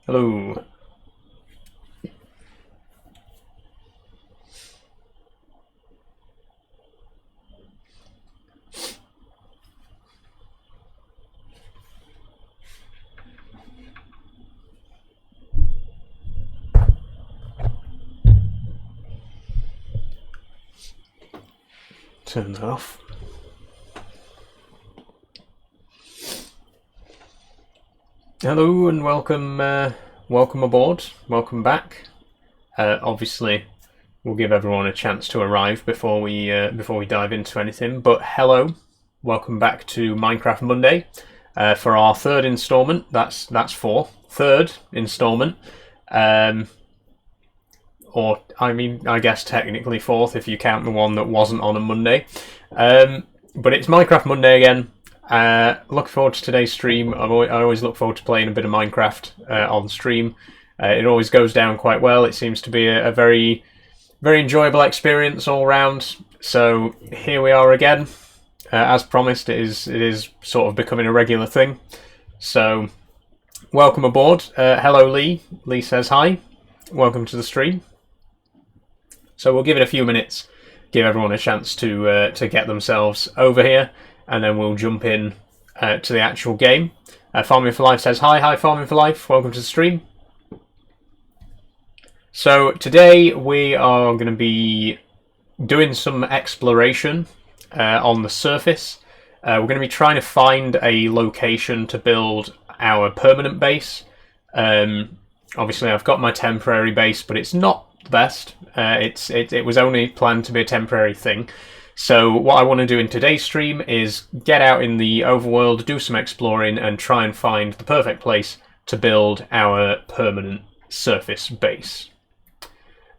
Hello. Turn that off. Hello and welcome, welcome aboard. Welcome back. Obviously, we'll give everyone a chance to arrive before we dive into anything. But hello, welcome back to Minecraft Monday for our third instalment. That's third instalment. Or I guess technically fourth if you count the one that wasn't on a Monday. But it's Minecraft Monday again. Looking forward to today's stream. I always look forward to playing a bit of Minecraft on stream. It always goes down quite well. It seems to be a very, very enjoyable experience all round. So here we are again. As promised, it is sort of becoming a regular thing. So welcome aboard. Hello, Lee. Lee says hi. Welcome to the stream. So we'll give it a few minutes, give everyone a chance to get themselves over here, and then we'll jump in to the actual game. Farming for Life says hi Farming for Life, welcome to the stream. So today we are going to be doing some exploration on the surface. We're going to be trying to find a location to build our permanent base. Obviously I've got my temporary base, but it's not the best. It was only planned to be a temporary thing. So what I want to do in today's stream is get out in the overworld, do some exploring, and try and find the perfect place to build our permanent surface base.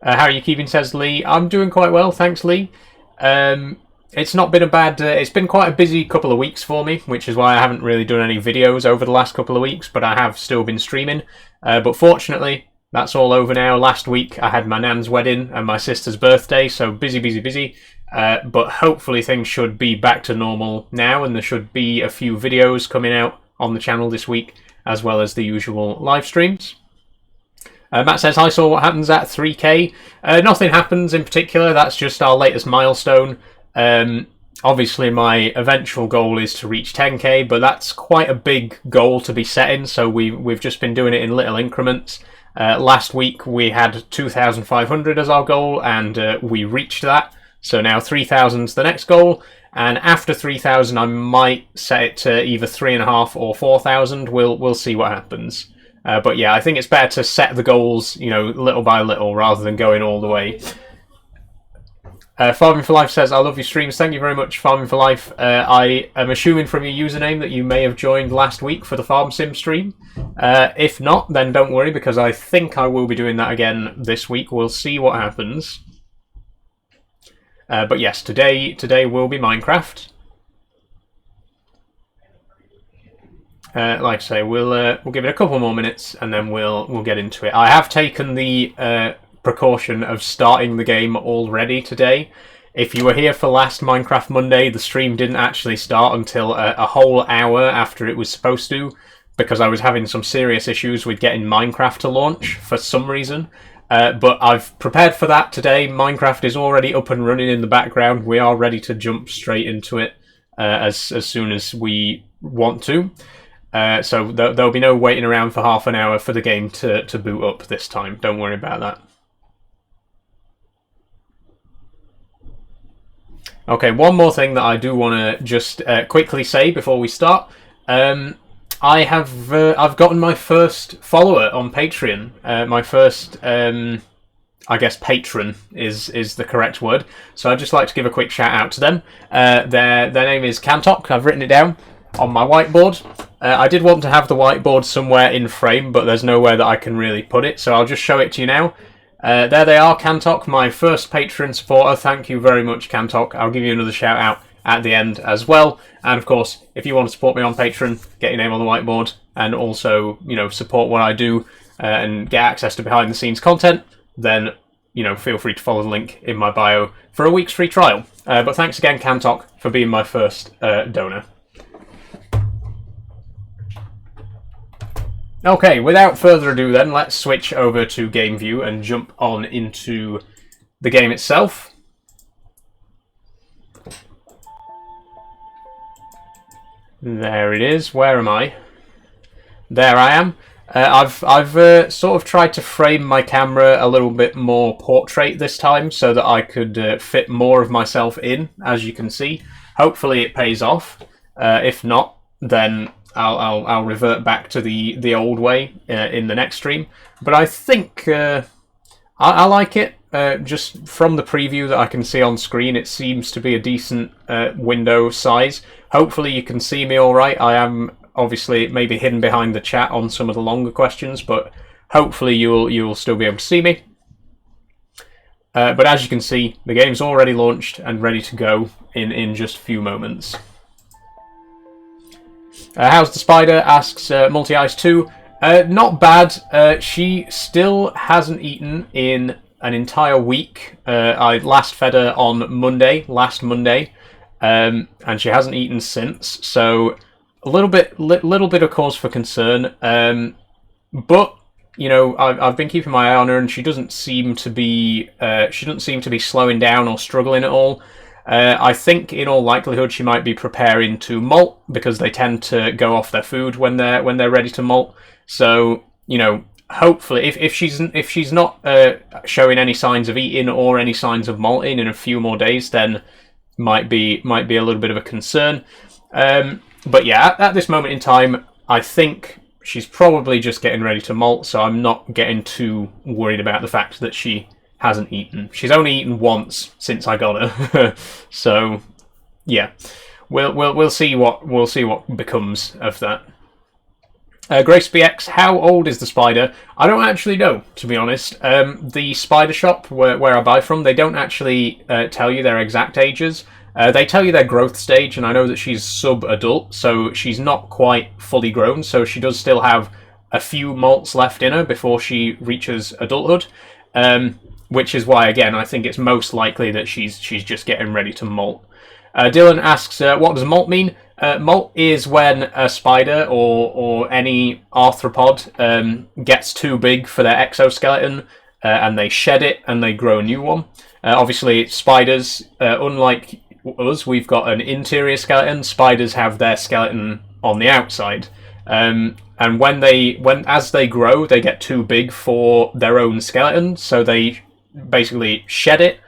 How are you keeping, says Lee? I'm doing quite well, thanks, Lee. It's not been a bad... it's been quite a busy couple of weeks for me, which is why I haven't really done any videos over the last couple of weeks, but I have still been streaming. But fortunately, that's all over now. Last week I had my nan's wedding and my sister's birthday, so busy. But hopefully things should be back to normal now, and there should be a few videos coming out on the channel this week, as well as the usual live streams. Matt says, hi, saw what happens at 3k. Nothing happens in particular, that's just our latest milestone. Obviously my eventual goal is to reach 10k, but that's quite a big goal to be setting, so we've just been doing it in little increments. Last week we had 2,500 as our goal, and we reached that. So now 3,000 is the next goal, and after 3,000 I might set it to either 3,500 or 4,000. We'll see what happens. But yeah, I think it's better to set the goals, little by little, rather than going all the way. Farming for Life says, I love your streams. Thank you very much, Farming for Life. I am assuming from your username that you may have joined last week for the Farm Sim stream. If not, then don't worry, because I think I will be doing that again this week. We'll see what happens. But yes, today will be Minecraft. Like I say, we'll give it a couple more minutes and then we'll get into it. I have taken the precaution of starting the game already today. If you were here for last Minecraft Monday, the stream didn't actually start until a whole hour after it was supposed to, because I was having some serious issues with getting Minecraft to launch for some reason. But I've prepared for that today. Minecraft is already up and running in the background. We are ready to jump straight into it as soon as we want to. So there'll be no waiting around for half an hour for the game to boot up this time. Don't worry about that. Okay, one more thing that I do want to just quickly say before we start. I've gotten my first follower on Patreon. My first, I guess, patron is the correct word. So I'd just like to give a quick shout out to them. Their name is Kantok. I've written it down on my whiteboard. I did want to have the whiteboard somewhere in frame, but there's nowhere that I can really put it. So I'll just show it to you now. There they are, Kantok, my first Patreon supporter. Thank you very much, Kantok. I'll give you another shout out at the end as well. And of course, if you want to support me on Patreon, get your name on the whiteboard, and also, support what I do and get access to behind the scenes content, then, feel free to follow the link in my bio for a week's free trial. But thanks again, Kantok, for being my first donor. Okay, without further ado then, let's switch over to game view and jump on into the game itself. There it is. Where am I? There I am. I've sort of tried to frame my camera a little bit more portrait this time so that I could fit more of myself in, as you can see. Hopefully it pays off. If not, then I'll revert back to the old way in the next stream. But I think I like it. Just from the preview that I can see on screen, it seems to be a decent window size. Hopefully you can see me all right. I am obviously maybe hidden behind the chat on some of the longer questions, but hopefully you'll still be able to see me. But as you can see, the game's already launched and ready to go in just a few moments. How's the spider? Asks Multi-Ice 2. Not bad. She still hasn't eaten in an entire week. I last fed her on last Monday, and she hasn't eaten since. So a little bit of cause for concern. But you know, I've been keeping my eye on her, and she doesn't seem to be slowing down or struggling at all. I think in all likelihood she might be preparing to molt, because they tend to go off their food when they're ready to molt. So you know, hopefully, if she's not showing any signs of eating or any signs of molting in a few more days, then might be a little bit of a concern. But yeah, at this moment in time, I think she's probably just getting ready to molt. So I'm not getting too worried about the fact that she hasn't eaten. She's only eaten once since I got her. So yeah, we'll see what becomes of that. Grace BX, how old is the spider? I don't actually know, to be honest. The spider shop where I buy from, they don't actually tell you their exact ages. They tell you their growth stage, and I know that she's sub-adult, so she's not quite fully grown, so she does still have a few molts left in her before she reaches adulthood. Which is why, again, I think it's most likely that she's just getting ready to molt. Dylan asks, what does molt mean? Molt is when a spider or any arthropod gets too big for their exoskeleton, and they shed it and they grow a new one. Obviously, spiders, unlike us, we've got an interior skeleton. Spiders have their skeleton on the outside. And as they grow, they get too big for their own skeleton, so they basically shed it,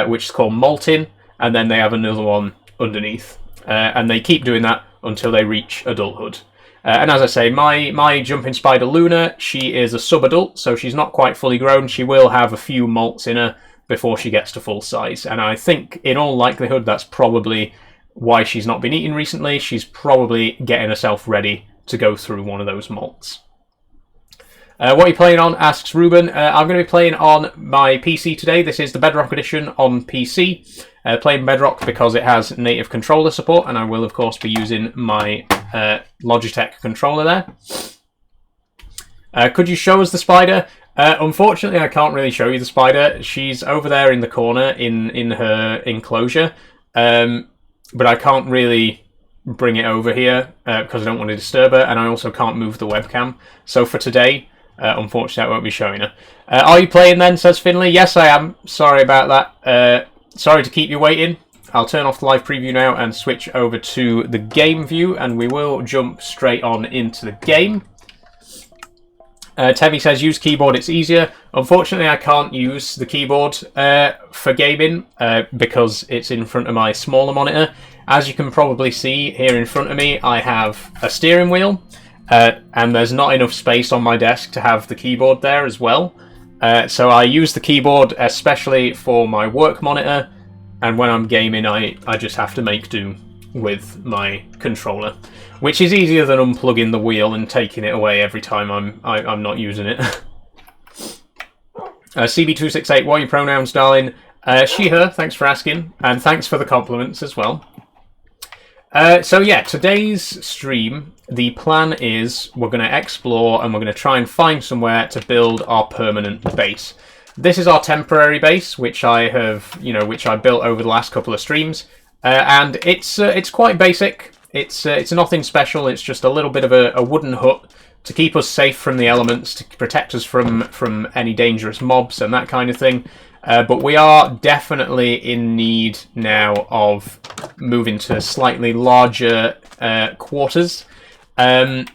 which is called molting, and then they have another one underneath. And they keep doing that until they reach adulthood. And as I say, my jumping spider Luna, she is a sub-adult, so she's not quite fully grown. She will have a few molts in her before she gets to full size. And I think, in all likelihood, that's probably why she's not been eating recently. She's probably getting herself ready to go through one of those molts. What are you playing on? Asks Ruben. I'm going to be playing on my PC today. This is the Bedrock edition on PC. Playing Bedrock because it has native controller support, and I will, of course, be using my Logitech controller there. Could you show us the spider? Unfortunately, I can't really show you the spider. She's over there in the corner in her enclosure, but I can't really bring it over here because I don't want to disturb her, and I also can't move the webcam. So for today, unfortunately, I won't be showing her. Are you playing then, says Finley? Yes, I am. Sorry about that. Sorry to keep you waiting. I'll turn off the live preview now and switch over to the game view, and we will jump straight on into the game. Tevi says, use keyboard, it's easier. Unfortunately, I can't use the keyboard for gaming because it's in front of my smaller monitor. As you can probably see here in front of me, I have a steering wheel, and there's not enough space on my desk to have the keyboard there as well. So I use the keyboard especially for my work monitor, and when I'm gaming, I just have to make do with my controller, which is easier than unplugging the wheel and taking it away every time I'm not using it. CB268, what are your pronouns, darling? She, her, thanks for asking, and thanks for the compliments as well. So yeah, today's stream, the plan is we're going to explore and we're going to try and find somewhere to build our permanent base. This is our temporary base, which I have, which I built over the last couple of streams, and it's quite basic. It's nothing special. It's just a little bit of a wooden hut to keep us safe from the elements, to protect us from any dangerous mobs and that kind of thing. But we are definitely in need now of moving to slightly larger quarters. And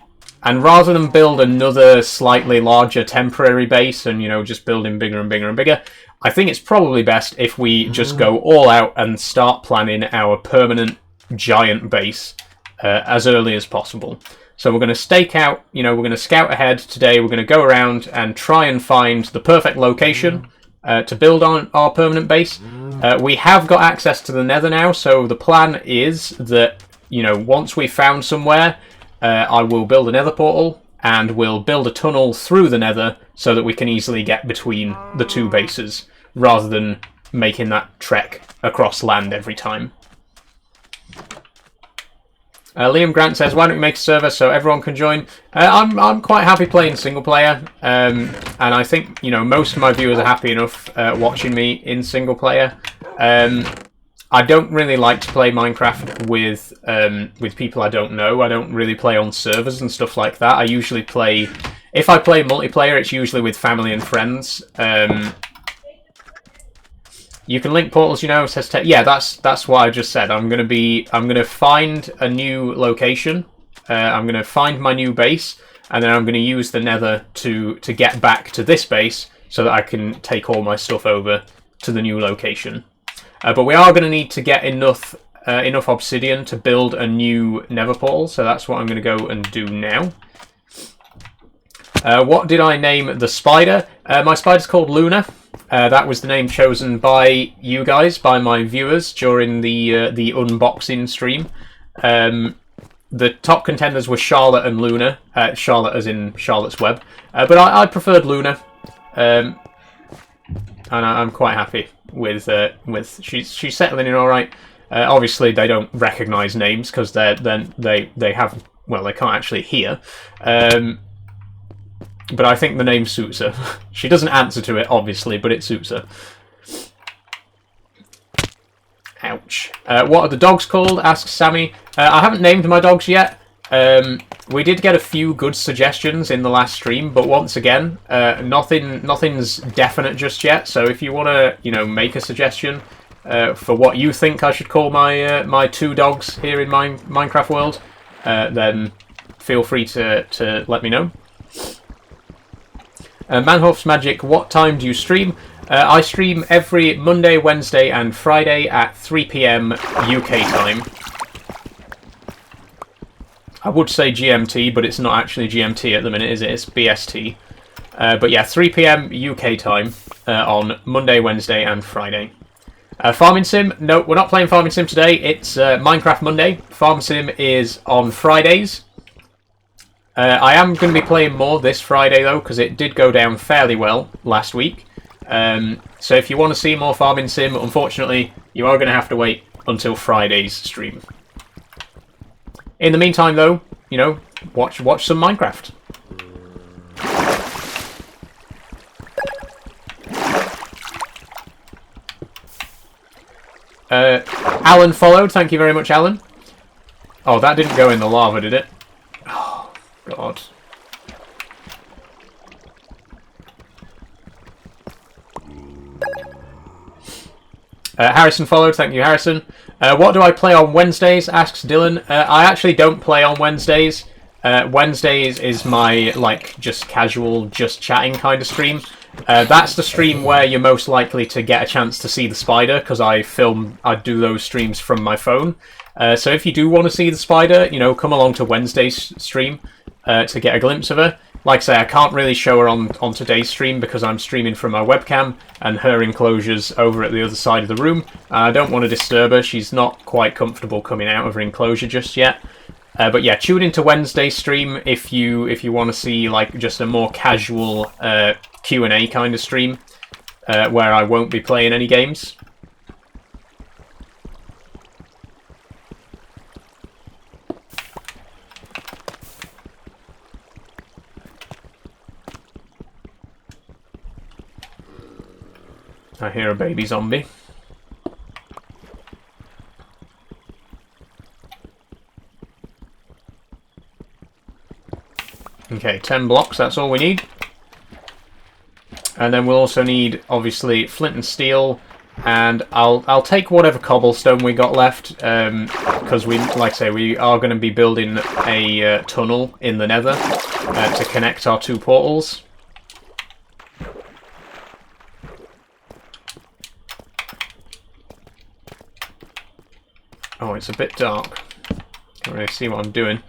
rather than build another slightly larger temporary base and, just building bigger and bigger and bigger, I think it's probably best if we just go all out and start planning our permanent giant base as early as possible. So we're going to stake out, we're going to scout ahead today. We're going to go around and try and find the perfect location to build on our permanent base. We have got access to the Nether now, so the plan is that, once we've found somewhere, I will build a Nether portal and we'll build a tunnel through the Nether so that we can easily get between the two bases rather than making that trek across land every time. Liam Grant says, why don't we make a server so everyone can join? I'm quite happy playing single player, and I think most of my viewers are happy enough watching me in single player. I don't really like to play Minecraft with people I don't know. I don't really play on servers and stuff like that. I usually play, if I play multiplayer, it's usually with family and friends. You can link portals, says Tech. Yeah, that's what I just said. I'm gonna find a new location. I'm gonna find my new base, and then I'm gonna use the Nether to get back to this base so that I can take all my stuff over to the new location. But we are gonna need to get enough obsidian to build a new Nether portal. So that's what I'm gonna go and do now. What did I name the spider? My spider's called Luna. That was the name chosen by you guys, by my viewers, during the unboxing stream. The top contenders were Charlotte and Luna. Charlotte as in Charlotte's Web. But I preferred Luna. And I'm quite happy with she's settling in all right. Obviously, they don't recognise names because they have, well, they can't actually hear. But I think the name suits her. She doesn't answer to it, obviously, but it suits her. Ouch. What are the dogs called? Asks Sammy. I haven't named my dogs yet. We did get a few good suggestions in the last stream, but once again, nothing's definite just yet. So if you want to, make a suggestion for what you think I should call my two dogs here in my Minecraft world, then feel free to let me know. Manhoff's Magic, what time do you stream? I stream every Monday, Wednesday and Friday at 3 PM UK time. I would say GMT, but it's not actually GMT at the minute, is it? It's BST. But yeah, 3 PM UK time on Monday, Wednesday and Friday. Farming Sim, no, we're not playing Farming Sim today. It's Minecraft Monday. Farm Sim is on Fridays. I am going to be playing more this Friday, though, because it did go down fairly well last week. So if you want to see more Farming Sim, unfortunately, you are going to have to wait until Friday's stream. In the meantime, though, watch some Minecraft. Alan followed. Thank you very much, Alan. Oh, that didn't go in the lava, did it? Oh, God. Harrison followed. Thank you, Harrison. What do I play on Wednesdays? Asks Dylan. I actually don't play on Wednesdays. Wednesdays is my, just casual, just chatting kind of stream. That's the stream where you're most likely to get a chance to see the spider, because I do those streams from my phone. So if you do want to see the spider, come along to Wednesday's stream to get a glimpse of her. Like I say, I can't really show her on today's stream because I'm streaming from my webcam and her enclosure's over at the other side of the room. I don't want to disturb her. She's not quite comfortable coming out of her enclosure just yet. But yeah, tune into Wednesday's stream if you want to see just a more casual Q&A kind of stream where I won't be playing any games. I hear a baby zombie. Okay, 10 blocks, that's all we need. And then we'll also need, obviously, flint and steel. And I'll take whatever cobblestone we got left, because like I say, we are going to be building a tunnel in the Nether to connect our two portals. Oh, it's a bit dark. Can't really see what I'm doing.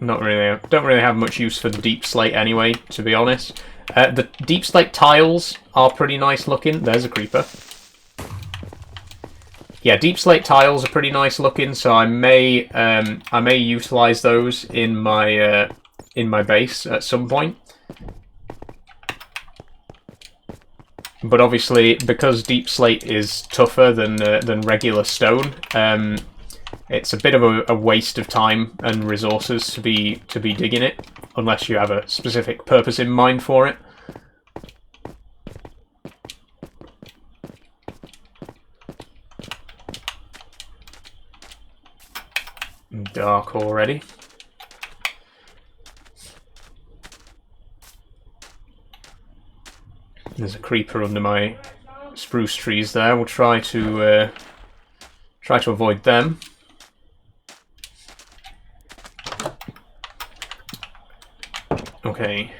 Not really. Don't really have much use for the deep slate anyway, to be honest. The deep slate tiles are pretty nice looking. There's a creeper. Yeah, deep slate tiles are pretty nice looking, so I may utilize those in my base at some point. But obviously, because deep slate is tougher than regular stone, it's a bit of a waste of time and resources to be digging it, unless you have a specific purpose in mind for it. Dark already. There's a creeper under my spruce trees there. We'll try to avoid them. Okay.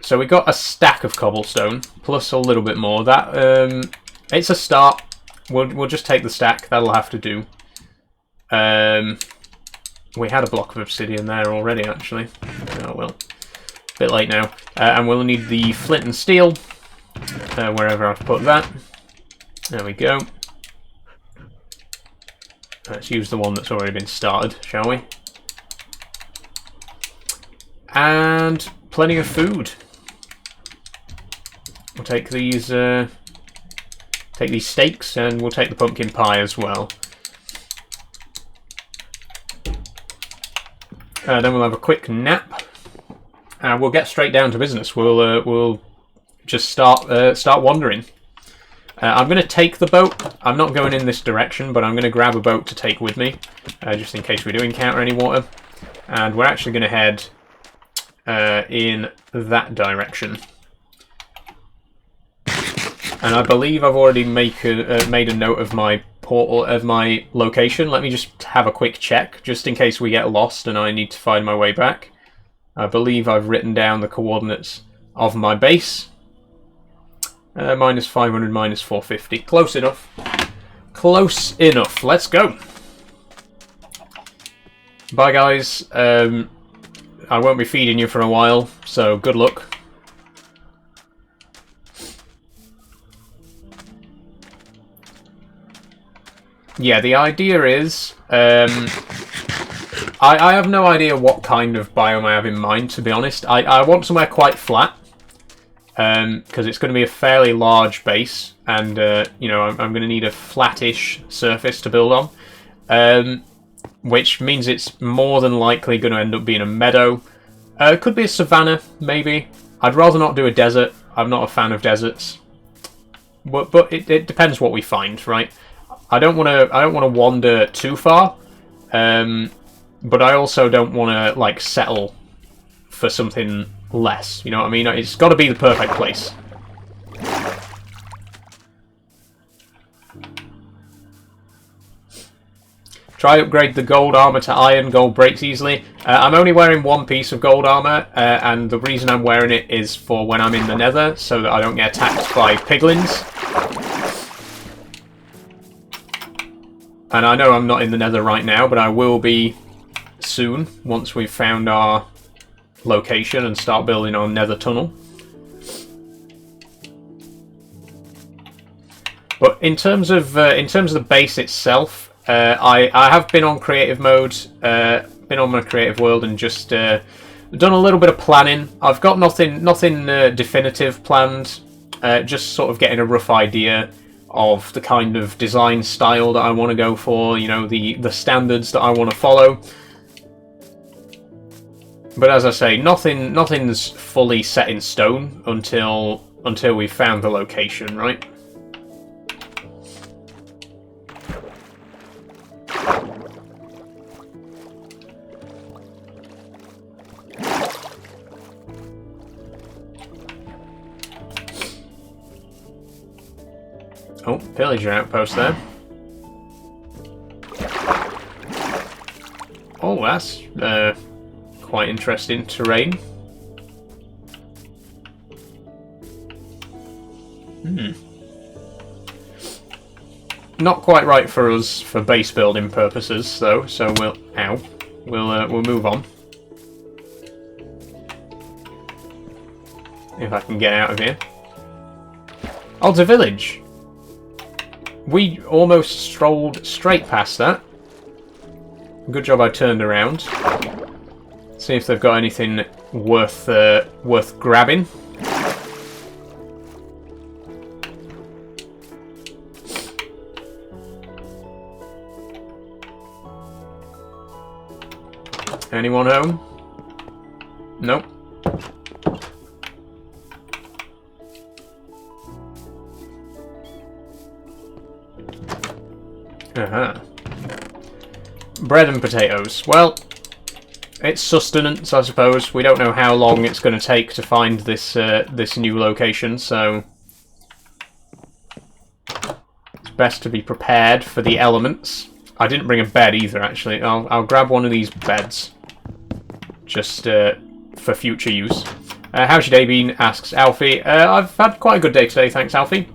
So we got a stack of cobblestone plus a little bit more. That it's a start. We'll just take the stack. That'll have to do. We had a block of obsidian there already, actually. Oh well. Bit late now. And we'll need the flint and steel wherever I've put that. There we go. Let's use the one that's already been started, shall we? And plenty of food. We'll take these steaks, and we'll take the pumpkin pie as well. Then we'll have a quick nap, and we'll get straight down to business. We'll just start wandering. I'm going to take the boat. I'm not going in this direction, but I'm going to grab a boat to take with me, just in case we do encounter any water. And we're actually going to head in that direction. And I believe I've already made a note of my portal, of my location. Let me just have a quick check, just in case we get lost and I need to find my way back. I believe I've written down the coordinates of my base. Minus 500, minus 450. Close enough. Close enough. Let's go. Bye, guys. I won't be feeding you for a while, so good luck. Yeah, the idea is... I have no idea what kind of biome I have in mind, to be honest. I want somewhere quite flat. Because it's going to be a fairly large base, and you know, I'm going to need a flattish surface to build on, which means it's more than likely going to end up being a meadow. It could be a savanna, maybe. I'd rather not do a desert. I'm not a fan of deserts, but it depends what we find, right? I don't want to wander too far, but I also don't want to like settle for something less, you know what I mean? It's got to be the perfect place. Try upgrade the gold armor to iron. Gold breaks easily. I'm only wearing one piece of gold armor, and the reason I'm wearing it is for when I'm in the nether, so that I don't get attacked by piglins. And I know I'm not in the nether right now, but I will be soon, once we've found our location and start building our nether tunnel. But in terms of the base itself, I have been on creative mode, been on my creative world, and just done a little bit of planning. I've got nothing definitive planned, just sort of getting a rough idea of the kind of design style that I want to go for, you know, the standards that I want to follow. But as I say, nothing's fully set in stone until we've found the location, right? Oh, pillager outpost there. Oh, that's quite interesting terrain. Not quite right for us for base building purposes, though. So we'll move on. If I can get out of here. Oh, it's a village. We almost strolled straight past that. Good job I turned around. See if they've got anything worth grabbing. Anyone home? Nope. Bread and potatoes. Well, it's sustenance, I suppose. We don't know how long it's going to take to find this this new location, so it's best to be prepared for the elements. I didn't bring a bed either, actually. I'll grab one of these beds, just for future use. How's your day been? Asks Alfie. I've had quite a good day today, thanks, Alfie.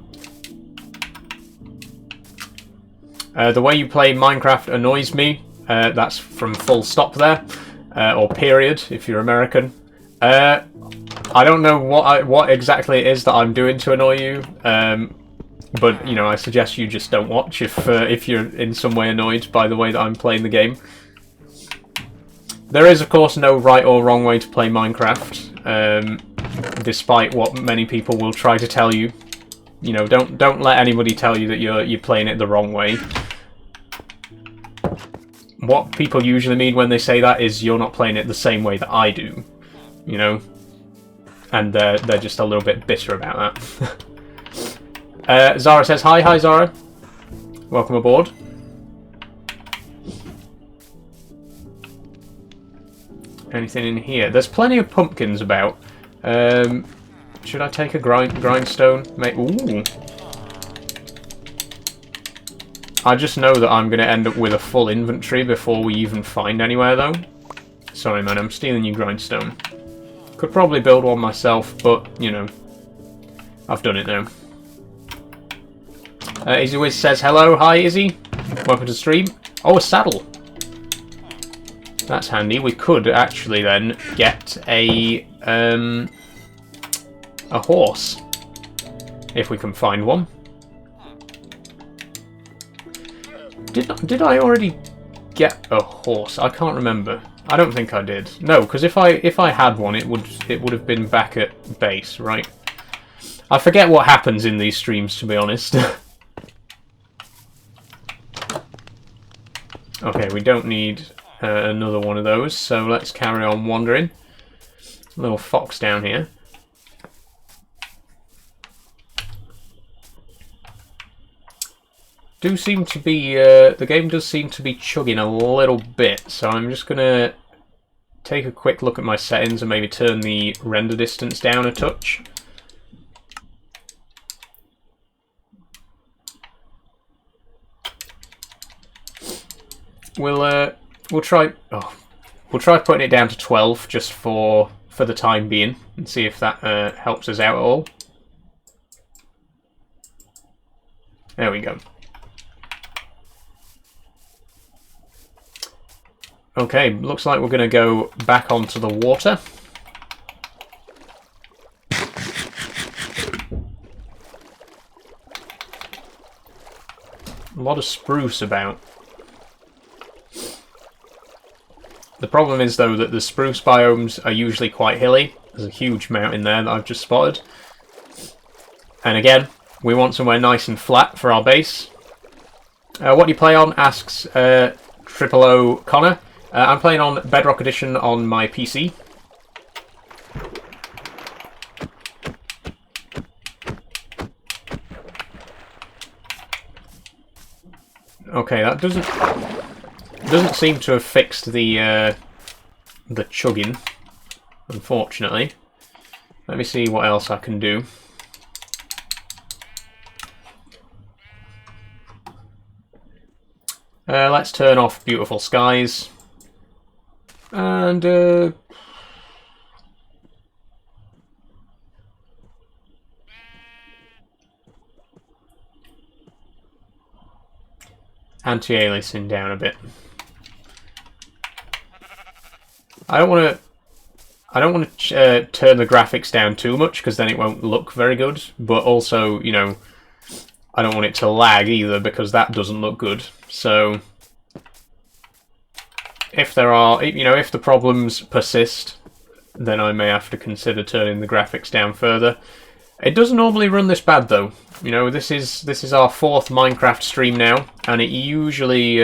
The way you play Minecraft annoys me. That's from full stop there, or period if you're American. I don't know what exactly it is that I'm doing to annoy you, but you know, I suggest you just don't watch if you're in some way annoyed by the way that I'm playing the game. There is, of course, no right or wrong way to play Minecraft, despite what many people will try to tell you. You know, don't let anybody tell you that you're playing it the wrong way. What people usually mean when they say that is you're not playing it the same way that I do, you know, and they're just a little bit bitter about that. Zara says hi Zara, welcome aboard. Anything in here? There's plenty of pumpkins about. Should I take a grindstone? Ooh. I just know that I'm going to end up with a full inventory before we even find anywhere, though. Sorry, man, I'm stealing your grindstone. Could probably build one myself, but, you know, I've done it now. Izzy Wiz says hello. Hi, Izzy. Welcome to the stream. Oh, a saddle. That's handy. We could actually then get a horse, if we can find one. Did I already get a horse? I can't remember. I don't think I did. No, because if I had one, it would have been back at base, right? I forget what happens in these streams, to be honest. Okay, we don't need another one of those, so let's carry on wandering. Little fox down here. The game does seem to be chugging a little bit, so I'm just gonna take a quick look at my settings and maybe turn the render distance down a touch. We'll try putting it down to 12 just for the time being and see if that helps us out at all. There we go. Okay, looks like we're going to go back onto the water. A lot of spruce about. The problem is, though, that the spruce biomes are usually quite hilly. There's a huge mountain there that I've just spotted. And again, we want somewhere nice and flat for our base. What do you play on? Asks Triple O Connor. I'm playing on Bedrock Edition on my PC. Okay, that doesn't seem to have fixed the chugging, unfortunately. Let me see what else I can do. Let's turn off beautiful skies. And anti-aliasing down a bit. I don't want to turn the graphics down too much because then it won't look very good. But also, you know, I don't want it to lag either because that doesn't look good. So if there are, you know, if the problems persist, then I may have to consider turning the graphics down further. It doesn't normally run this bad though. You know, this is our 4th Minecraft stream now, and it usually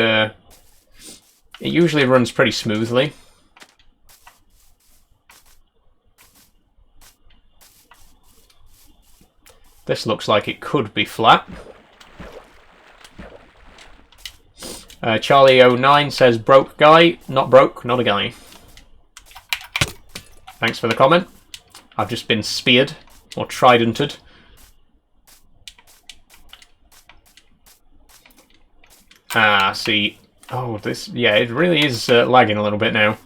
runs pretty smoothly. This looks like it could be flat. Charlie09 says, broke guy. Not broke, not a guy. Thanks for the comment. I've just been speared, or tridented. Ah, see. Oh, this... Yeah, it really is lagging a little bit now.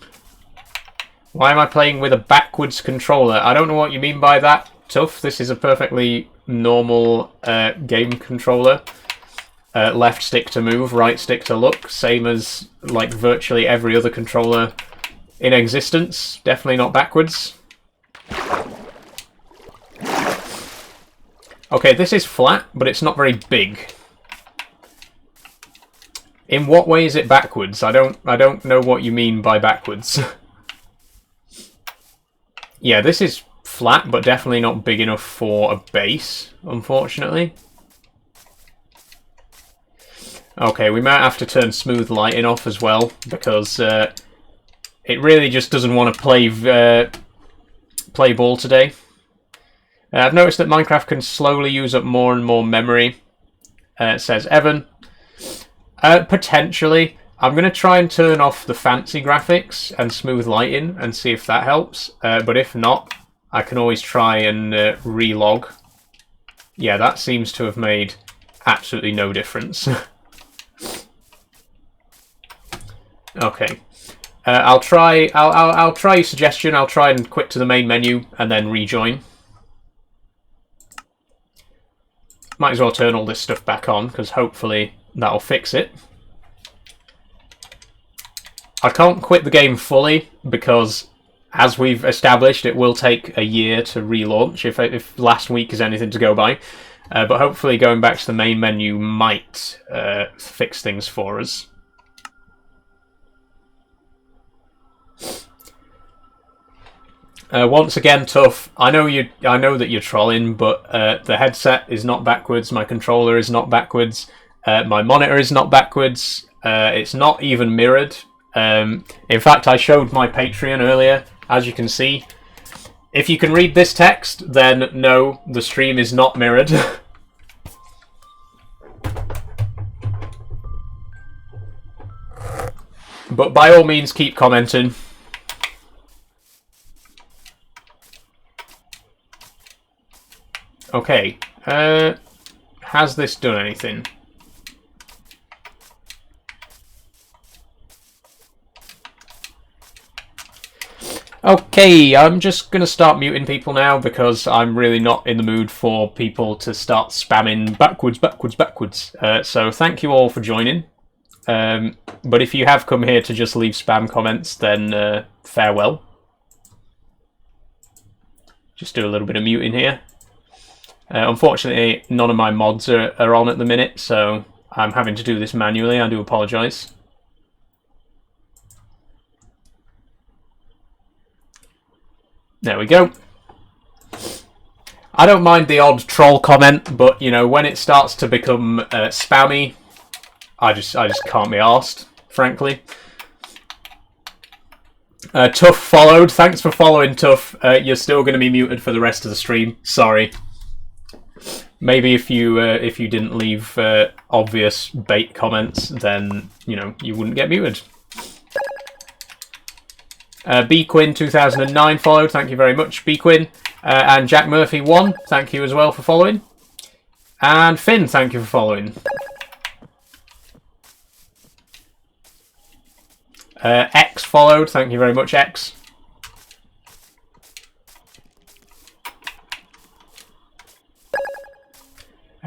Why am I playing with a backwards controller? I don't know what you mean by that, Tough. This is a perfectly normal game controller. Left stick to move, right stick to look. Same as, like, virtually every other controller in existence. Definitely not backwards. Okay, this is flat, but it's not very big. In what way is it backwards? I don't know what you mean by backwards. Yeah, this is flat, but definitely not big enough for a base, unfortunately. Okay, we might have to turn smooth lighting off as well, because it really just doesn't want to play ball today. I've noticed that Minecraft can slowly use up more and more memory, says Evan. Potentially. I'm going to try and turn off the fancy graphics and smooth lighting and see if that helps. But if not, I can always try and relog. Yeah, that seems to have made absolutely no difference. Okay. I'll try your suggestion. I'll try and quit to the main menu and then rejoin. Might as well turn all this stuff back on, because hopefully that'll fix it. I can't quit the game fully, because as we've established, it will take a year to relaunch, if last week is anything to go by. But hopefully going back to the main menu might fix things for us. Once again, Tough. I know that you're trolling, but the headset is not backwards. My controller is not backwards. My monitor is not backwards. It's not even mirrored. In fact, I showed my Patreon earlier. As you can see, if you can read this text, then no, the stream is not mirrored. But by all means, keep commenting. Okay, has this done anything? Okay, I'm just going to start muting people now because I'm really not in the mood for people to start spamming backwards. So thank you all for joining. But if you have come here to just leave spam comments, then farewell. Just do a little bit of muting here. Unfortunately, none of my mods are on at the minute, so I'm having to do this manually. I do apologise. There we go. I don't mind the odd troll comment, but you know, when it starts to become spammy, I just can't be arsed, frankly. Tough followed. Thanks for following, Tough. You're still going to be muted for the rest of the stream. Sorry. Maybe if you didn't leave obvious bait comments, then you know you wouldn't get muted. BQuinn 2009 followed. Thank you very much, BQuinn. And Jack Murphy 1. Thank you as well for following. And Finn, thank you for following. X followed. Thank you very much, X.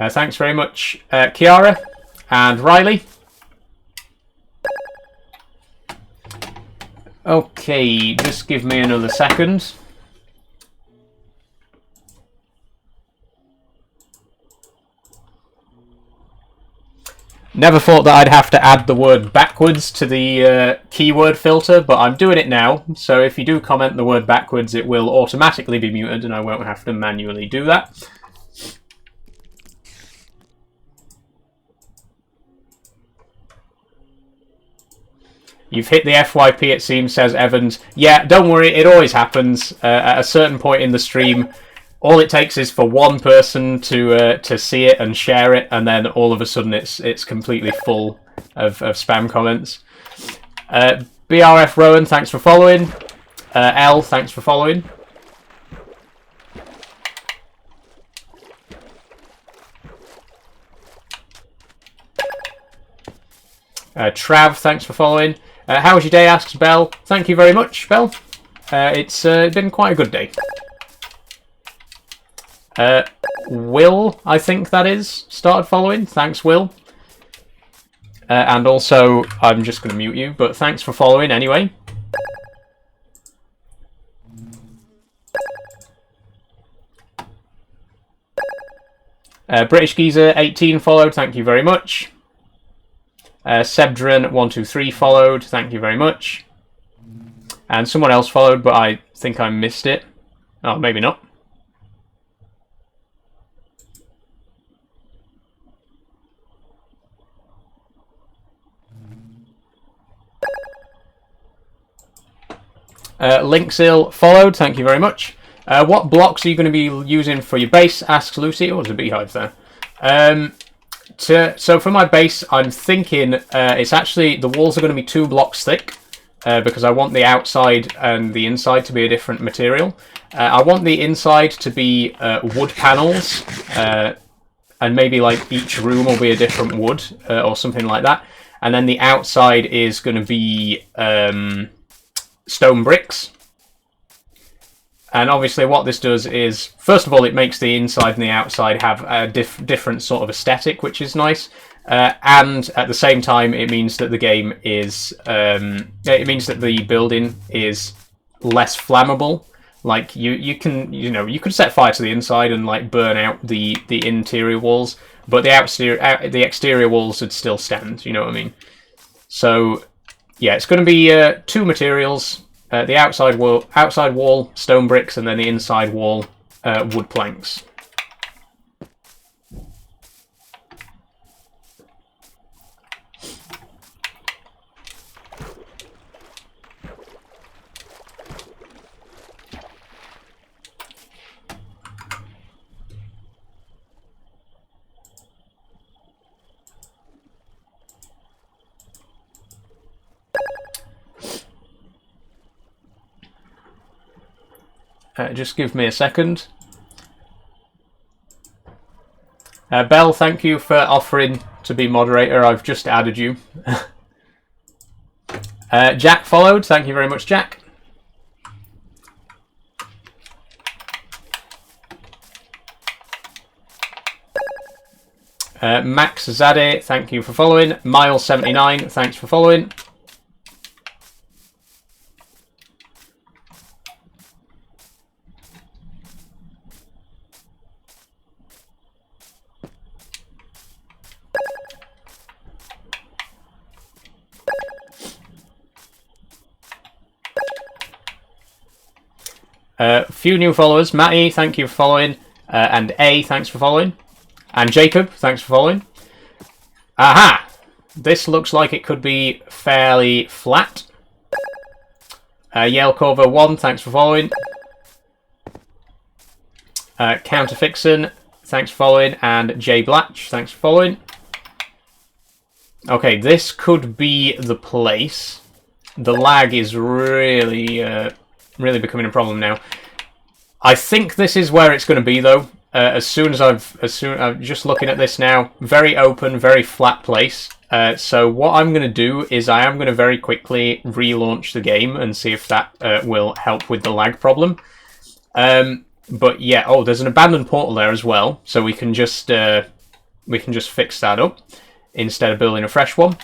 Thanks very much, Kiara and Riley. Okay, just give me another second. Never thought that I'd have to add the word backwards to the keyword filter, but I'm doing it now. So if you do comment the word backwards, it will automatically be muted and I won't have to manually do that. You've hit the FYP, it seems, says Evans. Yeah, don't worry, it always happens. At a certain point in the stream, all it takes is for one person to see it and share it, and then all of a sudden it's completely full of spam comments. BRF Rowan, thanks for following. L, thanks for following. Trav, thanks for following. How was your day, asks Bell. Thank you very much, Bell. It's been quite a good day. Will, I think that is, started following. Thanks, Will. And also, I'm just going to mute you, but thanks for following anyway. British Geezer 18 followed. Thank you very much. Sebdrin123 followed, thank you very much. And someone else followed, but I think I missed it. Oh, maybe not. Linksil followed, thank you very much. What blocks are you going to be using for your base, asks Lucy. Oh, there's a beehive there. So for my base, I'm thinking it's actually, the walls are going to be 2 blocks thick because I want the outside and the inside to be a different material. I want the inside to be wood panels and maybe like each room will be a different wood or something like that. And then the outside is going to be stone bricks. And obviously what this does is, first of all, it makes the inside and the outside have a different sort of aesthetic, which is nice. And at the same time, it means that the game is, it means that the building is less flammable. Like you could set fire to the inside and like burn out the interior walls, but the exterior walls would still stand. You know what I mean? So yeah, it's going to be 2 materials. The outside wall, stone bricks, and then the inside wall, wood planks. Just give me a second. Belle, thank you for offering to be moderator. I've just added you. Jack followed. Thank you very much, Jack. Max Zade, thank you for following. Miles79, thanks for following. Few new followers. Matty, thank you for following. And A, thanks for following. And Jacob, thanks for following. Aha! This looks like it could be fairly flat. Yale Corvo 1, thanks for following. Counterfixin, thanks for following. And Jay Blatch, thanks for following. Okay, this could be the place. The lag is really becoming a problem now. I think this is where it's going to be, though. I'm just looking at this now. Very open, very flat place. So what I'm going to do is I am going to very quickly relaunch the game and see if that will help with the lag problem. But yeah, oh, there's an abandoned portal there as well, so we can just fix that up instead of building a fresh one.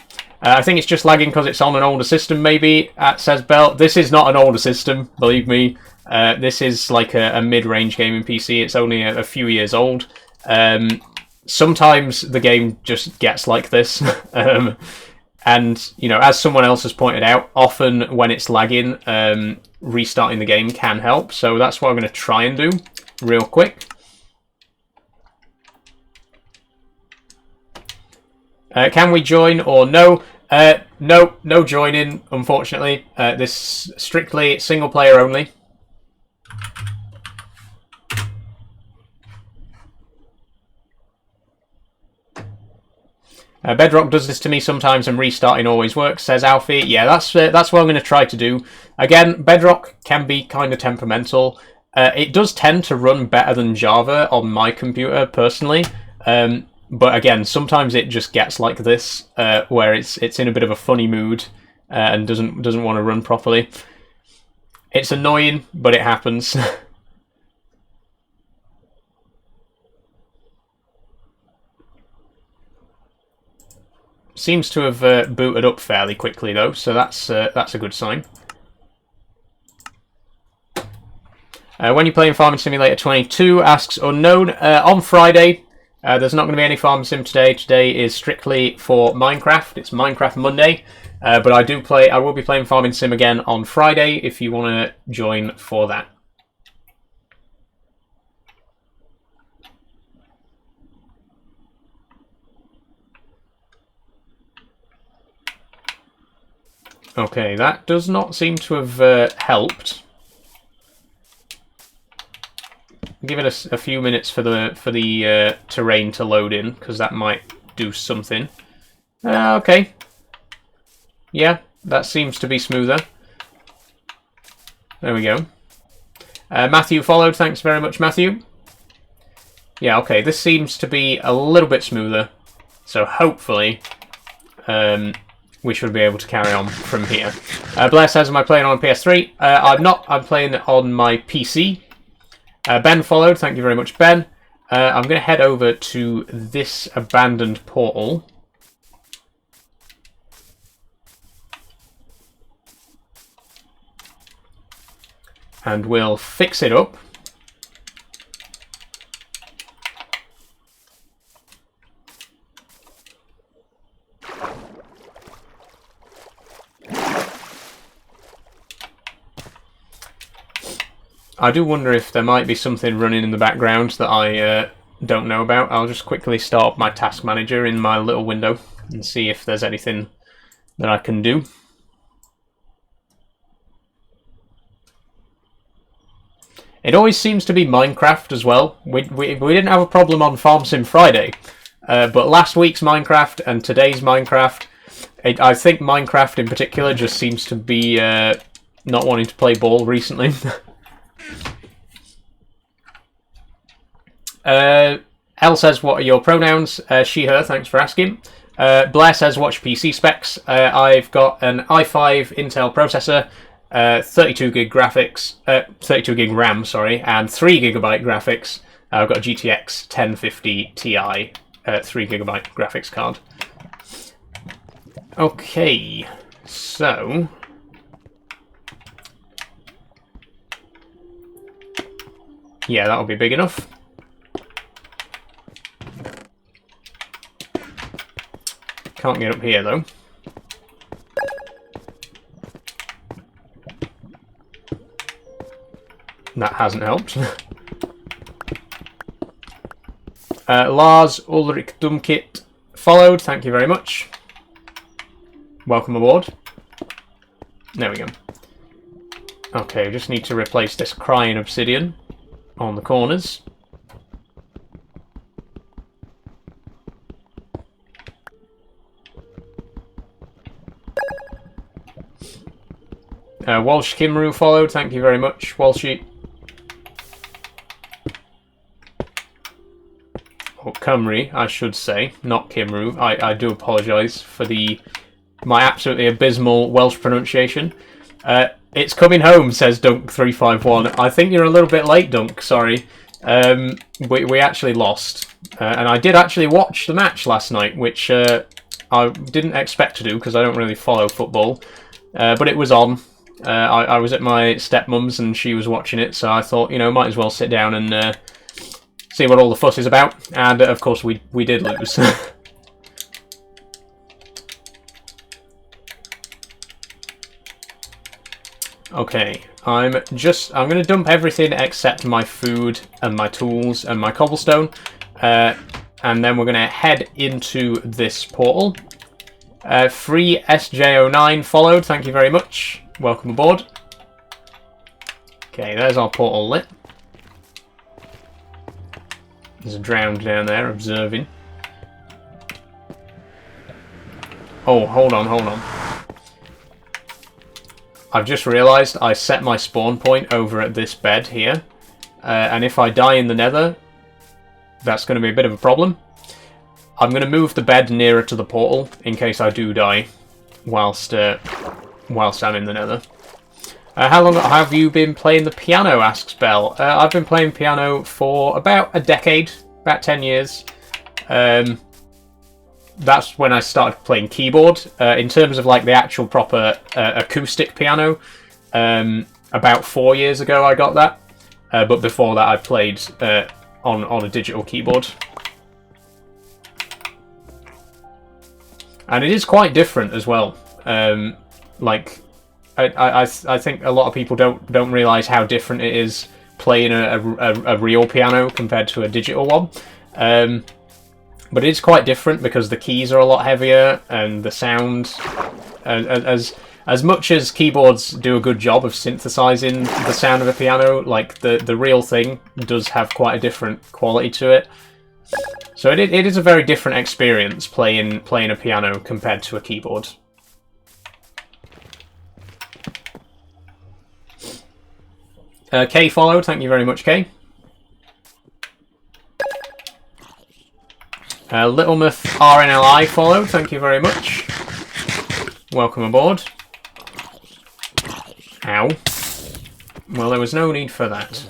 I think it's just lagging because it's on an older system, maybe, says Bell. This is not an older system, believe me. This is like a mid-range gaming PC. It's only a few years old. Sometimes the game just gets like this. And, you know, as someone else has pointed out, often when it's lagging, restarting the game can help. So that's what I'm going to try and do real quick. Can we join or no? No joining, unfortunately. This is strictly single player only. Bedrock does this to me sometimes, and restarting always works, says Alfie. Yeah, that's what I'm going to try to do. Again, Bedrock can be kind of temperamental. It does tend to run better than Java on my computer, personally. But again, sometimes it just gets like this, where it's in a bit of a funny mood and doesn't want to run properly. It's annoying, but it happens. Seems to have booted up fairly quickly though, so that's a good sign. When you're playing Farming Simulator 22, asks Unknown. On Friday, there's not going to be any Farming Sim today. Today is strictly for Minecraft. It's Minecraft Monday, but I will be playing Farming Sim again on Friday if you want to join for that. Okay, that does not seem to have helped. Give it a few minutes for the terrain to load in, because that might do something. Okay. Yeah, that seems to be smoother. There we go. Matthew followed. Thanks very much, Matthew. Yeah, okay. This seems to be a little bit smoother, so hopefully we should be able to carry on from here. Blair says, am I playing on PS3? I'm not. I'm playing on my PC. Ben followed. Thank you very much, Ben. I'm going to head over to this abandoned portal. And we'll fix it up. I do wonder if there might be something running in the background that I don't know about. I'll just quickly start up my task manager in my little window and see if there's anything that I can do. It always seems to be Minecraft as well. We didn't have a problem on Farm Sim Friday, but last week's Minecraft and today's Minecraft, I think Minecraft in particular just seems to be not wanting to play ball recently. Elle says, what are your pronouns? She, her, thanks for asking. Blair says, watch PC specs. I've got an i5 Intel processor, 32 gig graphics, 32 gig RAM, sorry, and 3 gigabyte graphics. I've got a GTX 1050 Ti, 3 gigabyte graphics card. Okay, so yeah, that'll be big enough. Can't get up here though. That hasn't helped. Lars Ulrich Dumkit followed. Thank you very much. Welcome aboard. There we go. Okay, we just need to replace this crying obsidian on the corners. Walsh Kimru followed. Thank you very much, Walshy. or Cymru, I should say, not Cymru. I do apologise for my absolutely abysmal Welsh pronunciation. It's coming home, says Dunk351. I think you're a little bit late, Dunk, sorry. We actually lost. And I did actually watch the match last night, which I didn't expect to do because I don't really follow football. But it was on. I was at my stepmom's and she was watching it, so I thought, you know, might as well sit down and see what all the fuss is about. And of course we did lose. Okay, I'm going to dump everything except my food and my tools and my cobblestone. And then we're going to head into this portal. Free SJ09 followed, thank you very much. Welcome aboard. Okay, there's our portal lit. There's a drowned down there observing. Oh, hold on. I've just realised I set my spawn point over at this bed here. And if I die in the nether, that's going to be a bit of a problem. I'm going to move the bed nearer to the portal in case I do die whilst I'm in the nether. How long have you been playing the piano, asks Bell. I've been playing piano for about a decade, about 10 years. That's when I started playing keyboard. In terms of like the actual proper acoustic piano, about 4 years ago I got that. But before that I played on a digital keyboard. And it is quite different as well. Like, I think a lot of people don't realise how different it is playing a real piano compared to a digital one. But it is quite different because the keys are a lot heavier and the sound, as much as keyboards do a good job of synthesizing the sound of a piano, like the real thing does have quite a different quality to it. So it is a very different experience playing a piano compared to a keyboard. Kay followed, thank you very much, Kay. Littlemouth RNLI followed, thank you very much. Welcome aboard. Ow. Well, there was no need for that.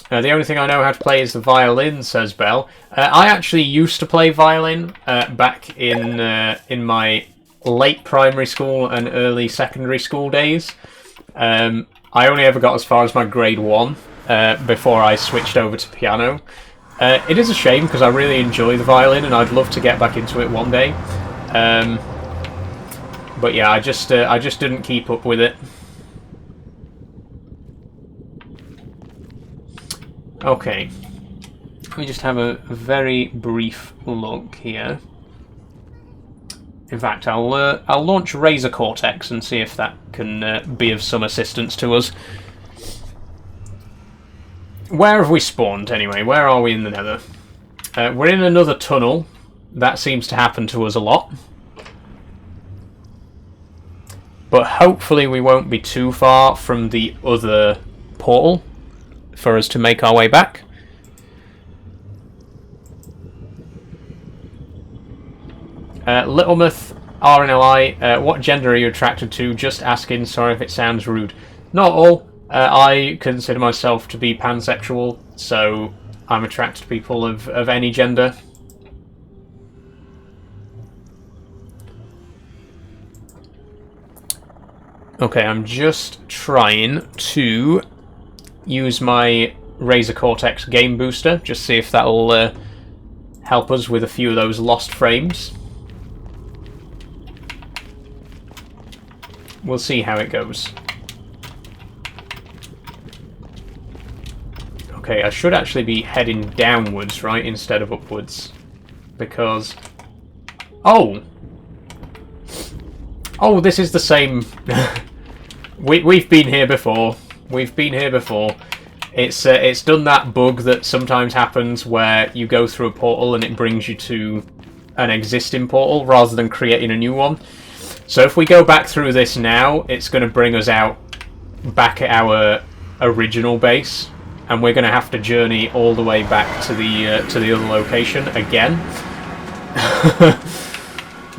The only thing I know how to play is the violin, says Bell. I actually used to play violin back in my late primary school and early secondary school days. I only ever got as far as my grade 1 before I switched over to piano. It is a shame because I really enjoy the violin and I'd love to get back into it one day. But yeah, I just didn't keep up with it. Okay, let me just have a very brief look here. In fact, I'll launch Razor Cortex and see if that can be of some assistance to us. Where have we spawned anyway? Where are we in the nether? We're in another tunnel. That seems to happen to us a lot. But hopefully we won't be too far from the other portal for us to make our way back. Littlemouth RNLI, what gender are you attracted to? Just asking, sorry if it sounds rude. Not all. I consider myself to be pansexual, so I'm attracted to people of any gender. Okay, I'm just trying to use my Razor Cortex game booster, just see if that'll help us with a few of those lost frames. We'll see how it goes. Okay, I should actually be heading downwards, right, instead of upwards. Because... Oh! Oh, this is the same... We've been here before. We've been here before. It's done that bug that sometimes happens where you go through a portal and it brings you to an existing portal rather than creating a new one. So if we go back through this now, it's going to bring us out back at our original base, and we're going to have to journey all the way back to the other location again.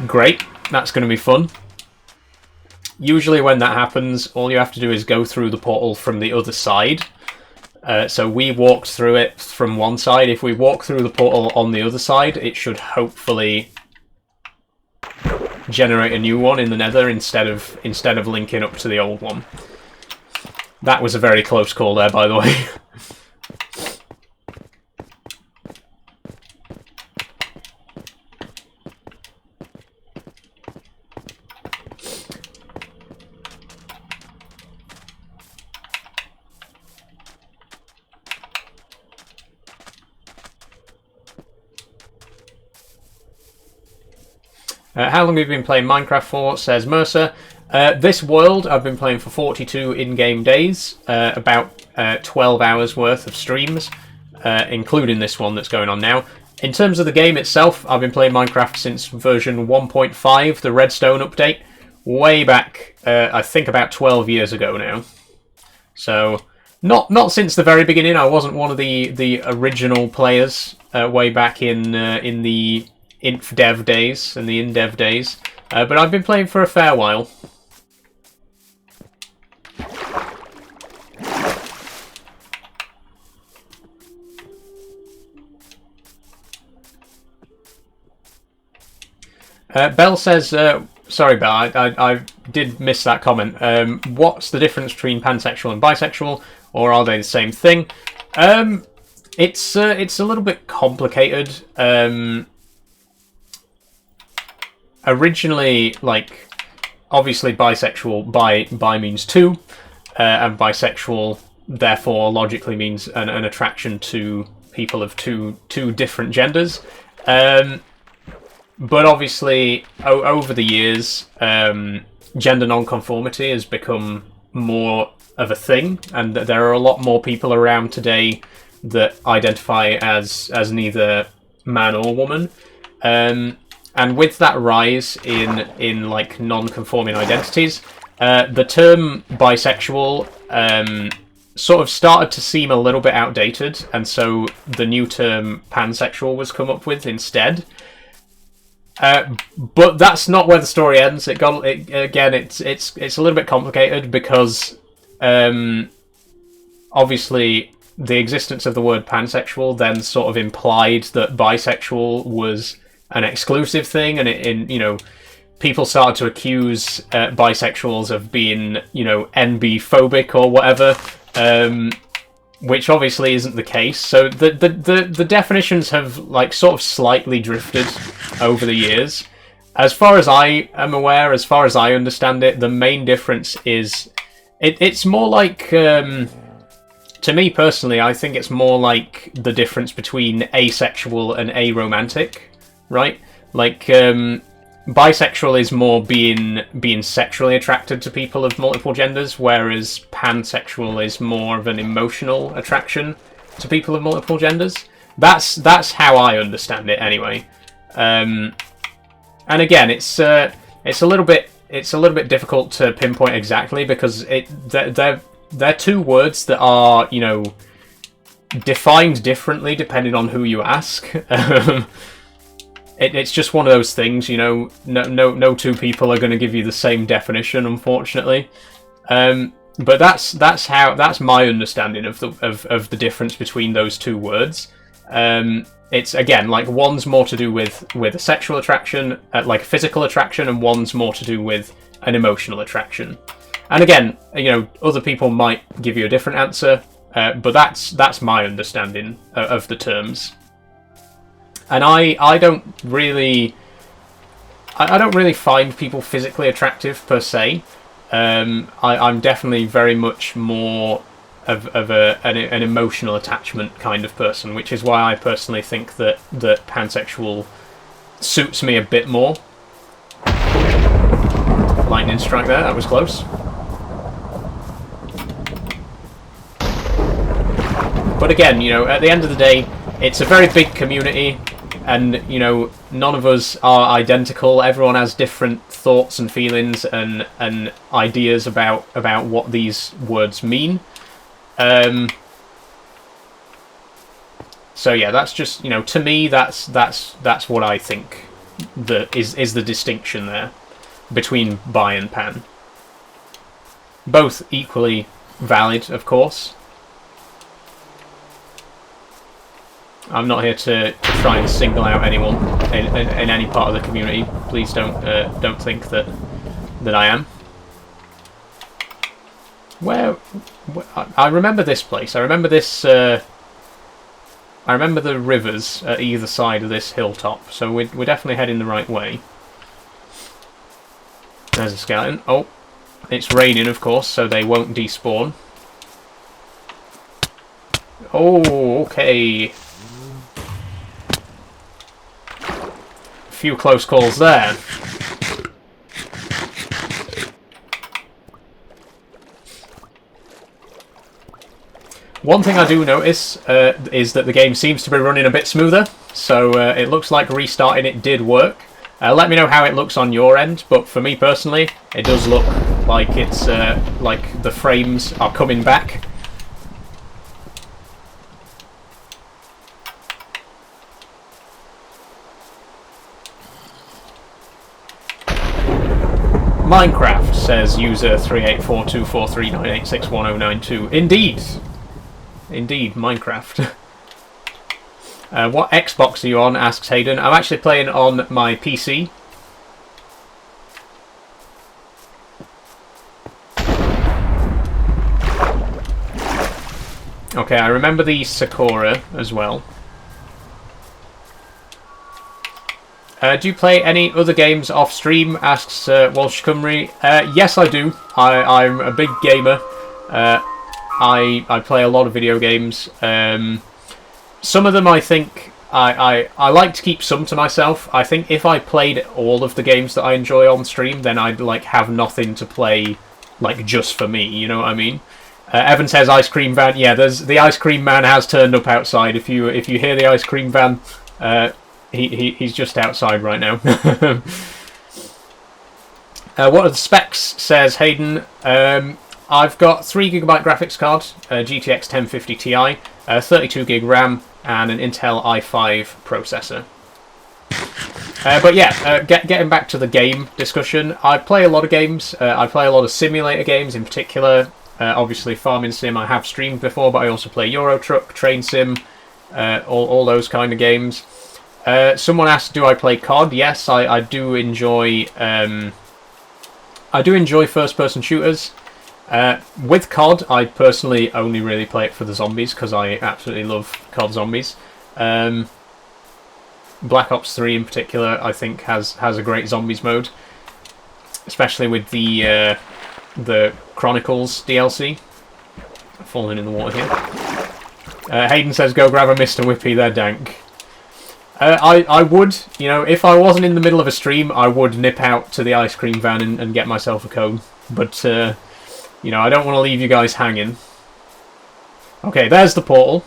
Great, that's going to be fun. Usually when that happens, all you have to do is go through the portal from the other side. So we walked through it from one side. If we walk through the portal on the other side, it should hopefully generate a new one in the Nether instead of linking up to the old one. That was a very close call there, by the way. How long have you been playing Minecraft for, says Mercer. This world I've been playing for 42 in-game days, about 12 hours worth of streams, including this one that's going on now. In terms of the game itself, I've been playing Minecraft since version 1.5, the Redstone update, way back, I think about 12 years ago now. So, not since the very beginning. I wasn't one of the original players way back in the inf-dev days and the in-dev days, but I've been playing for a fair while. Bell says, sorry Bell, I did miss that comment. What's the difference between pansexual and bisexual, or are they the same thing? It's a little bit complicated. Originally, like, obviously bisexual, bi means two, and bisexual therefore logically means an attraction to people of two different genders. But obviously, over the years, gender non-conformity has become more of a thing, and there are a lot more people around today that identify as neither man or woman. And with that rise in like non-conforming identities, the term bisexual sort of started to seem a little bit outdated, and so the new term pansexual was come up with instead. But that's not where the story ends. It's a little bit complicated because obviously the existence of the word pansexual then sort of implied that bisexual was an exclusive thing, and people started to accuse bisexuals of being, NB phobic or whatever, which obviously isn't the case. So the definitions have like sort of slightly drifted over the years. As far as I am aware, as far as I understand it, the main difference is it's more like, to me personally, I think it's more like the difference between asexual and aromantic. Right, like bisexual is more being sexually attracted to people of multiple genders, whereas pansexual is more of an emotional attraction to people of multiple genders. That's how I understand it, anyway. And again, it's a little bit difficult to pinpoint exactly because they're two words that are defined differently depending on who you ask. It's just one of those things, no two people are going to give you the same definition, unfortunately. But that's my understanding of the difference between those two words. It's again like one's more to do with a sexual attraction, like a physical attraction, and one's more to do with an emotional attraction. And again, other people might give you a different answer, but that's my understanding of the terms. And I don't really find people physically attractive per se. I'm definitely very much more of an emotional attachment kind of person, which is why I personally think that pansexual suits me a bit more. Lightning strike there, that was close. But again, at the end of the day, it's a very big community. And, none of us are identical. Everyone has different thoughts and feelings and ideas about what these words mean. So yeah, that's just, you know, to me that's what I think is the distinction there between buy and pan. Both equally valid, of course. I'm not here to try and single out anyone in any part of the community. Please don't think that I am. Where I remember this place. I remember this. I remember the rivers at either side of this hilltop, so we're definitely heading the right way. There's a skeleton. Oh, it's raining, of course, so they won't despawn. Oh, okay. A few close calls there. One thing I do notice is that the game seems to be running a bit smoother, so it looks like restarting it did work. Let me know how it looks on your end, but for me personally, it does look like it's like the frames are coming back. Minecraft, says user 3842439861092. Indeed. Indeed, Minecraft. What Xbox are you on? Asks Hayden. I'm actually playing on my PC. Okay, I remember the Sakura as well. Do you play any other games off stream? Asks Walsh Cymru. Yes, I do. I'm a big gamer. I play a lot of video games. Some of them I think I like to keep some to myself. I think if I played all of the games that I enjoy on stream, then I'd like have nothing to play like just for me, you know what I mean? Evan says ice cream van. Yeah, there's the ice cream man has turned up outside. If you hear the ice cream van, he's just outside right now. What are the specs? Says Hayden. I've got 3GB graphics card, GTX 1050 Ti, 32GB RAM, and an Intel i5 processor. But yeah, getting back to the game discussion, I play a lot of games. I play a lot of simulator games in particular. Obviously, Farming Sim I have streamed before, but I also play Euro Truck, Train Sim, all those kind of games. Someone asked, do I play COD? Yes, I do enjoy. I do enjoy first-person shooters. With COD, I personally only really play it for the zombies because I absolutely love COD zombies. Black Ops 3 in particular, I think has a great zombies mode, especially with the Chronicles DLC. Falling in the water here. Hayden says, "Go grab a Mr. Whippy, they're dank." I would, you know, if I wasn't in the middle of a stream, I would nip out to the ice cream van and get myself a cone, but. You know, I don't want to leave you guys hanging. Okay, there's the portal.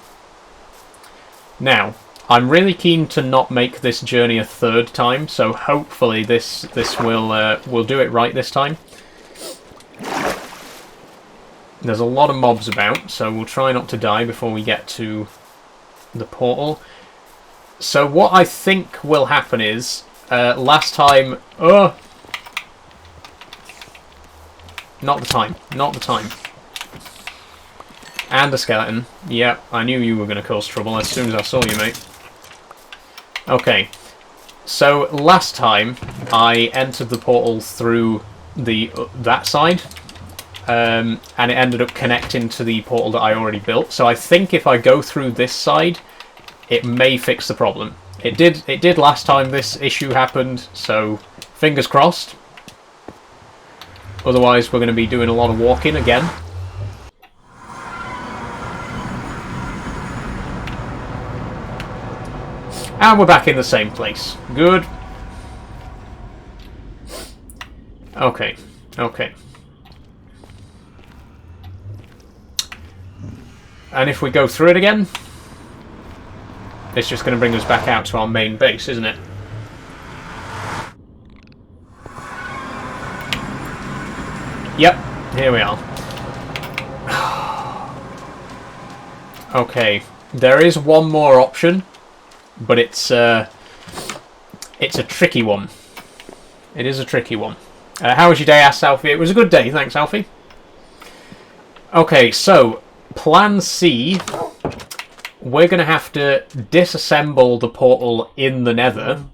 Now, I'm really keen to not make this journey a third time, so hopefully this will do it right this time. There's a lot of mobs about, so we'll try not to die before we get to the portal. So what I think will happen is, last time... Not the time. Not the time. And a skeleton. Yep, I knew you were going to cause trouble as soon as I saw you, mate. Okay. So, last time, I entered the portal through that side. And it ended up connecting to the portal that I already built. So I think if I go through this side, it may fix the problem. It did last time this issue happened, so fingers crossed. Otherwise, we're going to be doing a lot of walking again. And we're back in the same place. Good. Okay. Okay. And if we go through it again, it's just going to bring us back out to our main base, isn't it? Yep, here we are. Okay, there is one more option, but it's a tricky one. It is a tricky one. How was your day? Asked Alfie. It was a good day, thanks, Alfie. Okay, so Plan C. We're going to have to disassemble the portal in the Nether,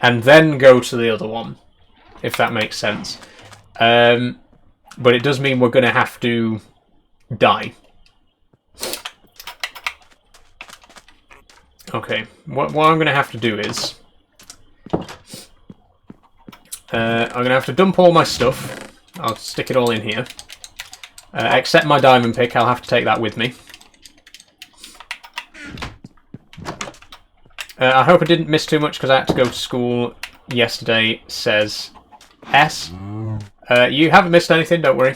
and then go to the other one, if that makes sense. But it does mean we're going to have to die. Okay, what I'm going to have to do is... I'm going to have to dump all my stuff. I'll stick it all in here. Except my diamond pick, I'll have to take that with me. I hope I didn't miss too much because I had to go to school yesterday, says S. You haven't missed anything, don't worry.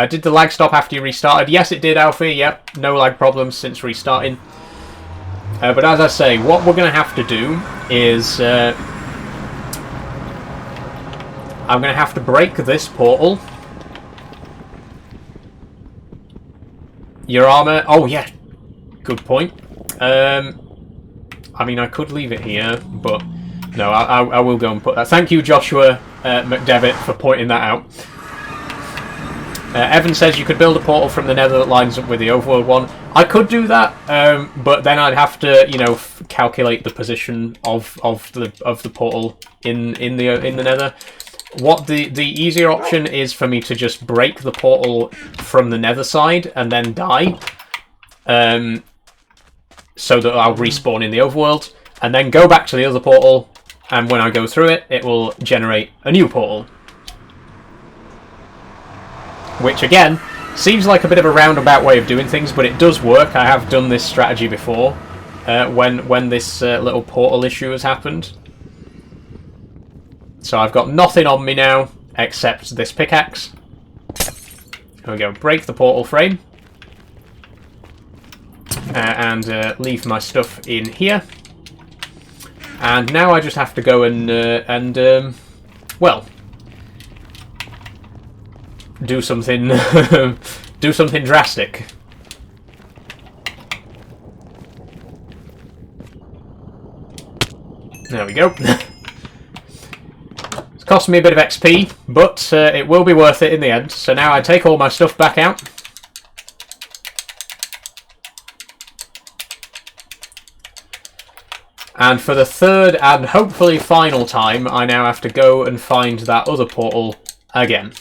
Did the lag stop after you restarted? Yes, it did, Alfie. Yep, no lag problems since restarting. But as I say, what we're going to have to do is... I'm going to have to break this portal. Your armor... Oh, yeah. Good point. I mean, I could leave it here, but... No, I will go and put that. Thank you, Joshua McDevitt, for pointing that out. Evan says you could build a portal from the Nether that lines up with the Overworld one. I could do that, but then I'd have to, you know, calculate the position of the portal in the Nether. What the easier option is for me to just break the portal from the Nether side and then die, so that I'll respawn in the Overworld, and then go back to the other portal, and when I go through it, it will generate a new portal. Which, again, seems like a bit of a roundabout way of doing things, but it does work. I have done this strategy before, when this little portal issue has happened. So I've got nothing on me now, except this pickaxe. There we go, break the portal frame. And leave my stuff in here. And now I just have to go and well... do something do something drastic. There we go. It's cost me a bit of XP, but it will be worth it in the end. So now I take all my stuff back out. And for the third and hopefully final time, I now have to go and find that other portal again.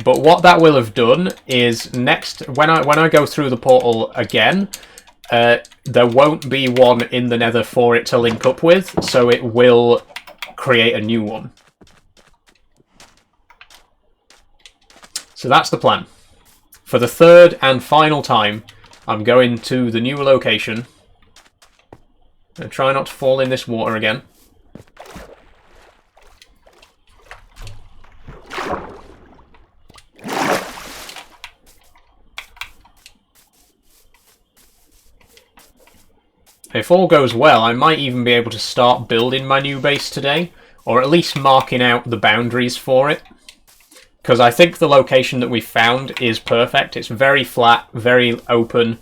But what that will have done is next, when I go through the portal again, there won't be one in the Nether for it to link up with, so it will create a new one. So that's the plan. For the third and final time, I'm going to the new location. And try not to fall in this water again. If all goes well, I might even be able to start building my new base today, or at least marking out the boundaries for it. Because I think the location that we found is perfect. It's very flat, very open.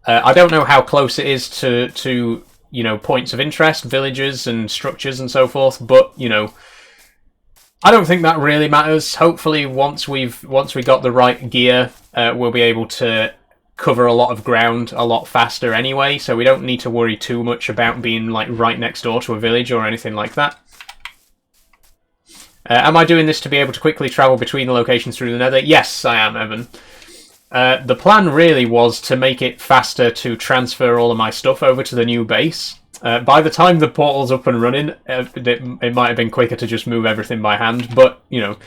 I don't know how close it is to you know, points of interest, villages and structures and so forth, but you know, I don't think that really matters. Hopefully, once we got the right gear, we'll be able to cover a lot of ground a lot faster anyway, so we don't need to worry too much about being like right next door to a village or anything like that. Am I doing this to be able to quickly travel between the locations through the Nether? Yes, I am, Evan. The plan really was to make it faster to transfer all of my stuff over to the new base. By the time the portal's up and running, it might have been quicker to just move everything by hand, but, you know,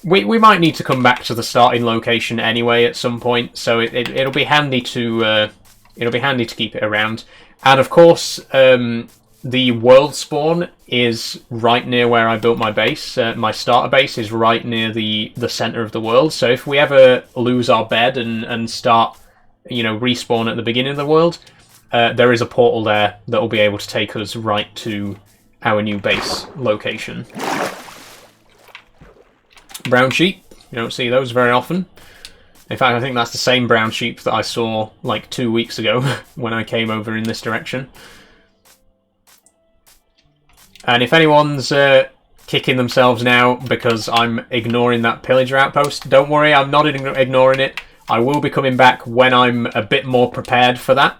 we might need to come back to the starting location anyway at some point, so it'll be handy to keep it around. And of course, the world spawn is right near where I built my base. My starter base is right near the center of the world. So if we ever lose our bed and start, you know, respawn at the beginning of the world, there is a portal there that will be able to take us right to our new base location. brown sheep. You don't see those very often. In fact, I think that's the same brown sheep that I saw like 2 weeks ago when I came over in this direction. And if anyone's kicking themselves now because I'm ignoring that pillager outpost, don't worry, I'm not ignoring it. I will be coming back when I'm a bit more prepared for that.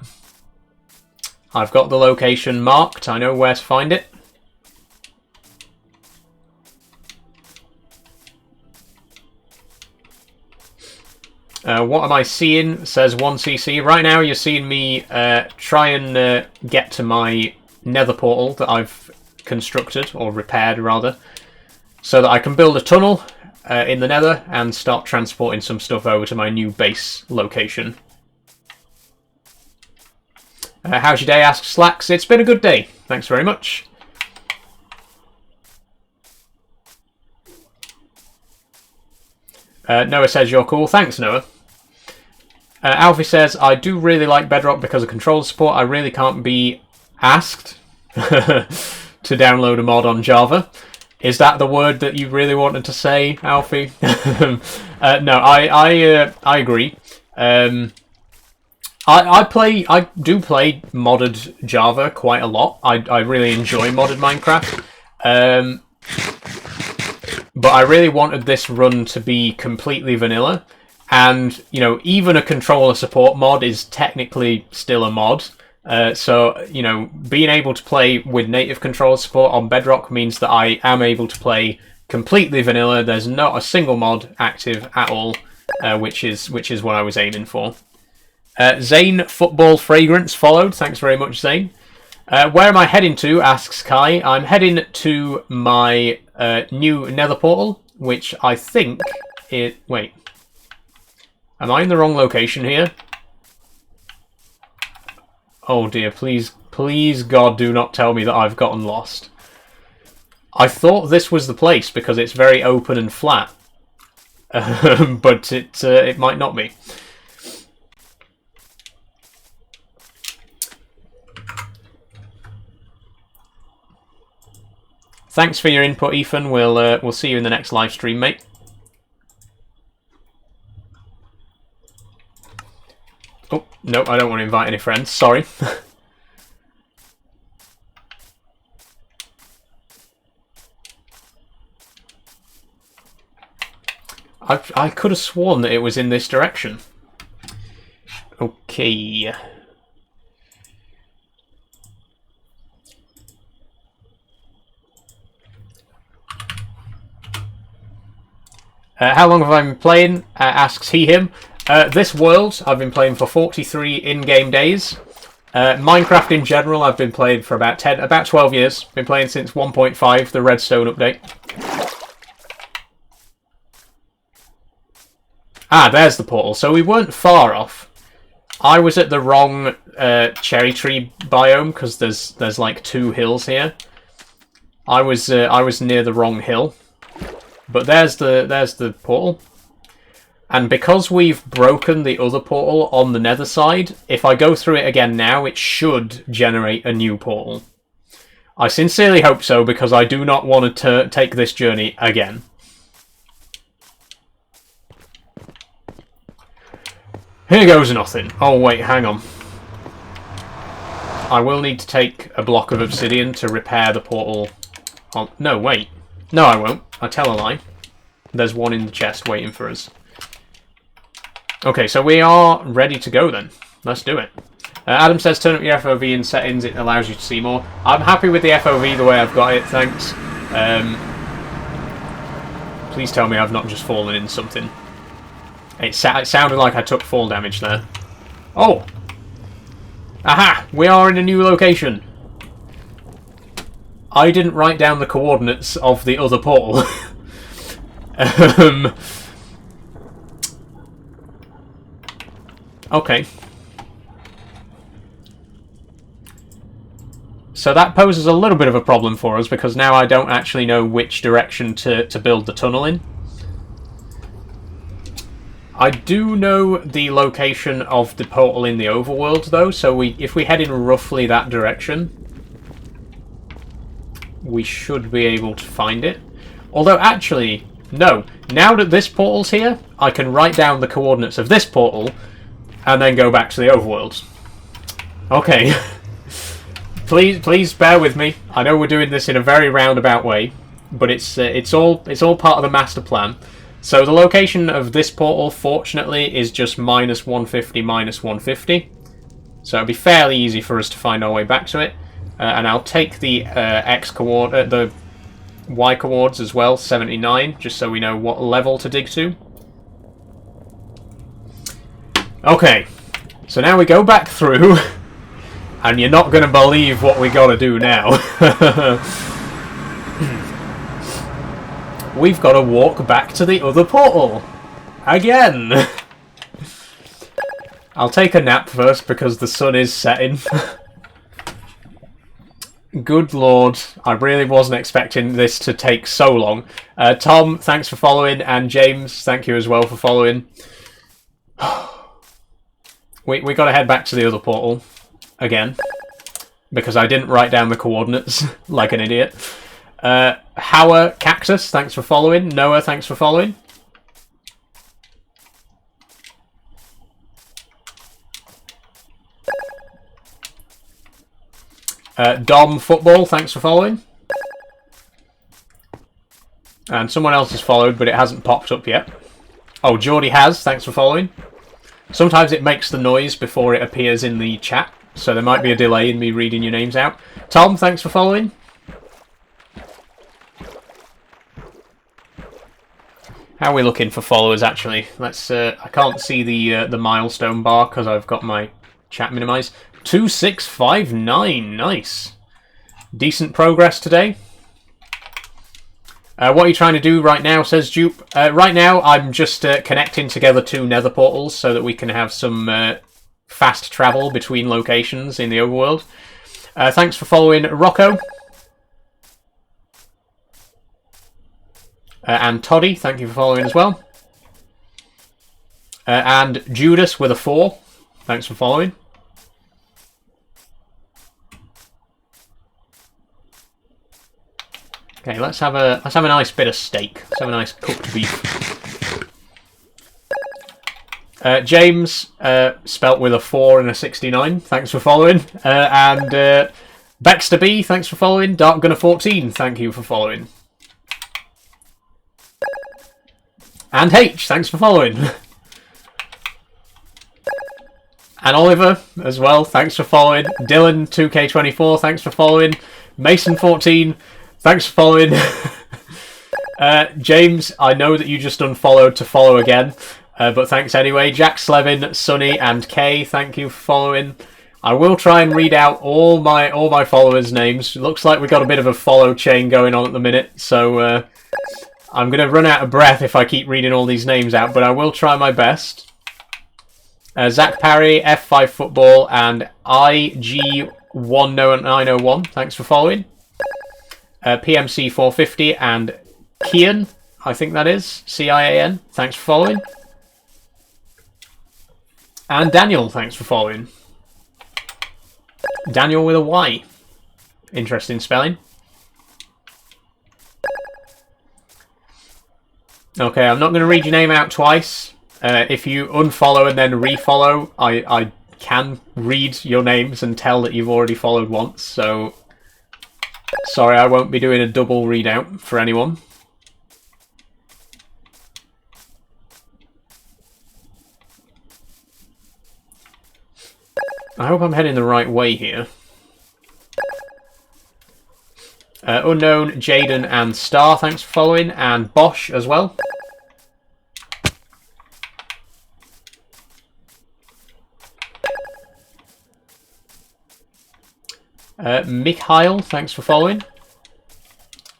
I've got the location marked, I know where to find it. What am I seeing? Says 1cc. Right now you're seeing me try and get to my nether portal that I've constructed, or repaired rather, so that I can build a tunnel in the nether and start transporting some stuff over to my new base location. How's your day? Asks Slacks. It's been a good day. Thanks very much. Noah says you're cool. Thanks, Noah. Alfie says, I do really like Bedrock because of controller support. I really can't be asked to download a mod on Java. Is that the word that you really wanted to say, Alfie? No, I agree. I do play modded Java quite a lot. I really enjoy modded Minecraft. But I really wanted this run to be completely vanilla. And, you know, even a controller support mod is technically still a mod. So, you know, being able to play with native controller support on Bedrock means that I am able to play completely vanilla. There's not a single mod active at all, which is what I was aiming for. Zane Football Fragrance followed. Thanks very much, Zane. Where am I heading to? Asks Kai. I'm heading to my new nether portal, which I think it... Wait. Am I in the wrong location here? Oh dear, please, please God, do not tell me that I've gotten lost. I thought this was the place because it's very open and flat. But it might not be. Thanks for your input, Ethan. We'll see you in the next live stream, mate. Oh, no, I don't want to invite any friends. Sorry. I could have sworn that it was in this direction. Okay. How long have I been playing? Asks he, him. This world I've been playing for 43 in-game days. Minecraft in general I've been playing for about 12 years. Been playing since 1.5, the Redstone update. Ah, there's the portal. So we weren't far off. I was at the wrong cherry tree biome because there's like 2 hills here. I was near the wrong hill. But there's the portal. And because we've broken the other portal on the nether side, if I go through it again now, it should generate a new portal. I sincerely hope so, because I do not want to take this journey again. Here goes nothing. Oh wait, hang on. I will need to take a block of obsidian to repair the portal. Oh, no, wait. No, I won't. I tell a lie. There's one in the chest waiting for us. Okay, so we are ready to go then. Let's do it. Adam says turn up your FOV in settings, it allows you to see more. I'm happy with the FOV the way I've got it, thanks. Please tell me I've not just fallen in something. It sounded like I took fall damage there. Oh! Aha! We are in a new location. I didn't write down the coordinates of the other portal. Okay. So that poses a little bit of a problem for us, because now I don't actually know which direction to build the tunnel in. I do know the location of the portal in the overworld, though, so if we head in roughly that direction, we should be able to find it. Although, actually, no. now that this portal's here, I can write down the coordinates of this portal and then go back to the overworld. Okay. Please bear with me. I know we're doing this in a very roundabout way, but it's all part of the master plan. So the location of this portal, fortunately, is just minus 150, minus 150. So it'll be fairly easy for us to find our way back to it. And I'll take the X coordinate, the Y coordinates as well, 79, just so we know what level to dig to. Okay, so now we go back through, and you're not going to believe what we got to do now. We've got to walk back to the other portal. Again. I'll take a nap first because the sun is setting. Good lord, I really wasn't expecting this to take so long. Tom, thanks for following, and James, thank you as well for following. we got to head back to the other portal again because I didn't write down the coordinates like an idiot. Howard Cactus, thanks for following. Noah, thanks for following. Dom Football, thanks for following. And someone else has followed, but it hasn't popped up yet. Oh, Geordie has, thanks for following. Sometimes it makes the noise before it appears in the chat, so there might be a delay in me reading your names out. Tom, thanks for following. How are we looking for followers, actually? Let's. I can't see the milestone bar because I've got my chat minimized. 2659, nice. Decent progress today. What are you trying to do right now, says Dupe? Right now, I'm just connecting together two nether portals so that we can have some fast travel between locations in the overworld. Thanks for following, Rocco. And Toddy, thank you for following as well. And Judas with a 4, thanks for following. Okay, let's have a nice bit of steak. Let's have a nice cooked beef. James, spelt with a 4 and a 69. Thanks for following. And Baxter B, thanks for following. Dark Gunner 14, thank you for following. And H, thanks for following. And Oliver as well, thanks for following. Dylan 2K24, thanks for following. Mason 14. Thanks for following. James, I know that you just unfollowed to follow again, but thanks anyway. Jack Slevin, Sonny, and Kay, thank you for following. I will try and read out all my followers' names. Looks like we've got a bit of a follow chain going on at the minute, so I'm going to run out of breath if I keep reading all these names out, but I will try my best. Zach Parry, F5 Football, and IG1901, thanks for following. PMC 450 and Kian, I think that is, CIAN, thanks for following. And Daniel, thanks for following. Daniel with a Y. Interesting spelling. Okay, I'm not going to read your name out twice. If you unfollow and then refollow, I can read your names and tell that you've already followed once, so sorry, I won't be doing a double readout for anyone. I hope I'm heading the right way here. Unknown, Jaden, and Star, thanks for following, and Bosch as well. Mikhail, thanks for following.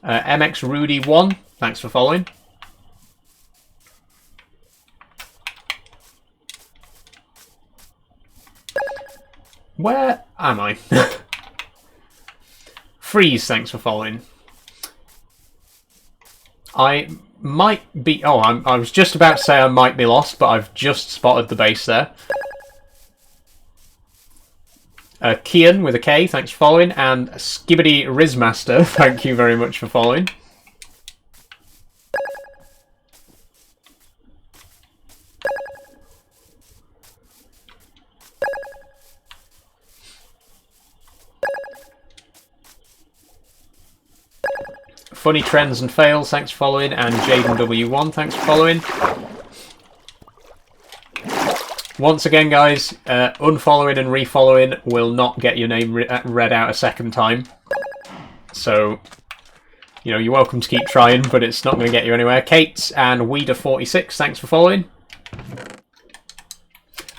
MX Rudy 1, thanks for following. Where am I? Freeze, thanks for following. I might be... Oh, I was just about to say I might be lost, but I've just spotted the base there. Kian with a K, thanks for following. And Skibbity Rizmaster, thank you very much for following. Funny Trends and Fails, thanks for following, and Jaden W1, thanks for following. Once again, guys, unfollowing and refollowing will not get your name read out a second time. So, you know, you're welcome to keep trying, but it's not going to get you anywhere. Kate and Weeder46, thanks for following.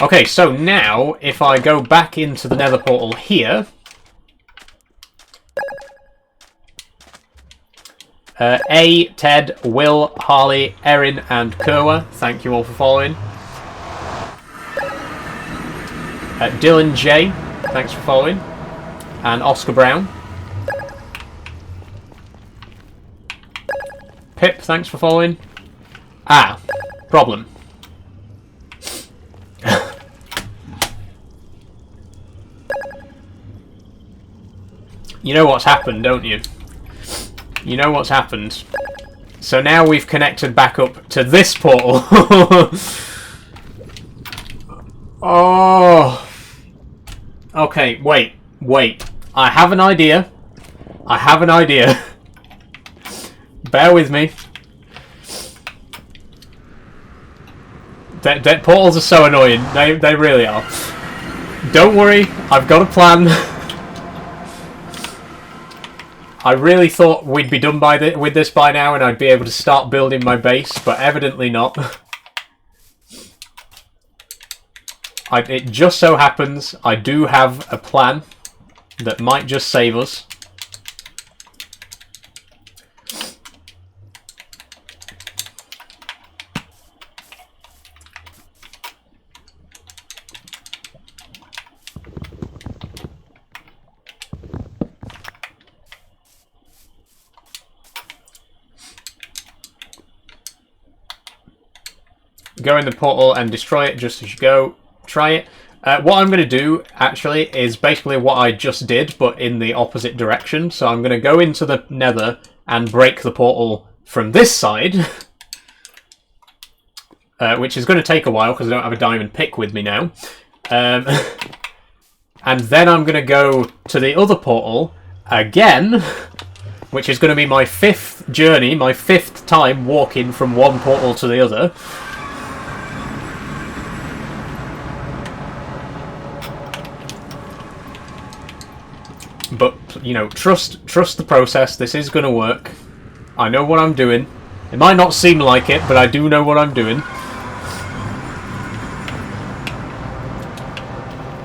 Okay, so now, if I go back into the nether portal here... Ted, Will, Harley, Erin, and Kerwa, thank you all for following. Dylan J, thanks for following. And Oscar Brown. Pip, thanks for following. Ah, problem. You know what's happened, don't you? You know what's happened. So now we've connected back up to this portal. Oh. Okay, wait. I have an idea. Bear with me. That portals are so annoying. They really are. Don't worry, I've got a plan. I really thought we'd be done with this by now and I'd be able to start building my base, but evidently not. It just so happens I do have a plan that might just save us. Go in the portal and destroy it just as you go. Try it. What I'm going to do, actually, is basically what I just did, but in the opposite direction. So I'm going to go into the nether and break the portal from this side. Which is going to take a while, because I don't have a diamond pick with me now. And then I'm going to go to the other portal again, which is going to be my 5th journey, my 5th time walking from one portal to the other. But, you know, trust the process. This is going to work. I know what I'm doing. It might not seem like it, but I do know what I'm doing.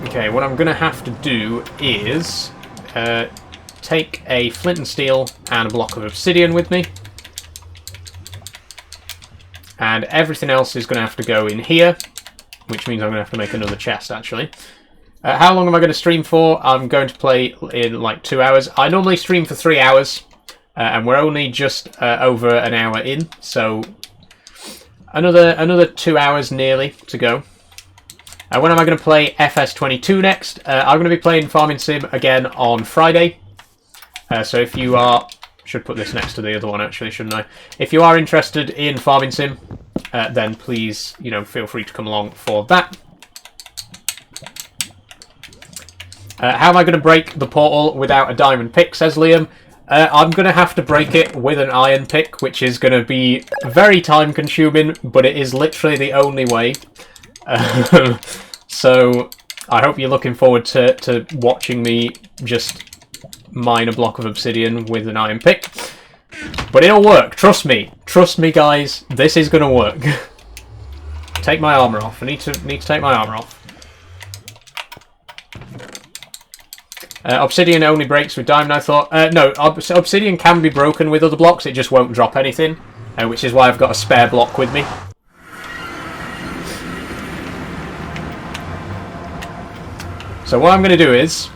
Okay, what I'm going to have to do is take a flint and steel and a block of obsidian with me. And everything else is going to have to go in here, which means I'm going to have to make another chest, actually. How long am I going to stream for? I'm going to play in like 2 hours. I normally stream for 3 hours, and we're only just over an hour in, so another 2 hours nearly to go. When am I going to play FS22 next? I'm going to be playing Farming Sim again on Friday. So if you are... should put this next to the other one, actually, shouldn't I? If you are interested in Farming Sim, then please, you know, feel free to come along for that. How am I going to break the portal without a diamond pick, says Liam. I'm going to have to break it with an iron pick, which is going to be very time consuming, but it is literally the only way. So I hope you're looking forward to watching me just mine a block of obsidian with an iron pick. But it'll work, trust me. Trust me, guys, this is going to work. Take my armor off. I need to take my armor off. Obsidian only breaks with diamond, I thought. No, obsidian can be broken with other blocks, it just won't drop anything. Which is why I've got a spare block with me. So what I'm going to do is,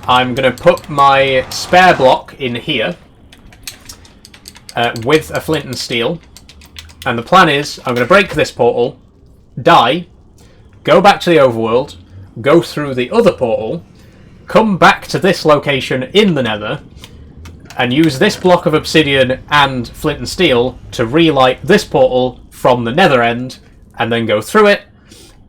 I'm going to put my spare block in here, with a flint and steel. And the plan is, I'm going to break this portal, die, go back to the overworld, go through the other portal, come back to this location in the nether, and use this block of obsidian and flint and steel to relight this portal from the nether end, and then go through it,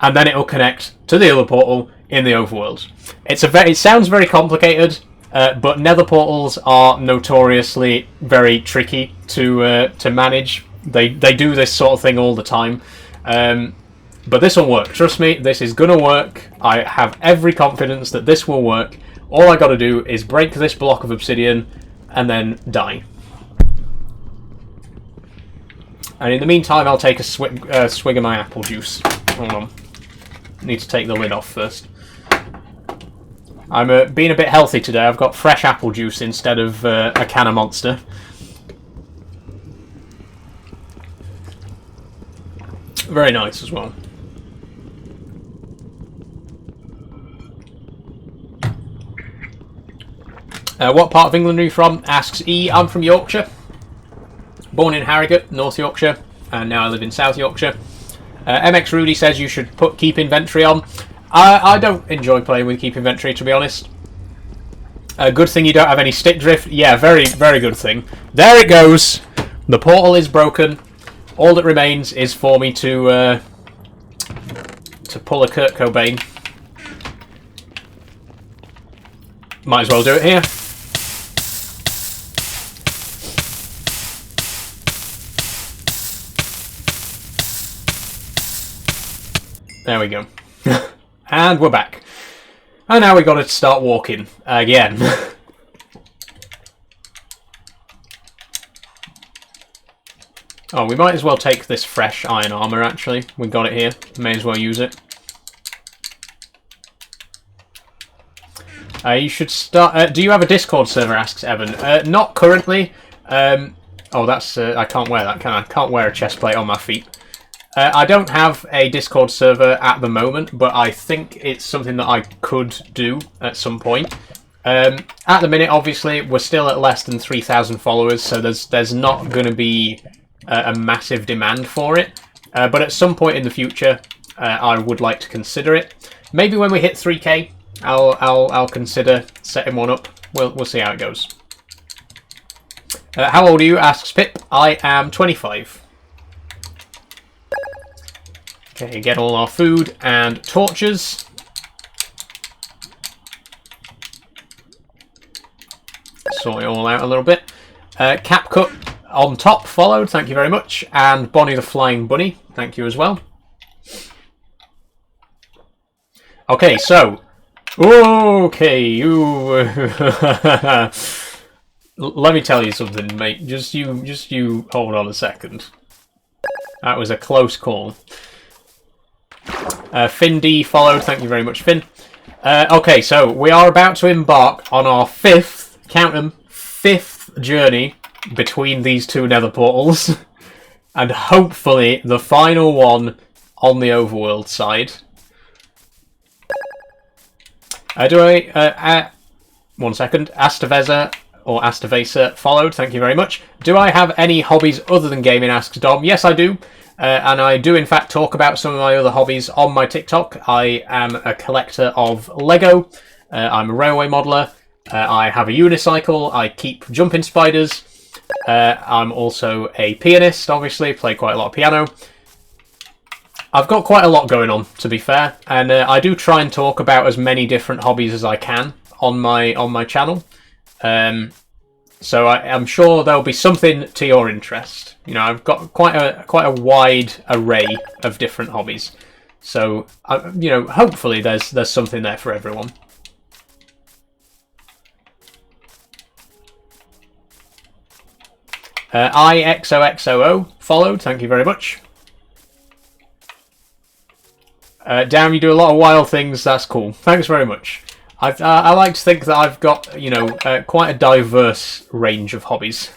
and then it will connect to the other portal in the overworld. It sounds very complicated, But nether portals are notoriously very tricky to manage. They do this sort of thing all the time. But this will work. Trust me, this is gonna work. I have every confidence that this will work. All I gotta do is break this block of obsidian and then die. And in the meantime, I'll take a swig of my apple juice. Hold on. Need to take the lid off first. I'm being a bit healthy today. I've got fresh apple juice instead of a can of Monster. Very nice as well. What part of England are you from? Asks E. I'm from Yorkshire. Born in Harrogate, North Yorkshire, and now I live in South Yorkshire. MX Rudy says you should keep inventory on. I don't enjoy playing with keep inventory, to be honest. Good thing you don't have any stick drift. Yeah, very, very good thing. There it goes. The portal is broken. All that remains is for me to pull a Kurt Cobain. Might as well do it here. There we go. And we're back. And now we've got to start walking again. Oh, we might as well take this fresh iron armour, actually. We've got it here. May as well use it. You should start... do you have a Discord server, asks Evan. Not currently. Oh, that's... I can't wear that, can I? I can't wear a chest plate on my feet. I don't have a Discord server at the moment, but I think it's something that I could do at some point. At the minute, obviously, we're still at less than 3,000 followers, so there's not going to be a massive demand for it. But at some point in the future, I would like to consider it. Maybe when we hit 3k, I'll consider setting one up. We'll see how it goes. How old are you? Asks Pip. I am 25. Okay, get all our food and torches. Sort it all out a little bit. CapCut on top followed, thank you very much. And Bonnie the Flying Bunny, thank you as well. Okay, so... Okay, let me tell you something, mate. Just you hold on a second. That was a close call. Finn D followed, thank you very much, Finn. Okay, so we are about to embark on our fifth, count them, fifth journey between these two nether portals. And hopefully the final one on the overworld side. One second, Astaveza or Astavesa followed, thank you very much. Do I have any hobbies other than gaming, asks Dom. Yes, I do. And I do, in fact, talk about some of my other hobbies on my TikTok. I am a collector of Lego. I'm a railway modeller. I have a unicycle. I keep jumping spiders. I'm also a pianist, obviously. Play quite a lot of piano. I've got quite a lot going on, to be fair. And I do try and talk about as many different hobbies as I can on my channel. So I'm sure there'll be something to your interest. You know, I've got quite a wide array of different hobbies. So, you know, hopefully there's something there for everyone. IXOXOO followed, thank you very much. Damn, you do a lot of wild things, that's cool. Thanks very much. I like to think that I've got, you know, quite a diverse range of hobbies.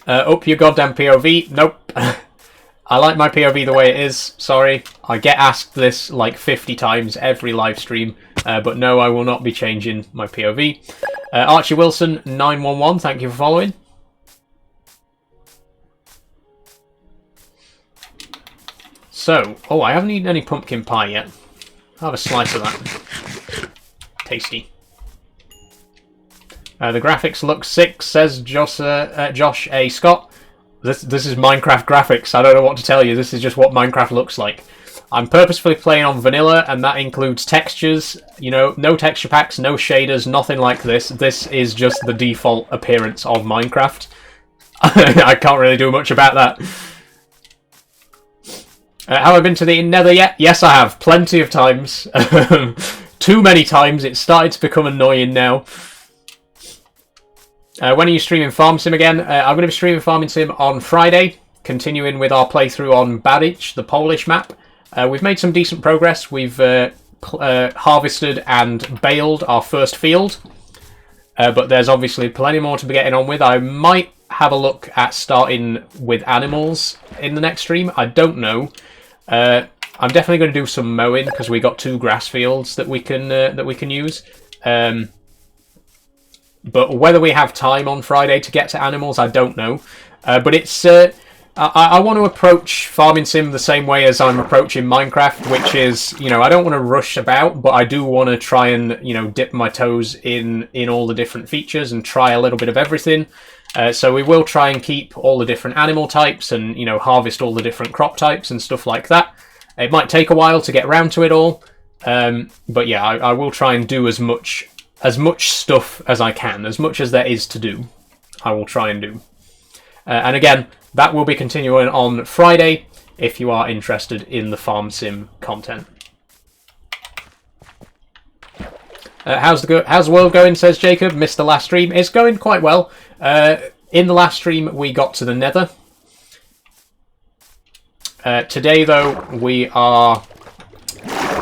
Up your goddamn POV. Nope. I like my POV the way it is. Sorry. I get asked this like 50 times every live stream. But no, I will not be changing my POV. Archie Wilson 911, thank you for following. So, oh, I haven't eaten any pumpkin pie yet. I'll have a slice of that. Tasty. The graphics look sick, says Josh A. Scott. This is Minecraft graphics. I don't know what to tell you. This is just what Minecraft looks like. I'm purposefully playing on vanilla, and that includes textures. You know, no texture packs, no shaders, nothing like this. This is just the default appearance of Minecraft. I can't really do much about that. Have I been to the Nether yet? Yes, I have. Plenty of times. Too many times. It's started to become annoying now. When are you streaming Farm Sim again? I'm going to be streaming Farming Sim on Friday, continuing with our playthrough on Bedrock, the Polish map. We've made some decent progress. We've harvested and baled our first field, but there's obviously plenty more to be getting on with. I might have a look at starting with animals in the next stream. I don't know. I'm definitely going to do some mowing because we got 2 grass fields that we can use. But whether we have time on Friday to get to animals, I don't know. But it's I want to approach Farming Sim the same way as I'm approaching Minecraft, which is, you know, I don't want to rush about, but I do want to try and, you know, dip my toes in all the different features and try a little bit of everything. So we will try and keep all the different animal types and, you know, harvest all the different crop types and stuff like that. It might take a while to get round to it all, but yeah, I will try and do as much stuff as I can, as much as there is to do. I will try and do. And again, that will be continuing on Friday if you are interested in the Farm Sim content. How's the world going, says Jacob. Missed the last stream. It's going quite well. In the last stream, we got to the Nether. Today, though, we're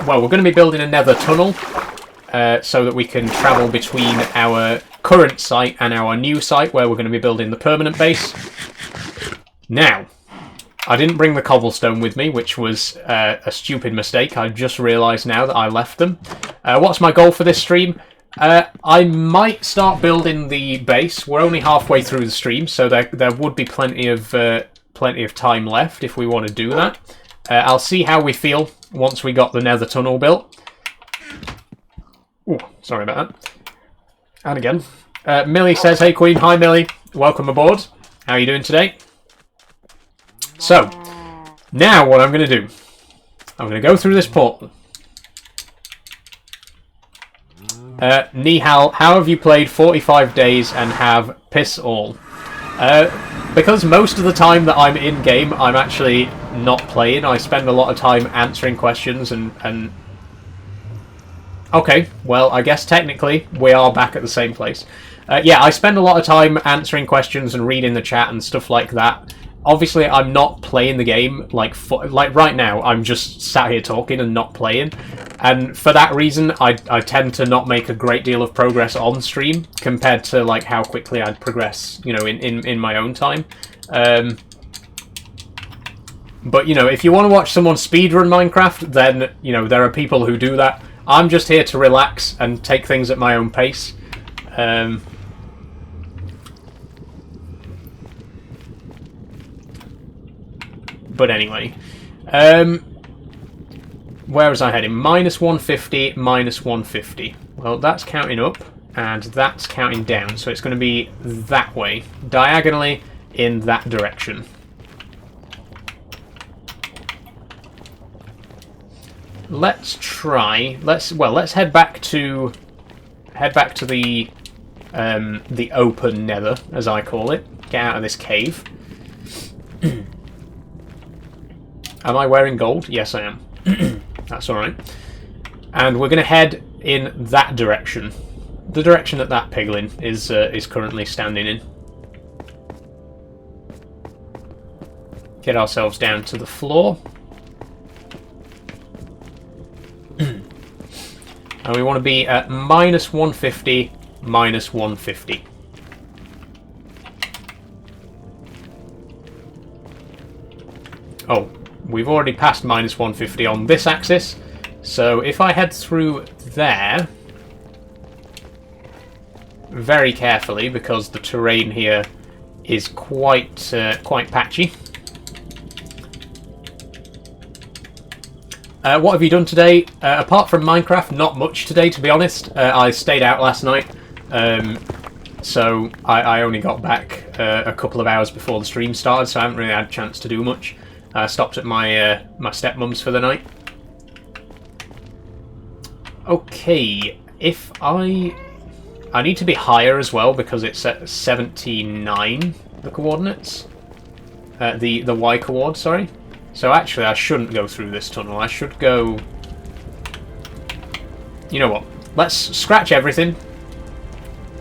going to be building a Nether tunnel so that we can travel between our current site and our new site where we're going to be building the permanent base. Now, I didn't bring the cobblestone with me, which was a stupid mistake. I just realised now that I left them. What's my goal for this stream? I might start building the base. We're only halfway through the stream, so there would be plenty of time left if we want to do that. I'll see how we feel once we got the Nether tunnel built. Ooh, sorry about that. And again, Millie says, "Hey Queen, hi Millie, welcome aboard. How are you doing today?" So, now what I'm going to do, I'm going to go through this portal. Nihal, how have you played 45 days and have piss all? Because most of the time that I'm in-game, I'm actually not playing. I spend a lot of time answering questions and... Okay, well, I guess technically we are back at the same place. Yeah, I spend a lot of time answering questions and reading the chat and stuff like that. Obviously, I'm not playing the game, like right now, I'm just sat here talking and not playing. And for that reason, I tend to not make a great deal of progress on stream compared to like how quickly I'd progress, you know, in my own time. But, you know, if you want to watch someone speedrun Minecraft, then, you know, there are people who do that. I'm just here to relax and take things at my own pace. But anyway, where was I heading? Minus 150, minus 150. Well, that's counting up, and that's counting down, so it's going to be that way, diagonally in that direction. Let's try. Let's head back to the open Nether, as I call it. Get out of this cave. Am I wearing gold? Yes, I am. That's alright. And we're going to head in that direction. The direction that piglin is currently standing in. Get ourselves down to the floor. And we want to be at minus 150, minus 150. Oh. We've already passed minus 150 on this axis, so if I head through there very carefully, because the terrain here is quite patchy. What have you done today? Apart from Minecraft, not much today, to be honest. I stayed out last night, so I only got back a couple of hours before the stream started, so I haven't really had a chance to do much. I stopped at my stepmom's for the night. Okay, if I need to be higher as well because it's at 79, the coordinates. The Y coord, sorry. So actually I shouldn't go through this tunnel. I should go... You know what? Let's scratch everything.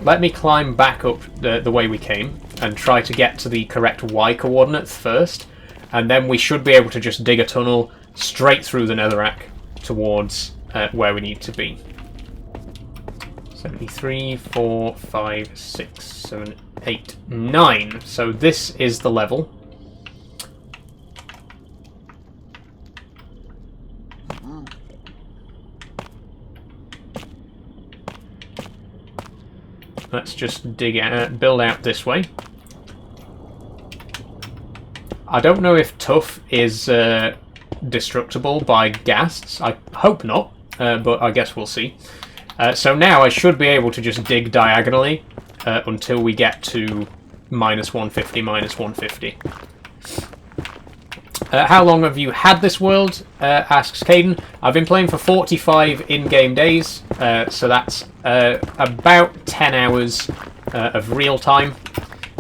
Let me climb back up the way we came and try to get to the correct Y coordinates first. And then we should be able to just dig a tunnel straight through the netherrack towards where we need to be. 73, 4, 5, 6, 7, 8, 9. So this is the level. Let's just build out this way. I don't know if tuff is destructible by ghasts. I hope not, but I guess we'll see. So now I should be able to just dig diagonally until we get to minus 150, minus 150. How long have you had this world? Asks Caden. I've been playing for 45 in-game days, so that's about 10 hours of real time.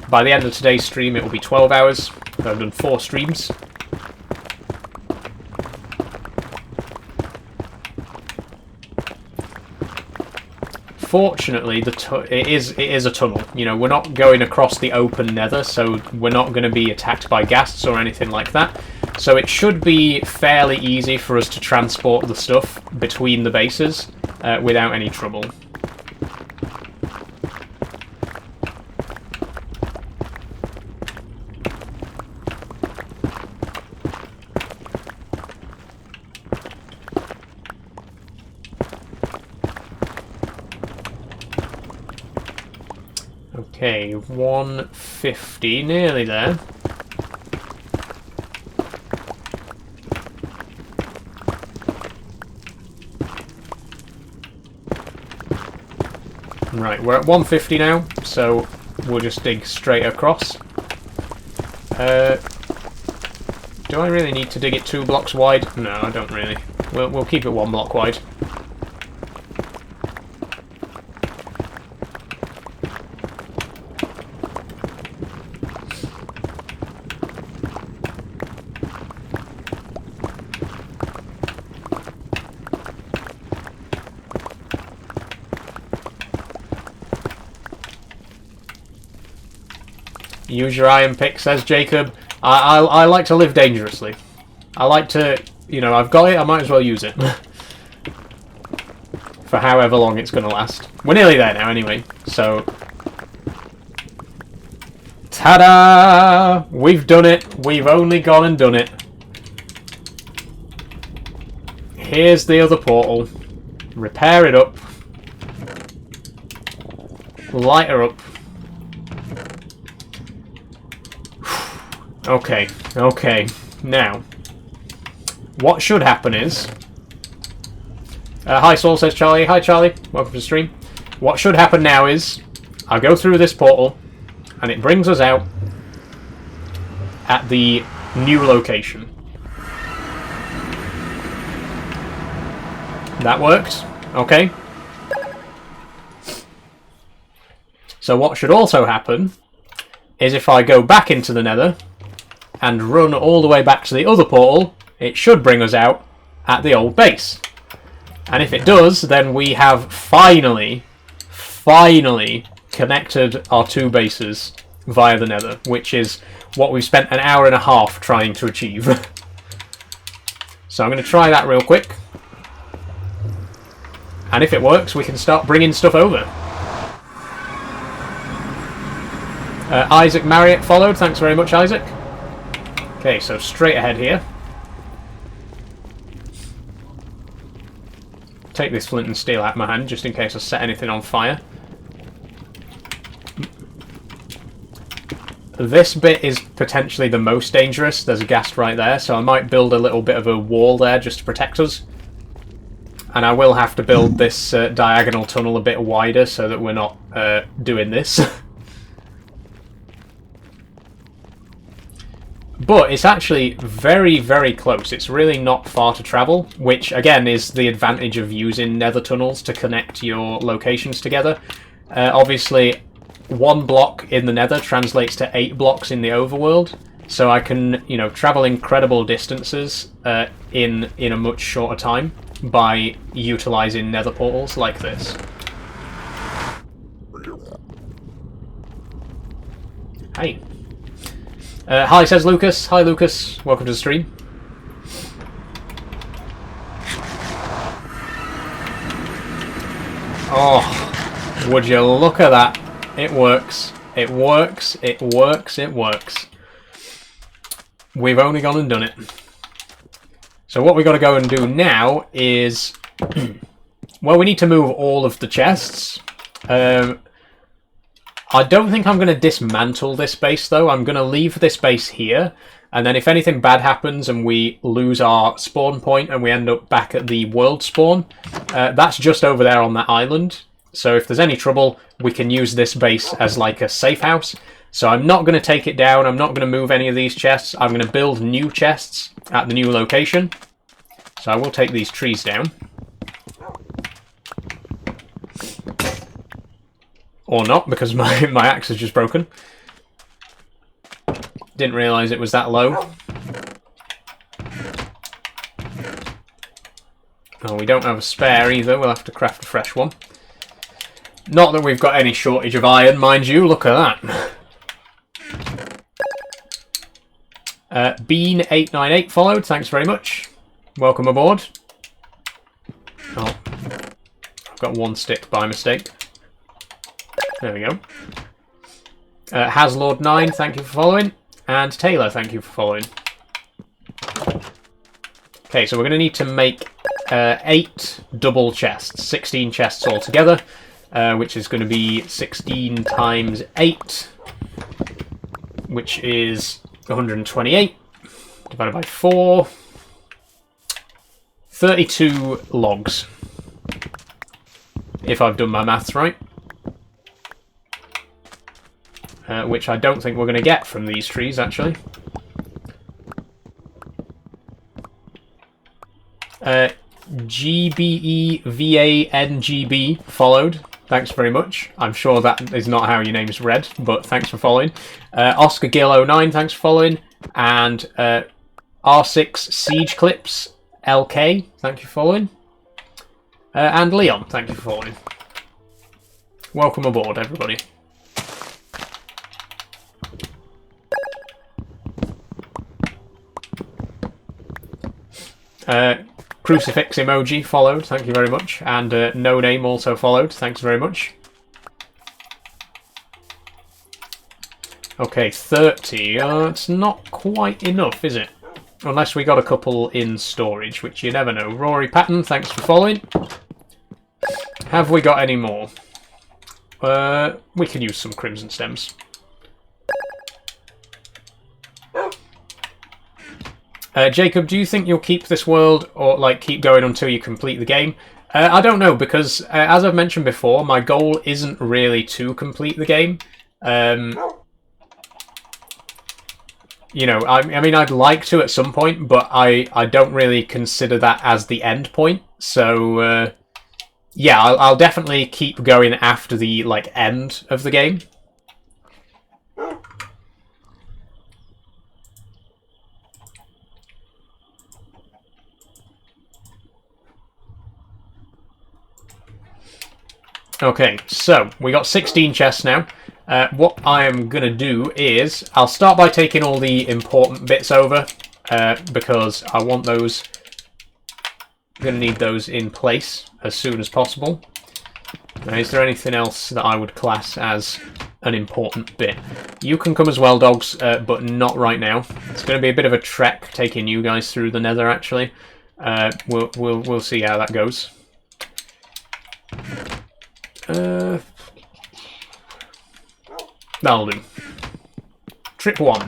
By the end of today's stream, it will be 12 hours. I've done 4 streams. Fortunately, it is a tunnel. You know, we're not going across the open nether, so we're not going to be attacked by ghasts or anything like that. So it should be fairly easy for us to transport the stuff between the bases without any trouble. Okay, 150, nearly there. Right, we're at 150 now, so we'll just dig straight across. Do I really need to dig it 2 blocks wide? No, I don't really. We'll keep it 1 block wide. Use your iron pick, says Jacob. I like to live dangerously. I like to, you know, I've got it, I might as well use it. For however long it's going to last. We're nearly there now anyway, so... Ta-da! We've done it. We've only gone and done it. Here's the other portal. Repair it up. Light her up. Okay, okay. Now, what should happen is... hi, Saul, says Charlie. Hi, Charlie. Welcome to the stream. What should happen now is... I go through this portal, and it brings us out at the new location. That works. Okay. So what should also happen is if I go back into the nether and run all the way back to the other portal, it should bring us out at the old base. And if it does, then we have finally connected our 2 bases via the nether, which is what we've spent an hour and a half trying to achieve. So I'm going to try that real quick. And if it works, we can start bringing stuff over. Isaac Marriott followed. Thanks very much, Isaac. Okay, so straight ahead here. Take this flint and steel out of my hand, just in case I set anything on fire. This bit is potentially the most dangerous. There's a ghast right there, so I might build a little bit of a wall there just to protect us. And I will have to build this diagonal tunnel a bit wider so that we're not doing this. But it's actually very, very close. It's really not far to travel, which again is the advantage of using nether tunnels to connect your locations together. Obviously, 1 block in the nether translates to 8 blocks in the overworld, so I can, you know, travel incredible distances in a much shorter time by utilizing nether portals like this. Hey. Hi, says Lucas. Hi, Lucas. Welcome to the stream. Oh, would you look at that? It works. It works. It works. It works. We've only gone and done it. So what we got to go and do now is... well, we need to move all of the chests. I don't think I'm going to dismantle this base, though. I'm going to leave this base here, and then if anything bad happens and we lose our spawn point and we end up back at the world spawn, that's just over there on that island. So if there's any trouble, we can use this base as like a safe house. So I'm not going to take it down. I'm not going to move any of these chests. I'm going to build new chests at the new location. So I will take these trees down. Or not, because my axe is just broken. Didn't realise it was that low. Oh, we don't have a spare either. We'll have to craft a fresh one. Not that we've got any shortage of iron, mind you. Look at that. Bean898 followed. Thanks very much. Welcome aboard. Oh, I've got 1 stick by mistake. There we go. Haslord9, thank you for following. And Taylor, thank you for following. Okay, so we're going to need to make 8 double chests. 16 chests altogether, which is going to be 16 times 8, which is 128, divided by 4. 32 logs, if I've done my maths right. Which I don't think we're going to get from these trees, actually. GBEVANGB followed. Thanks very much. I'm sure that is not how your name is read, but thanks for following. Oscar Gill 09, thanks for following. And R6 Siege Clips LK, thank you for following. And Leon, thank you for following. Welcome aboard, everybody. Crucifix emoji followed, thank you very much. And no name also followed, thanks very much. Okay, 30. It's not quite enough, is it? Unless we got a couple in storage, which you never know. Rory Patton, thanks for following. Have we got any more? We can use some crimson stems. Jacob, do you think you'll keep this world or like keep going until you complete the game? I don't know, because as I've mentioned before, my goal isn't really to complete the game. You know, I mean, I'd like to at some point, but I don't really consider that as the end point. So, yeah, I'll definitely keep going after the like end of the game. Okay, so we got 16 chests now. What I am going to do is, I'll start by taking all the important bits over, because I want those, I'm going to need those in place as soon as possible. Now, is there anything else that I would class as an important bit? You can come as well, dogs, but not right now. It's going to be a bit of a trek taking you guys through the nether, actually. We'll see how that goes. That'll do. Trip 1.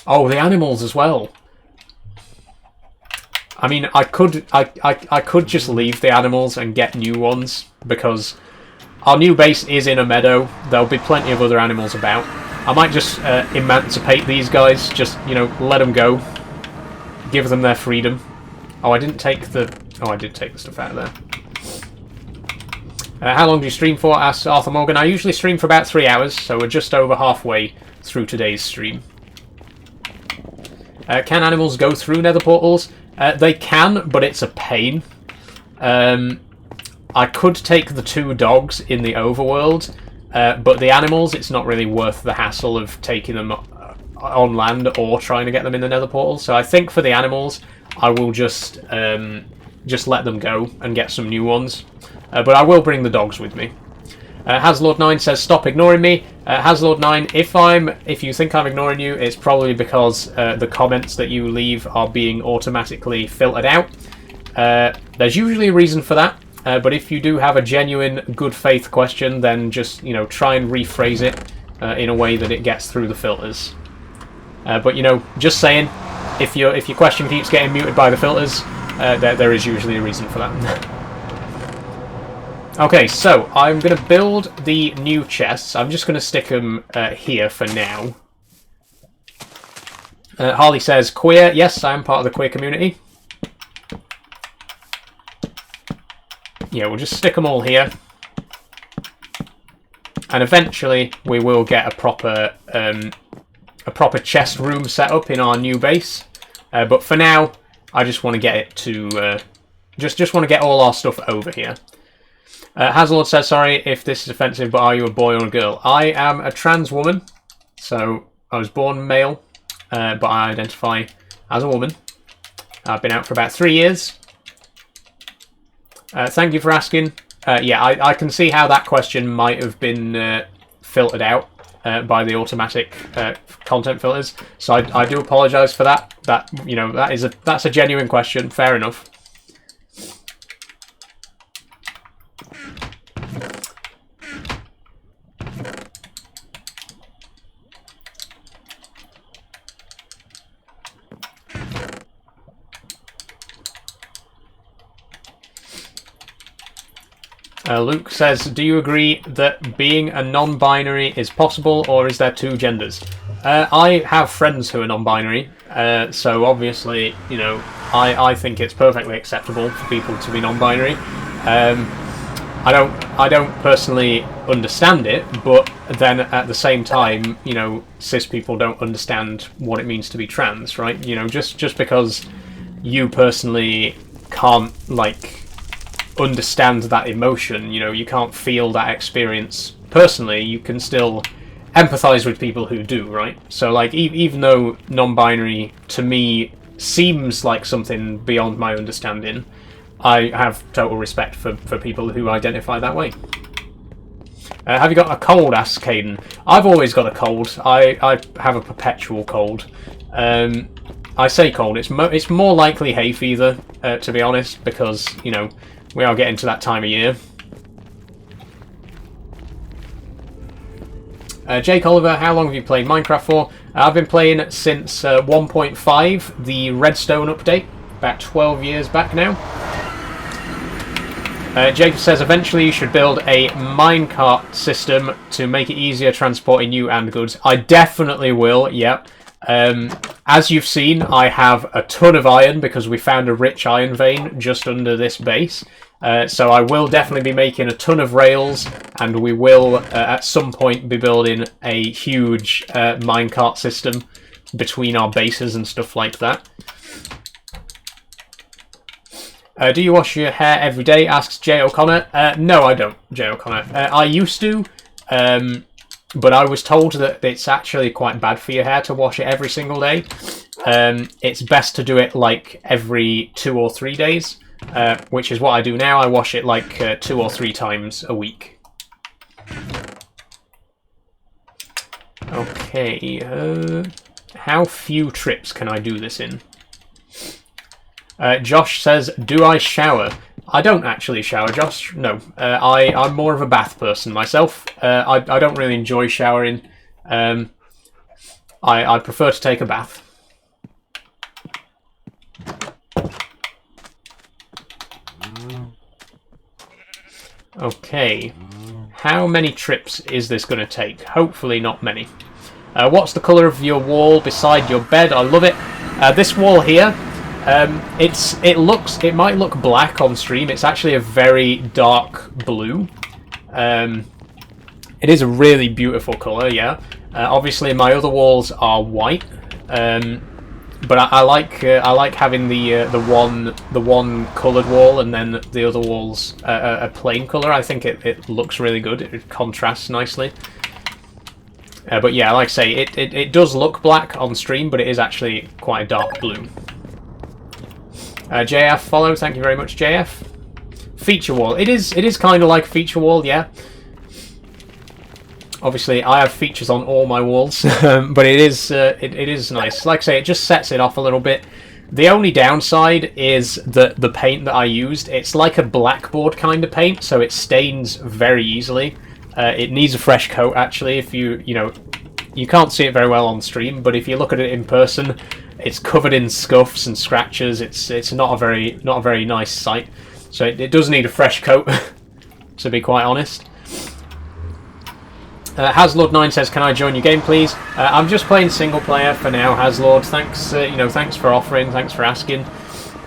Oh, the animals as well. I mean, I could just leave the animals and get new ones, because our new base is in a meadow. There'll be plenty of other animals about. I might just emancipate these guys. Just, you know, let them go. Give them their freedom. Oh, I didn't take the... Oh, I did take the stuff out of there. How long do you stream for? Asked Arthur Morgan. I usually stream for about 3 hours, so we're just over halfway through today's stream. Can animals go through nether portals? They can, but it's a pain. I could take the 2 dogs in the overworld, but the animals, it's not really worth the hassle of taking them on land or trying to get them in the nether portal. So I think for the animals, I will just let them go and get some new ones. But I will bring the dogs with me. Haslord9 says, stop ignoring me. Haslord9, if you think I'm ignoring you, it's probably because the comments that you leave are being automatically filtered out. There's usually a reason for that, but if you do have a genuine good faith question, then just, you know, try and rephrase it in a way that it gets through the filters. But, you know, just saying, if your question keeps getting muted by the filters, there is usually a reason for that. Okay, so I'm going to build the new chests. I'm just going to stick them here for now. Harley says, queer. Yes, I am part of the queer community. Yeah, we'll just stick them all here. And eventually we will get a proper chest room set up in our new base. But for now, I just want to get it to... just want to get all our stuff over here. Haslord says, sorry if this is offensive, but are you a boy or a girl? I am a trans woman, so I was born male, but I identify as a woman. I've been out for about 3 years. Thank you for asking. Yeah, I can see how that question might have been filtered out by the automatic content filters, so I do apologise for that. That, you know, that's a genuine question. Fair enough. Luke says, do you agree that being a non-binary is possible, or is there 2 genders? I have friends who are non-binary, so obviously, you know, I think it's perfectly acceptable for people to be non-binary. I don't personally understand it, but then at the same time, you know, cis people don't understand what it means to be trans, right? You know, just because you personally can't, like, understand that emotion, you know, you can't feel that experience personally, you can still empathize with people who do, right? So, like, even though non-binary to me seems like something beyond my understanding, I have total respect for people who identify that way. Have you got a cold? Asks Caden. I've always got a cold. I have a perpetual cold. I say cold, it's more likely hay fever, to be honest, because, you know, we are getting to that time of year. Jake Oliver, how long have you played Minecraft for? I've been playing since 1.5, the Redstone update, about 12 years back now. Jacob says, eventually you should build a minecart system to make it easier transporting you and goods. I definitely will, yep. As you've seen, I have a ton of iron because we found a rich iron vein just under this base. So I will definitely be making a ton of rails, and we will at some point be building a huge minecart system between our bases and stuff like that. Do you wash your hair every day? Asks Jay O'Connor. No, I don't, Jay O'Connor. I used to, but I was told that it's actually quite bad for your hair to wash it every single day. It's best to do it like every 2 or 3 days, which is what I do now. I wash it like 2 or 3 times a week. Okay, how few trips can I do this in? Josh says, do I shower? I don't actually shower, Josh. No, I'm more of a bath person myself. I don't really enjoy showering. I prefer to take a bath. Okay, how many trips is this going to take? Hopefully not many. What's the colour of your wall beside your bed? I love it. This wall here, it might look black on stream. It's actually a very dark blue. It is a really beautiful colour, yeah. Obviously, my other walls are white, but I like having the one coloured wall and then the other walls a plain colour. I think it looks really good. It contrasts nicely. But yeah, like I say, it does look black on stream, but it is actually quite a dark blue. JF follow, thank you very much, JF. Feature wall. It is kind of like a feature wall, yeah. Obviously, I have features on all my walls, but it is nice. Like I say, it just sets it off a little bit. The only downside is that the paint that I used, it's like a blackboard kind of paint, so it stains very easily. It needs a fresh coat, actually. If you can't see it very well on stream, but if you look at it in person, it's covered in scuffs and scratches. It's not a very nice sight. So it does need a fresh coat, to be quite honest. Haslord9 says, "Can I join your game, please?" I'm just playing single player for now, Haslord. Thanks, thanks for offering, thanks for asking.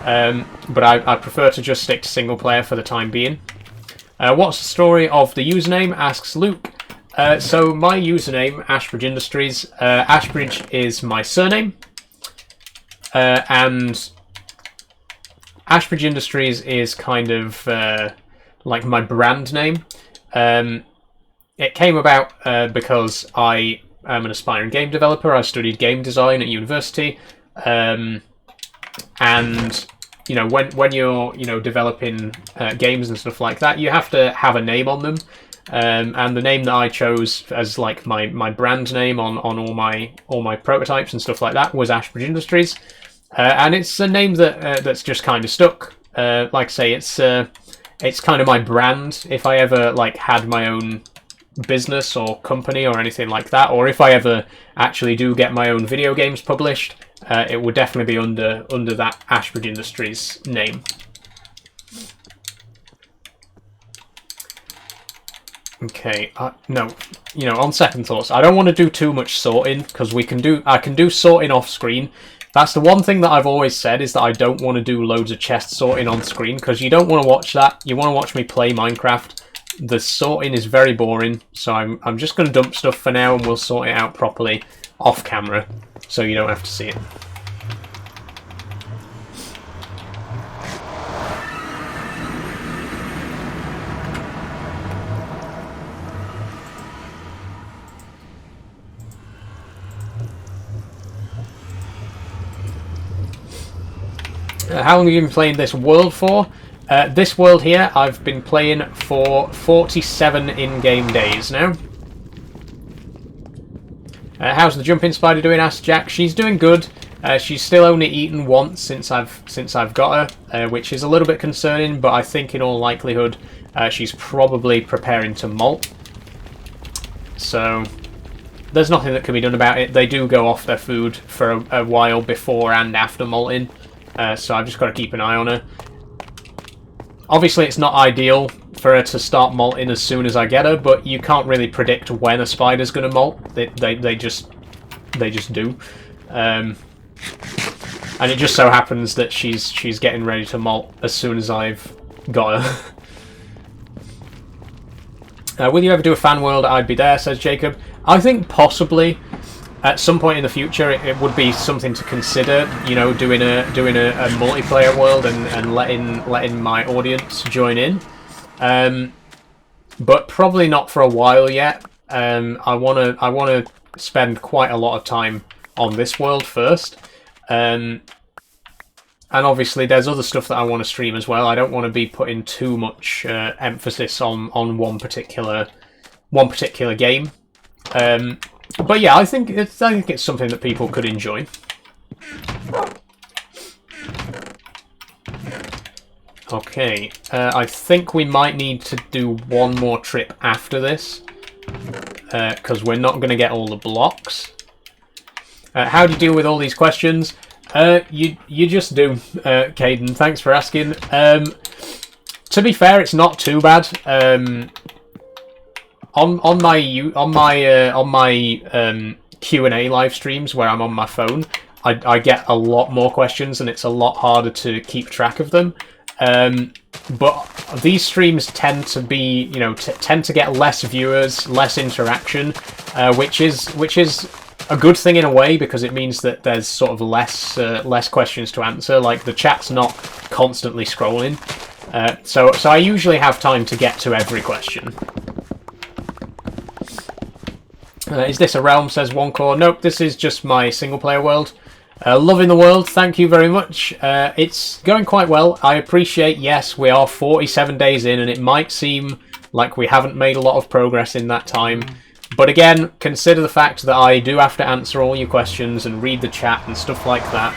But I prefer to just stick to single player for the time being. What's the story of the username? Asks Luke. So my username, Ashbridge Industries. Ashbridge is my surname, and Ashbridge Industries is kind of like my brand name. It came about because I am an aspiring game developer. I studied game design at university, and when you're developing games and stuff like that, you have to have a name on them. And the name that I chose as like my brand name on all my prototypes and stuff like that was Ashbridge Industries, and it's a name that's just kind of stuck. Like I say, it's kind of my brand. If I ever had my own business or company or anything like that, or if I ever actually do get my own video games published, it would definitely be under that Ashbridge Industries name. Okay, no, on second thoughts, I don't want to do too much sorting because I can do sorting off screen. That's the one thing that I've always said, is that I don't want to do loads of chest sorting on screen because you don't want to watch that. You want to watch me play Minecraft. The sorting is very boring, so I'm just going to dump stuff for now, and we'll sort it out properly off camera, so you don't have to see it. How long have you been playing this world for? This world here, I've been playing for 47 in-game days now. How's the jumping spider doing? Asked Jack. She's doing good. She's still only eaten once since I've got her, which is a little bit concerning. But I think in all likelihood, she's probably preparing to molt. So there's nothing that can be done about it. They do go off their food for a while before and after molting. So I've just got to keep an eye on her. Obviously, it's not ideal for her to start molting as soon as I get her, but you can't really predict when a spider's going to molt. They just do, and it just so happens that she's getting ready to molt as soon as I've got her. Will you ever do a fan world? I'd be there, says Jacob. I think possibly. At some point in the future, it would be something to consider, doing a multiplayer world and letting my audience join in, but probably not for a while yet. I wanna spend quite a lot of time on this world first, and obviously there's other stuff that I want to stream as well. I don't want to be putting too much emphasis on one particular game. But yeah, I think it's something that people could enjoy. Okay, I think we might need to do one more trip after this, because we're not going to get all the blocks. How do you deal with all these questions? You just do, Caden. Thanks for asking. To be fair, it's not too bad. On my Q&A live streams where I'm on my phone, I get a lot more questions and it's a lot harder to keep track of them. But these streams tend to be, you know, tend to get less viewers, less interaction, which is a good thing in a way, because it means that there's sort of less questions to answer. Like, the chat's not constantly scrolling, so I usually have time to get to every question. Is this a realm? Says One Core. Nope, this is just my single player world. Loving the world, thank you very much. It's going quite well. I appreciate, yes, we are 47 days in, and it might seem like we haven't made a lot of progress in that time. But again, consider the fact that I do have to answer all your questions and read the chat and stuff like that.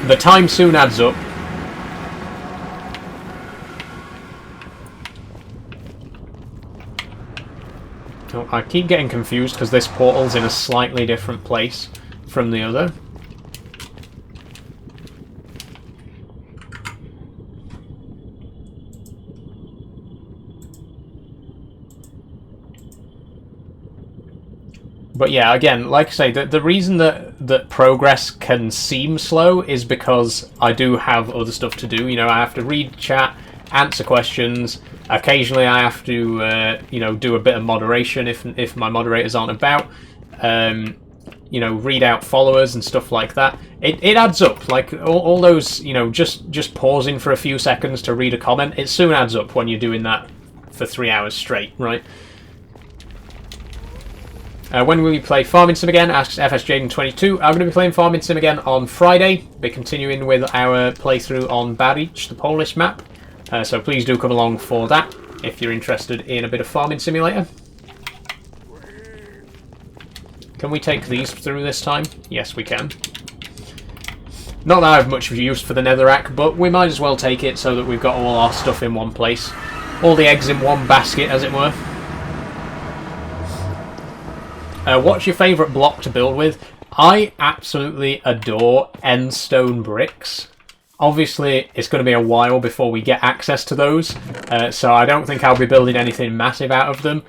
The time soon adds up. Oh, I keep getting confused because this portal's in a slightly different place from the other. But yeah, again, like I say, the reason that progress can seem slow is because I do have other stuff to do. You know, I have to read chat, answer questions. Occasionally, I have to, you know, do a bit of moderation if my moderators aren't about. You know, read out followers and stuff like that. It adds up. Like all those, you know, just pausing for a few seconds to read a comment. It soon adds up when you're doing that for 3 hours straight, right? When will we play Farming Sim again? Asks FSJaden22. I'm going to be playing Farming Sim again on Friday. Be continuing with our playthrough on Bedrock, the Polish map. So please do come along for that if you're interested in a bit of Farming Simulator. Can we take these through this time? Yes, we can. Not that I have much use for the netherrack, but we might as well take it so that we've got all our stuff in one place. All the eggs in one basket, as it were. What's your favourite block to build with? I absolutely adore end stone bricks. Obviously, it's going to be a while before we get access to those, so I don't think I'll be building anything massive out of them.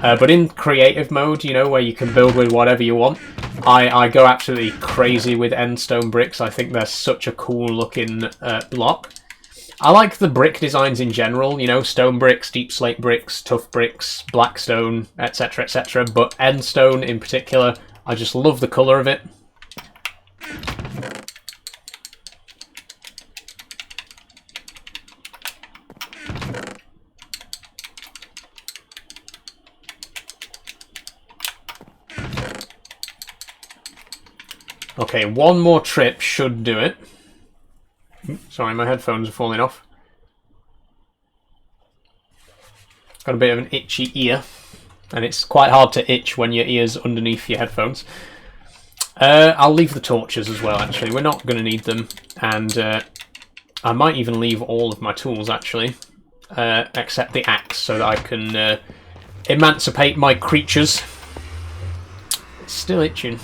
But in creative mode, you know, where you can build with whatever you want, I go absolutely crazy with end stone bricks. I think they're such a cool looking block. I like the brick designs in general, you know, stone bricks, deep slate bricks, tough bricks, black stone, etc, etc. But end stone in particular, I just love the colour of it. Okay, one more trip should do it. Sorry, my headphones are falling off. Got a bit of an itchy ear, and it's quite hard to itch when your ear's underneath your headphones. I'll leave the torches as well, actually. We're not going to need them, and I might even leave all of my tools, actually, except the axe, so that I can emancipate my creatures. It's still itching.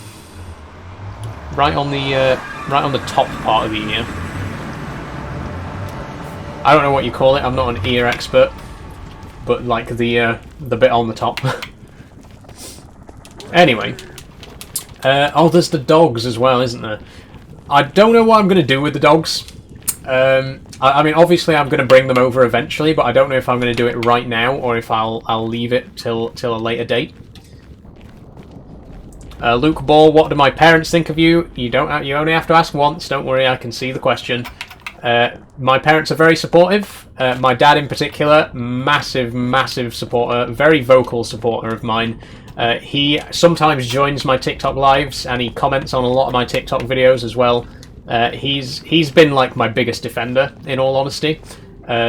Right on the top part of the ear. I don't know what you call it. I'm not an ear expert, but like the bit on the top. Anyway, oh, there's the dogs as well, isn't there? I don't know what I'm going to do with the dogs. I mean, obviously, I'm going to bring them over eventually, but I don't know if I'm going to do it right now or if I'll leave it till a later date. Luke Ball, what do my parents think of you? You only have to ask once. Don't worry, I can see the question. My parents are very supportive. My dad in particular, massive supporter, very vocal supporter of mine. He sometimes joins my TikTok lives and he comments on a lot of my TikTok videos as well. He's been like my biggest defender, in all honesty.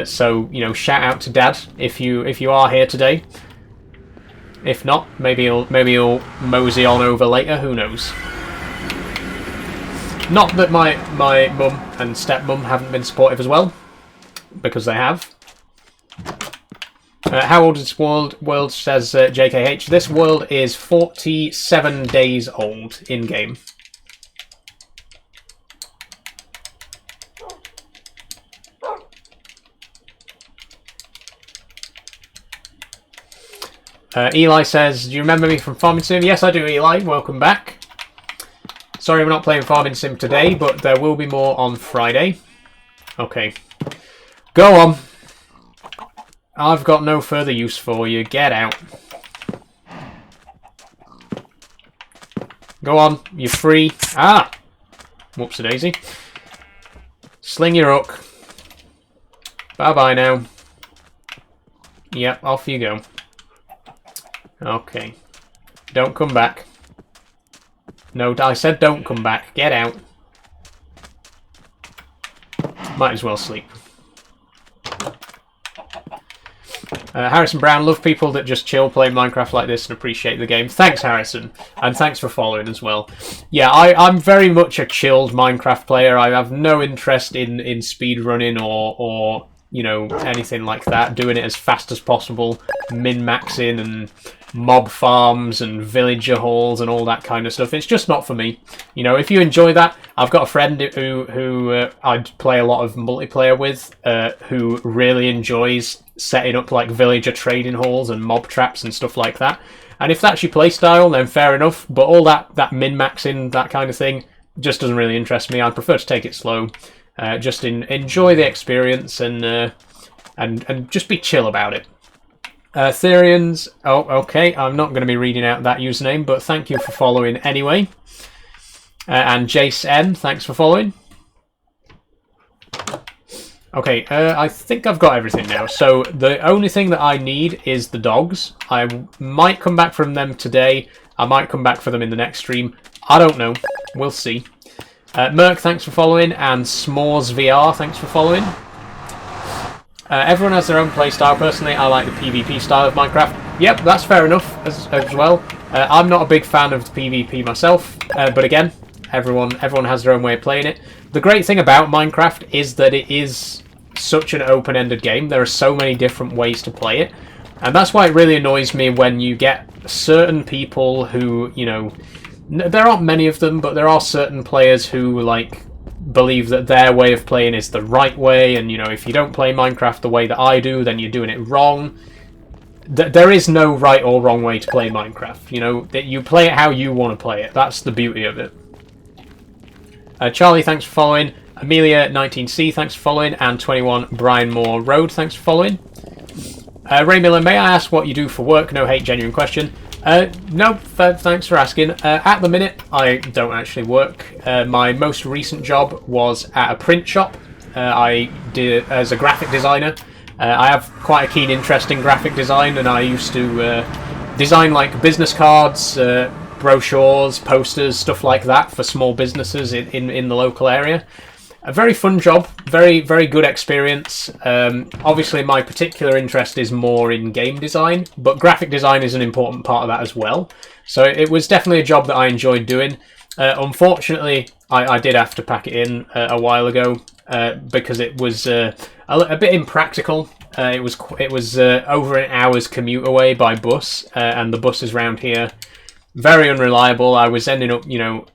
So, you know, shout out to Dad if you are here today. If not, maybe he'll mosey on over later. Who knows? Not that my mum and stepmum haven't been supportive as well, because they have. How old is this world? Says JKH. This world is 47 days old in game. Eli says, do you remember me from Farming Sim? Yes, I do, Eli. Welcome back. Sorry we're not playing Farming Sim today, but there will be more on Friday. Okay. Go on. I've got no further use for you. Get out. Go on. You're free. Ah! Whoopsie-daisy. Sling your hook. Bye-bye now. Yep, off you go. Okay. Don't come back. No, I said don't come back. Get out. Might as well sleep. Harrison Brown, love people that just chill, play Minecraft like this and appreciate the game. Thanks, Harrison. And thanks for following as well. Yeah, I'm very much a chilled Minecraft player. I have no interest in speedrunning or you know, anything like that. Doing it as fast as possible. Min-maxing and mob farms and villager halls and all that kind of stuff. It's just not for me. You know, if you enjoy that, I've got a friend who I'd play a lot of multiplayer with, who really enjoys setting up like villager trading halls and mob traps and stuff like that. And if that's your playstyle, then fair enough. But all that min-maxing, that kind of thing, just doesn't really interest me. I prefer to take it slow, just enjoy the experience and just be chill about it. Therians, oh, okay, I'm not going to be reading out that username, but thank you for following anyway. And Jace M, thanks for following. Okay, I think I've got everything now. So the only thing that I need is the dogs. I might come back from them today. I might come back for them in the next stream. I don't know. We'll see. Merc, thanks for following. And S'mores VR, thanks for following. Everyone has their own playstyle. Personally, I like the PvP style of Minecraft. Yep, that's fair enough as well. I'm not a big fan of the PvP myself, but again, everyone has their own way of playing it. The great thing about Minecraft is that it is such an open-ended game. There are so many different ways to play it, and that's why it really annoys me when you get certain people who, you know, there aren't many of them, but there are certain players who, like, believe that their way of playing is the right way, and, you know, if you don't play Minecraft the way that I do, then you're doing it wrong. There is no right or wrong way to play Minecraft. You know, you play it how you want to play it. That's the beauty of it. Charlie, thanks for following. Amelia19C, thanks for following. And 21 Brian Moore Road, thanks for following. Ray Miller, may I ask what you do for work? No hate, genuine question. No, thanks for asking. At the minute, I don't actually work. My most recent job was at a print shop. I did as a graphic designer. I have quite a keen interest in graphic design, and I used to design like business cards, brochures, posters, stuff like that for small businesses in the local area. A very fun job, very good experience. Obviously my particular interest is more in game design, but graphic design is an important part of that as well. So it was definitely a job that I enjoyed doing. Unfortunately, I did have to pack it in a while ago because it was a bit impractical. It was over an hour's commute away by bus, and the buses around here very unreliable. I was ending up, you know,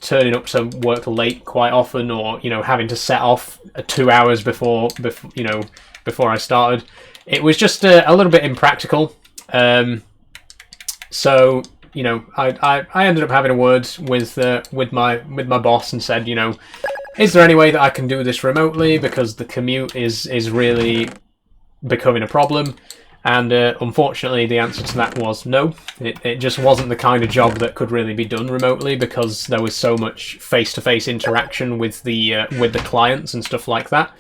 turning up to work late quite often, or, you know, having to set off 2 hours before I started. It was just a little bit impractical. So, you know, I ended up having a word with my boss and said, you know, is there any way that I can do this remotely, because the commute is really becoming a problem. And unfortunately, the answer to that was no. It just wasn't the kind of job that could really be done remotely, because there was so much face-to-face interaction with the clients and stuff like that.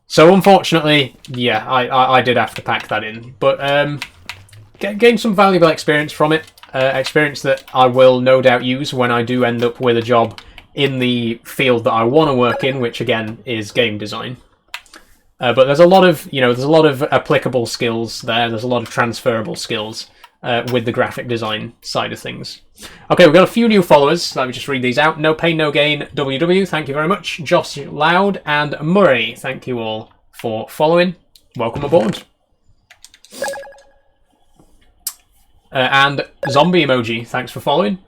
So unfortunately, yeah, I did have to pack that in. But gained some valuable experience from it. Experience that I will no doubt use when I do end up with a job in the field that I want to work in, which again is game design. But there's a lot of applicable skills there. There's a lot of transferable skills with the graphic design side of things. Okay, we've got a few new followers. Let me just read these out. No Pain, No Gain, WW, thank you very much. Josh Loud and Murray, thank you all for following. Welcome aboard. And Zombie Emoji, thanks for following.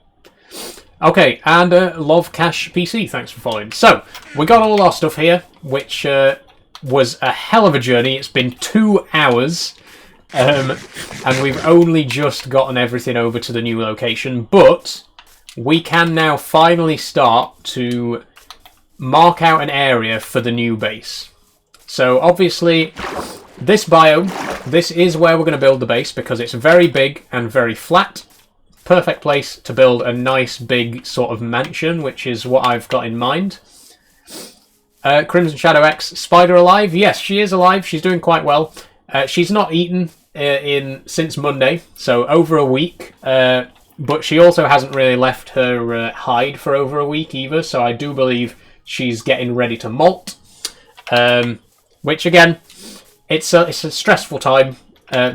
Okay, and Love Cash PC, thanks for following. So, we got all our stuff here, which was a hell of a journey. It's been 2 hours And we've only just gotten everything over to the new location, but we can now finally start to mark out an area for the new base. So obviously this biome, this is where we're going to build the base because it's very big and very flat. Perfect place to build a nice big sort of mansion, which is what I've got in mind. Crimson Shadow X, Spider alive? Yes, she is alive. She's doing quite well. She's not eaten since Monday, so over a week. But she also hasn't really left her hide for over a week either, so I do believe she's getting ready to molt. Which again, it's a stressful time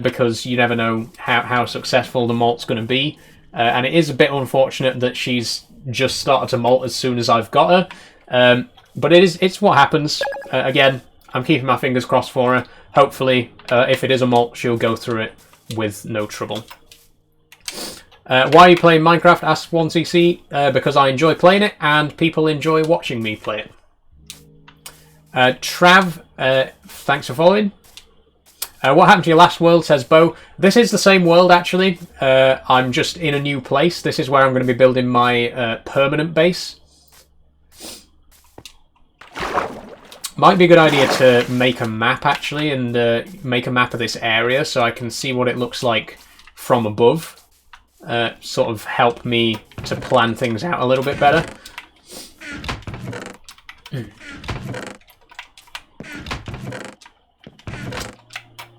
because you never know how successful the malt's going to be. And it is a bit unfortunate that she's just started to molt as soon as I've got her. But it's what happens. Again, I'm keeping my fingers crossed for her. Hopefully, if it is a molt, she'll go through it with no trouble. Why are you playing Minecraft? Asks 1cc. Because I enjoy playing it, and people enjoy watching me play it. Trav, thanks for following. What happened to your last world, says Bo. This is the same world, actually. I'm just in a new place. This is where I'm going to be building my permanent base. Might be a good idea to make a map, actually, and make a map of this area so I can see what it looks like from above. Sort of help me to plan things out a little bit better.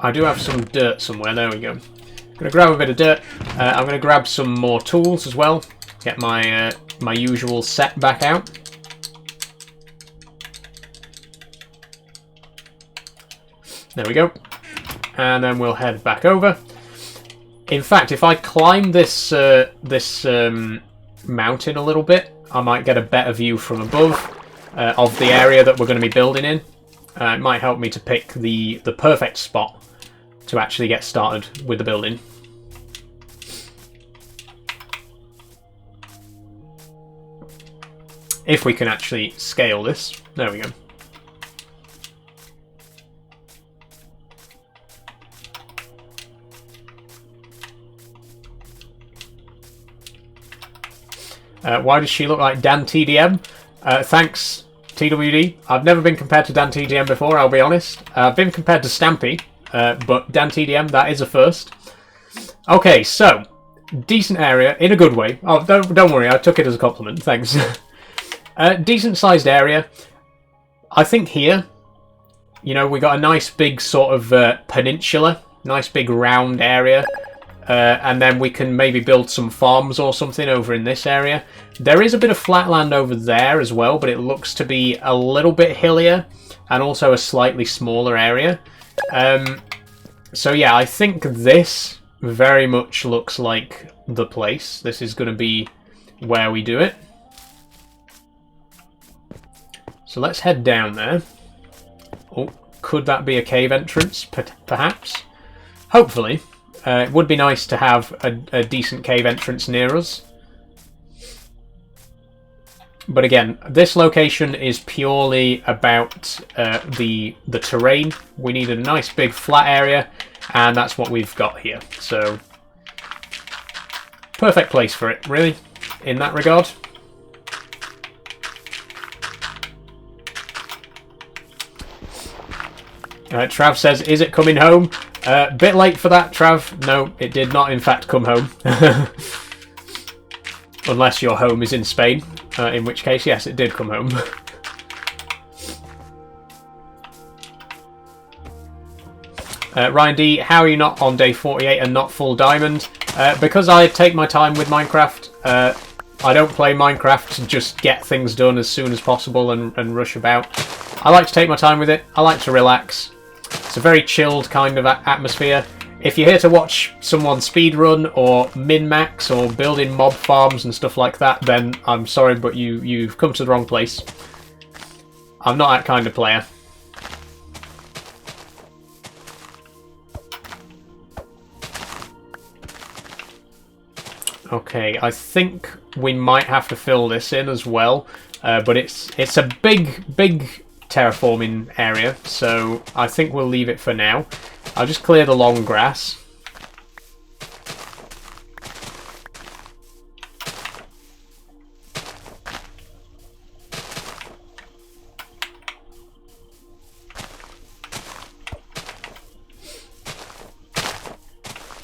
I do have some dirt somewhere. There we go. I'm going to grab a bit of dirt. I'm going to grab some more tools as well. Get my my usual set back out. There we go. And then we'll head back over. In fact, if I climb this mountain a little bit, I might get a better view from above of the area that we're going to be building in. It might help me to pick the perfect spot to actually get started with the building. If we can actually scale this. There we go. Why does she look like Dan TDM? Thanks, TWD. I've never been compared to Dan TDM before, I'll be honest. I've been compared to Stampy, but Dan TDM, that is a first. Okay, so, decent area, in a good way. Oh, don't worry, I took it as a compliment, thanks. Decent-sized area. I think here, you know, we got a nice big sort of peninsula, nice big round area. And then we can maybe build some farms or something over in this area. There is a bit of flatland over there as well, but it looks to be a little bit hillier and also a slightly smaller area. So yeah, I think this very much looks like the place. This is going to be where we do it. So let's head down there. Oh, could that be a cave entrance? Perhaps. Hopefully. It would be nice to have a decent cave entrance near us. But again, this location is purely about the terrain. We need a nice big flat area, and that's what we've got here. So, perfect place for it, really, in that regard. Trav says, is it coming home? Bit late for that, Trav. No, it did not, in fact, come home. Unless your home is in Spain, in which case, yes, it did come home. Ryan D, how are you not on day 48 and not full diamond? Because I take my time with Minecraft. I don't play Minecraft to just get things done as soon as possible and rush about. I like to take my time with it. I like to relax. It's a very chilled kind of atmosphere. If you're here to watch someone speedrun or min-max or building mob farms and stuff like that, then I'm sorry, but you've come to the wrong place. I'm not that kind of player. Okay, I think we might have to fill this in as well, but it's a big terraforming area, so I think we'll leave it for now. I'll just clear the long grass.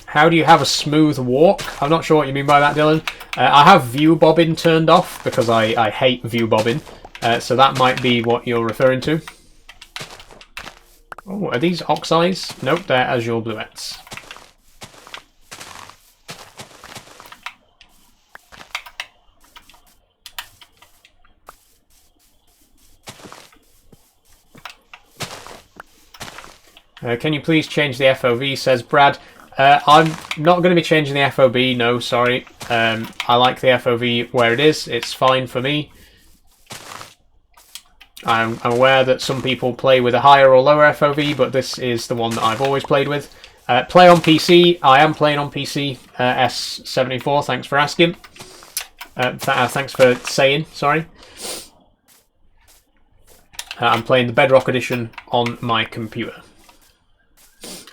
How do you have a smooth walk? I'm not sure what you mean by that, Dylan. I have view bobbing turned off because I hate view bobbing. So that might be what you're referring to. Oh, are these oxides? Nope, they're azure bluettes. Can you please change the FOV, says Brad. I'm not going to be changing the FOV, no, sorry. I like the FOV where it is, it's fine for me. I'm aware that some people play with a higher or lower FOV, but this is the one that I've always played with. Play on PC, I am playing on PC, S74, thanks for asking. Thanks for saying, sorry. I'm playing the Bedrock edition on my computer.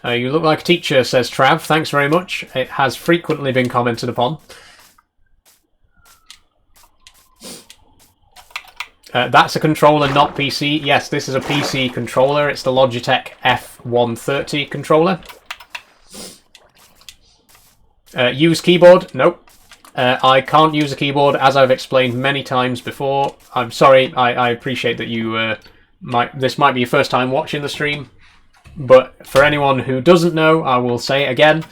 You look like a teacher, says Trav. Thanks very much. It has frequently been commented upon. That's a controller, not PC. Yes, this is a PC controller. It's the Logitech F130 controller. Use keyboard? Nope. I can't use a keyboard, as I've explained many times before. I'm sorry. I appreciate that you this might be your first time watching the stream. But for anyone who doesn't know, I will say it again,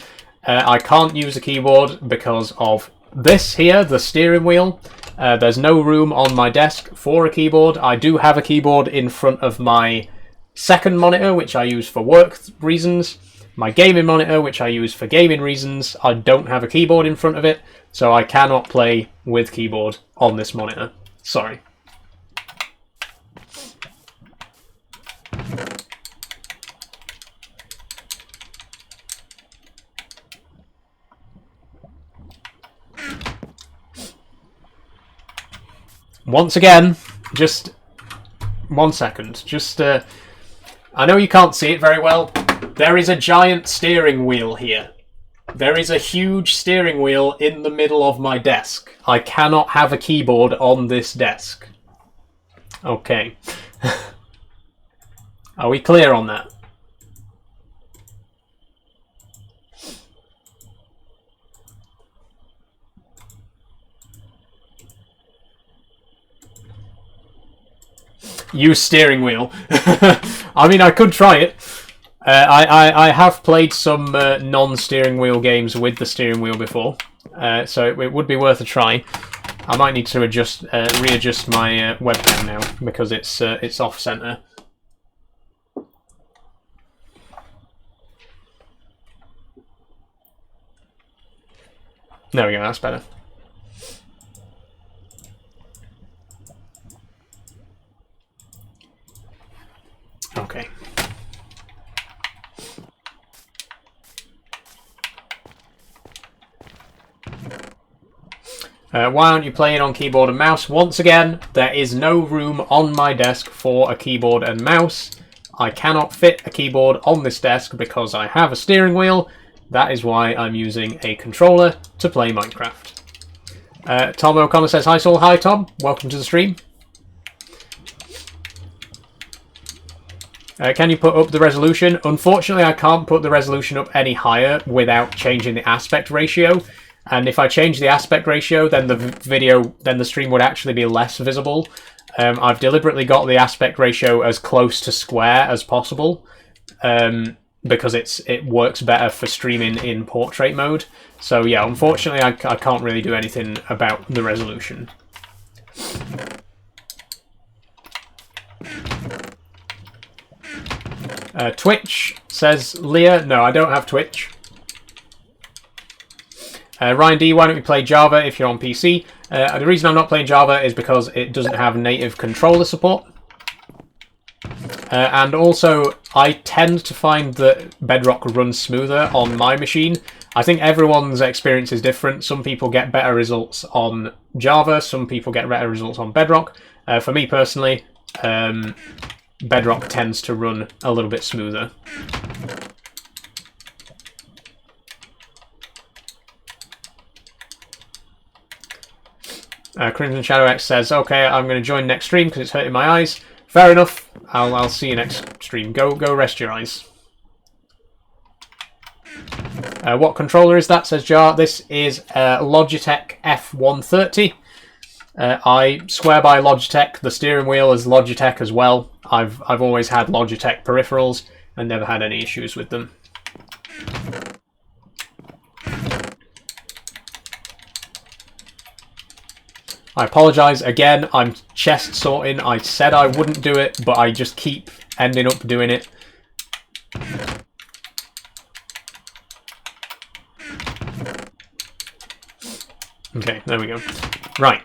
I can't use a keyboard because of this here, the steering wheel. There's no room on my desk for a keyboard. I do have a keyboard in front of my second monitor, which I use for work reasons. My gaming monitor, which I use for gaming reasons, I don't have a keyboard in front of it, so I cannot play with keyboard on this monitor. Sorry. Once again, just 1 second. Just, I know you can't see it very well. There is a giant steering wheel here. There is a huge steering wheel in the middle of my desk. I cannot have a keyboard on this desk. Okay. Are we clear on that? Use steering wheel. I mean, I could try it. I have played some non-steering wheel games with the steering wheel before, so it would be worth a try. I might need to readjust my webcam now because it's off center. There we go. That's better. Okay. Why aren't you playing on keyboard and mouse? Once again, there is no room on my desk for a keyboard and mouse. I cannot fit a keyboard on this desk because I have a steering wheel. That is why I'm using a controller to play Minecraft. Tom O'Connor says, hi Saul, hi Tom, welcome to the stream. Can you put up the resolution? Unfortunately, I can't put the resolution up any higher without changing the aspect ratio. And if I change the aspect ratio, then the stream would actually be less visible. I've deliberately got the aspect ratio as close to square as possible, because it works better for streaming in portrait mode. So yeah, unfortunately, I can't really do anything about the resolution. Twitch, says Leah. No, I don't have Twitch. Ryan D, why don't we play Java if you're on PC? The reason I'm not playing Java is because it doesn't have native controller support. And also, I tend to find that Bedrock runs smoother on my machine. I think everyone's experience is different. Some people get better results on Java, some people get better results on Bedrock. For me personally, Bedrock tends to run a little bit smoother. Crimson Shadow X says, okay, I'm going to join next stream because it's hurting my eyes. Fair enough. I'll see you next stream. Go rest your eyes. What controller is that, says Jar. This is Logitech F130. I swear by Logitech. The steering wheel is Logitech as well. I've always had Logitech peripherals and never had any issues with them. I apologise again, I'm chest sorting. I said I wouldn't do it, but I just keep ending up doing it. Okay, there we go. Right.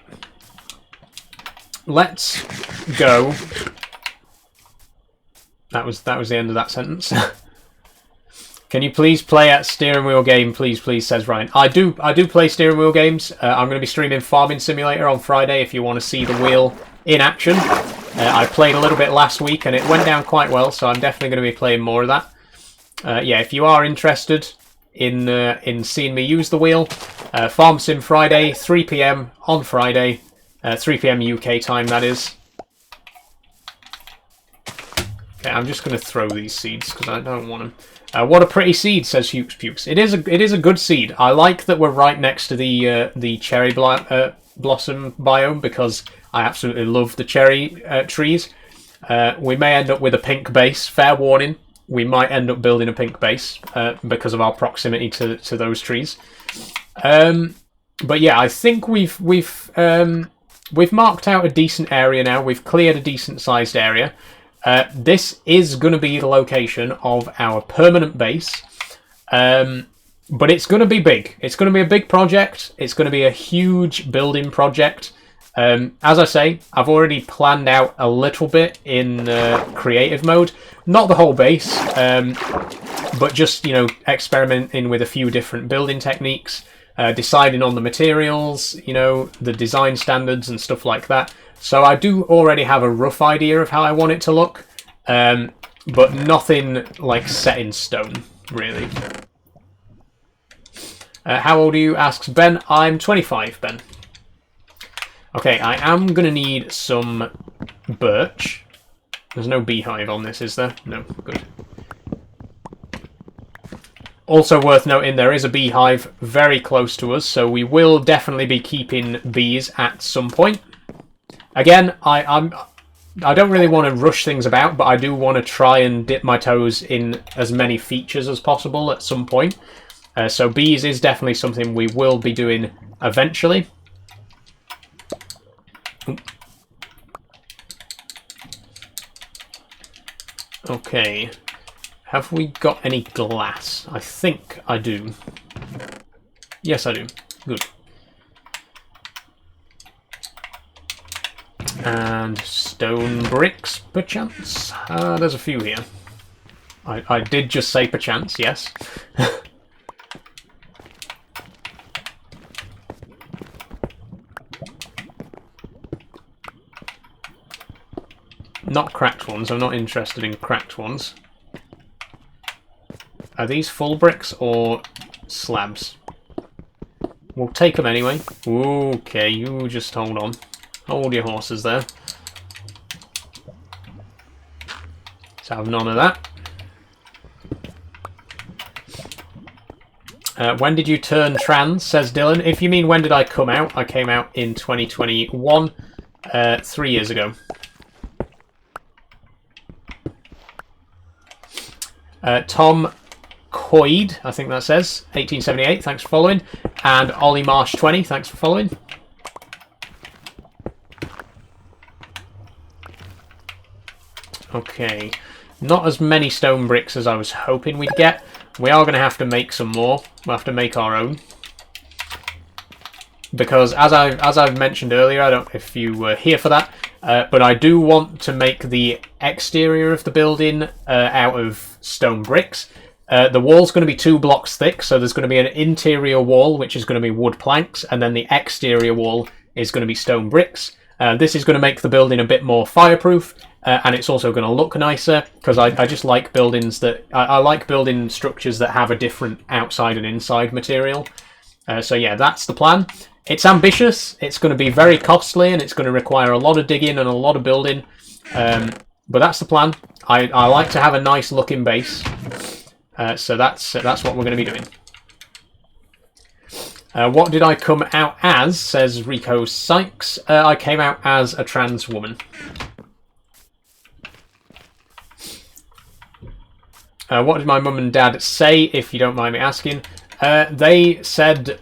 Let's go. That was the end of that sentence. Can you please play at steering wheel game, please, says Ryan. I do play steering wheel games. I'm going to be streaming Farming Simulator on Friday if you want to see the wheel in action. I played a little bit last week and it went down quite well, so I'm definitely going to be playing more of that. Yeah, if you are interested in seeing me use the wheel, Farm Sim Friday, 3 PM on Friday, 3 PM UK time, that is. Okay, I'm just going to throw these seeds because I don't want them. What a pretty seed, says Hukes Pukes. It is a good seed. I like that we're right next to the cherry blossom biome because I absolutely love the cherry trees. We may end up with a pink base. Fair warning, we might end up building a pink base because of our proximity to those trees. But yeah, I think we've marked out a decent area now. We've cleared a decent sized area. This is going to be the location of our permanent base, but it's going to be big. It's going to be a big project. It's going to be a huge building project. As I say, I've already planned out a little bit in creative mode. Not the whole base, but just, you know, experimenting with a few different building techniques, deciding on the materials, you know, the design standards and stuff like that. So I do already have a rough idea of how I want it to look, but nothing like set in stone, really. How old are you, asks Ben. I'm 25, Ben. Okay, I am going to need some birch. There's no beehive on this, is there? No, good. Also worth noting, there is a beehive very close to us, so we will definitely be keeping bees at some point. Again, I don't really want to rush things about, but I do want to try and dip my toes in as many features as possible at some point. So bees is definitely something we will be doing eventually. Okay, have we got any glass? I think I do. Yes, I do. Good. And stone bricks, perchance? There's a few here. I did just say perchance, yes. Not cracked ones, I'm not interested in cracked ones. Are these full bricks or slabs? We'll take them anyway. Okay, you just hold on. Hold your horses there. Let's have none of that. When did you turn trans, says Dylan. If you mean when did I come out, I came out in 2021, 3 years ago. Tom Coyd, I think that says, 1878, thanks for following. And Ollie Marsh 20, thanks for following. Okay, not as many stone bricks as I was hoping we'd get. We are going to have to make some more. We'll have to make our own. Because as I've mentioned earlier, I don't know if you were here for that, but I do want to make the exterior of the building out of stone bricks. The wall's going to be 2 blocks thick, so there's going to be an interior wall, which is going to be wood planks, and then the exterior wall is going to be stone bricks. This is going to make the building a bit more fireproof, and it's also going to look nicer, because I just like buildings that... I like building structures that have a different outside and inside material. So yeah, that's the plan. It's ambitious, it's going to be very costly, and it's going to require a lot of digging and a lot of building. But that's the plan. I like to have a nice looking base. So that's what we're going to be doing. What did I come out as, says Rico Sykes. I came out as a trans woman. What did my mum and dad say, if you don't mind me asking? They said,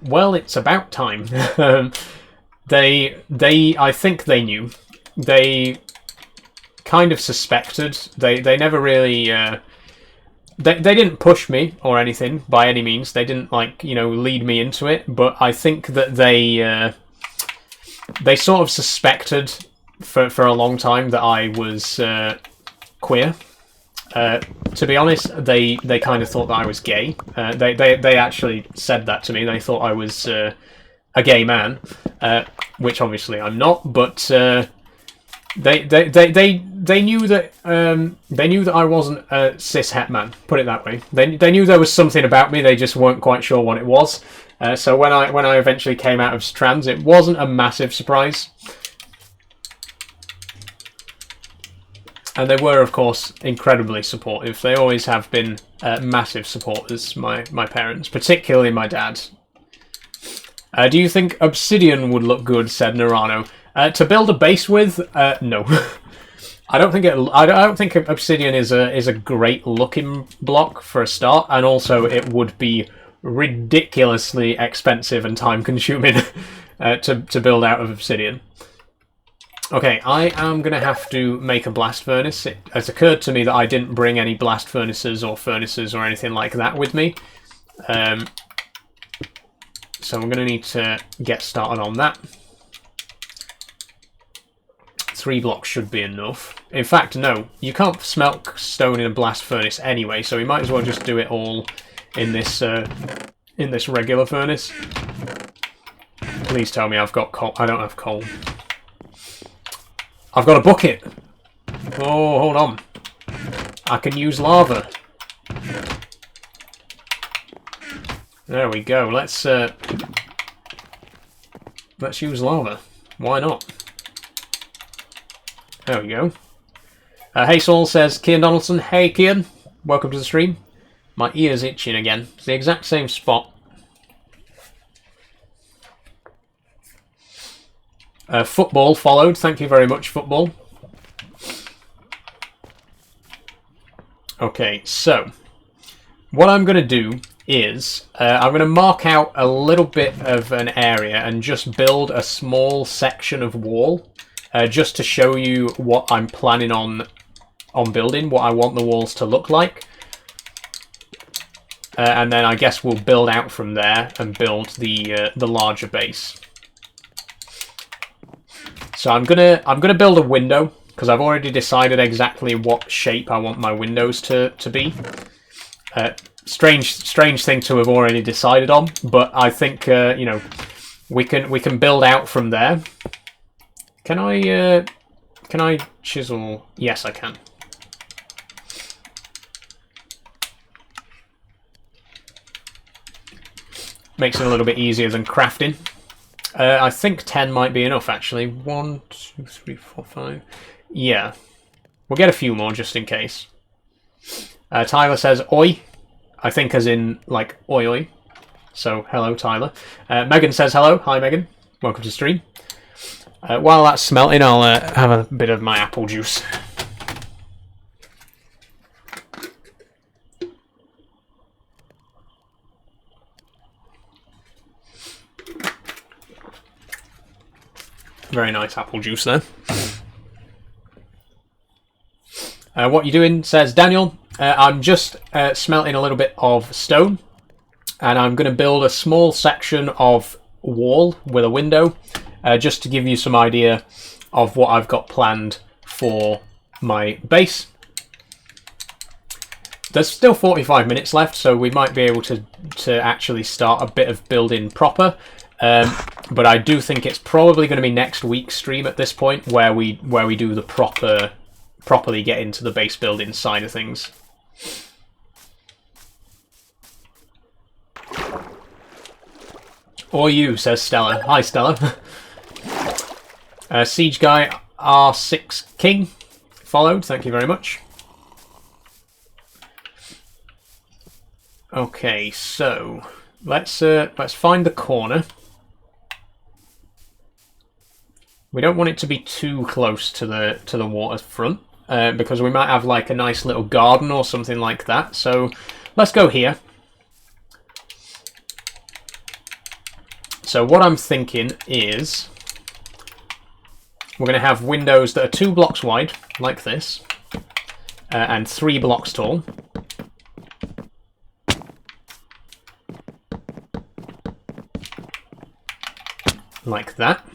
well, it's about time. I think they knew. They kind of suspected. They never really... They didn't push me or anything by any means. They didn't, like, you know, lead me into it. But I think that they sort of suspected for a long time that I was queer. To be honest, they kind of thought that I was gay. They actually said that to me. They thought I was a gay man, which obviously I'm not. But they knew that I wasn't a cis het man. Put it that way. They knew there was something about me. They just weren't quite sure what it was. So when I eventually came out as trans, it wasn't a massive surprise. And they were, of course, incredibly supportive. They always have been massive supporters, my parents, particularly my dad. Do you think obsidian would look good, said Narano. To build a base with, no. I don't think obsidian is a great looking block for a start, and also it would be ridiculously expensive and time consuming to build out of obsidian. Okay, I am going to have to make a blast furnace. It has occurred to me that I didn't bring any blast furnaces or anything like that with me. So I'm going to need to get started on that. 3 blocks should be enough. In fact, no, you can't smelt stone in a blast furnace anyway, so we might as well just do it all in this regular furnace. Please tell me I've got coal. I don't have coal. I've got a bucket. Oh, hold on. I can use lava. There we go. Let's use lava. Why not? There we go. Hey Saul, says Kian Donaldson. Hey Kian, welcome to the stream. My ear's itching again. It's the exact same spot. Football followed. Thank you very much, Football. Okay, so what I'm going to do is I'm going to mark out a little bit of an area and just build a small section of wall just to show you what I'm planning on building, what I want the walls to look like. And then I guess we'll build out from there and build the larger base. So I'm gonna build a window because I've already decided exactly what shape I want my windows to be. Strange thing to have already decided on, but I think you know, we can build out from there. Can I chisel? Yes, I can. Makes it a little bit easier than crafting. I think 10 might be enough, actually. 1, 2, 3, 4, 5. Yeah. We'll get a few more, just in case. Tyler says, oi. I think as in, like, oi oi. So, hello, Tyler. Megan says hello. Hi, Megan. Welcome to stream. While that's smelting, I'll have a bit of my apple juice. Very nice apple juice there. What you doing, says Daniel. I'm just smelting a little bit of stone, and I'm going to build a small section of wall with a window, just to give you some idea of what I've got planned for my base. There's still 45 minutes left, so we might be able to actually start a bit of building proper. But I do think it's probably going to be next week's stream at this point, where we do the properly get into the base building side of things. Or you, says Stella. Hi, Stella. Siege Guy R6 King followed. Thank you very much. Okay, so let's find the corner. We don't want it to be too close to the waterfront because we might have like a nice little garden or something like that. So let's go here. So what I'm thinking is we're going to have windows that are 2 blocks wide, like this, and 3 blocks tall. Like that.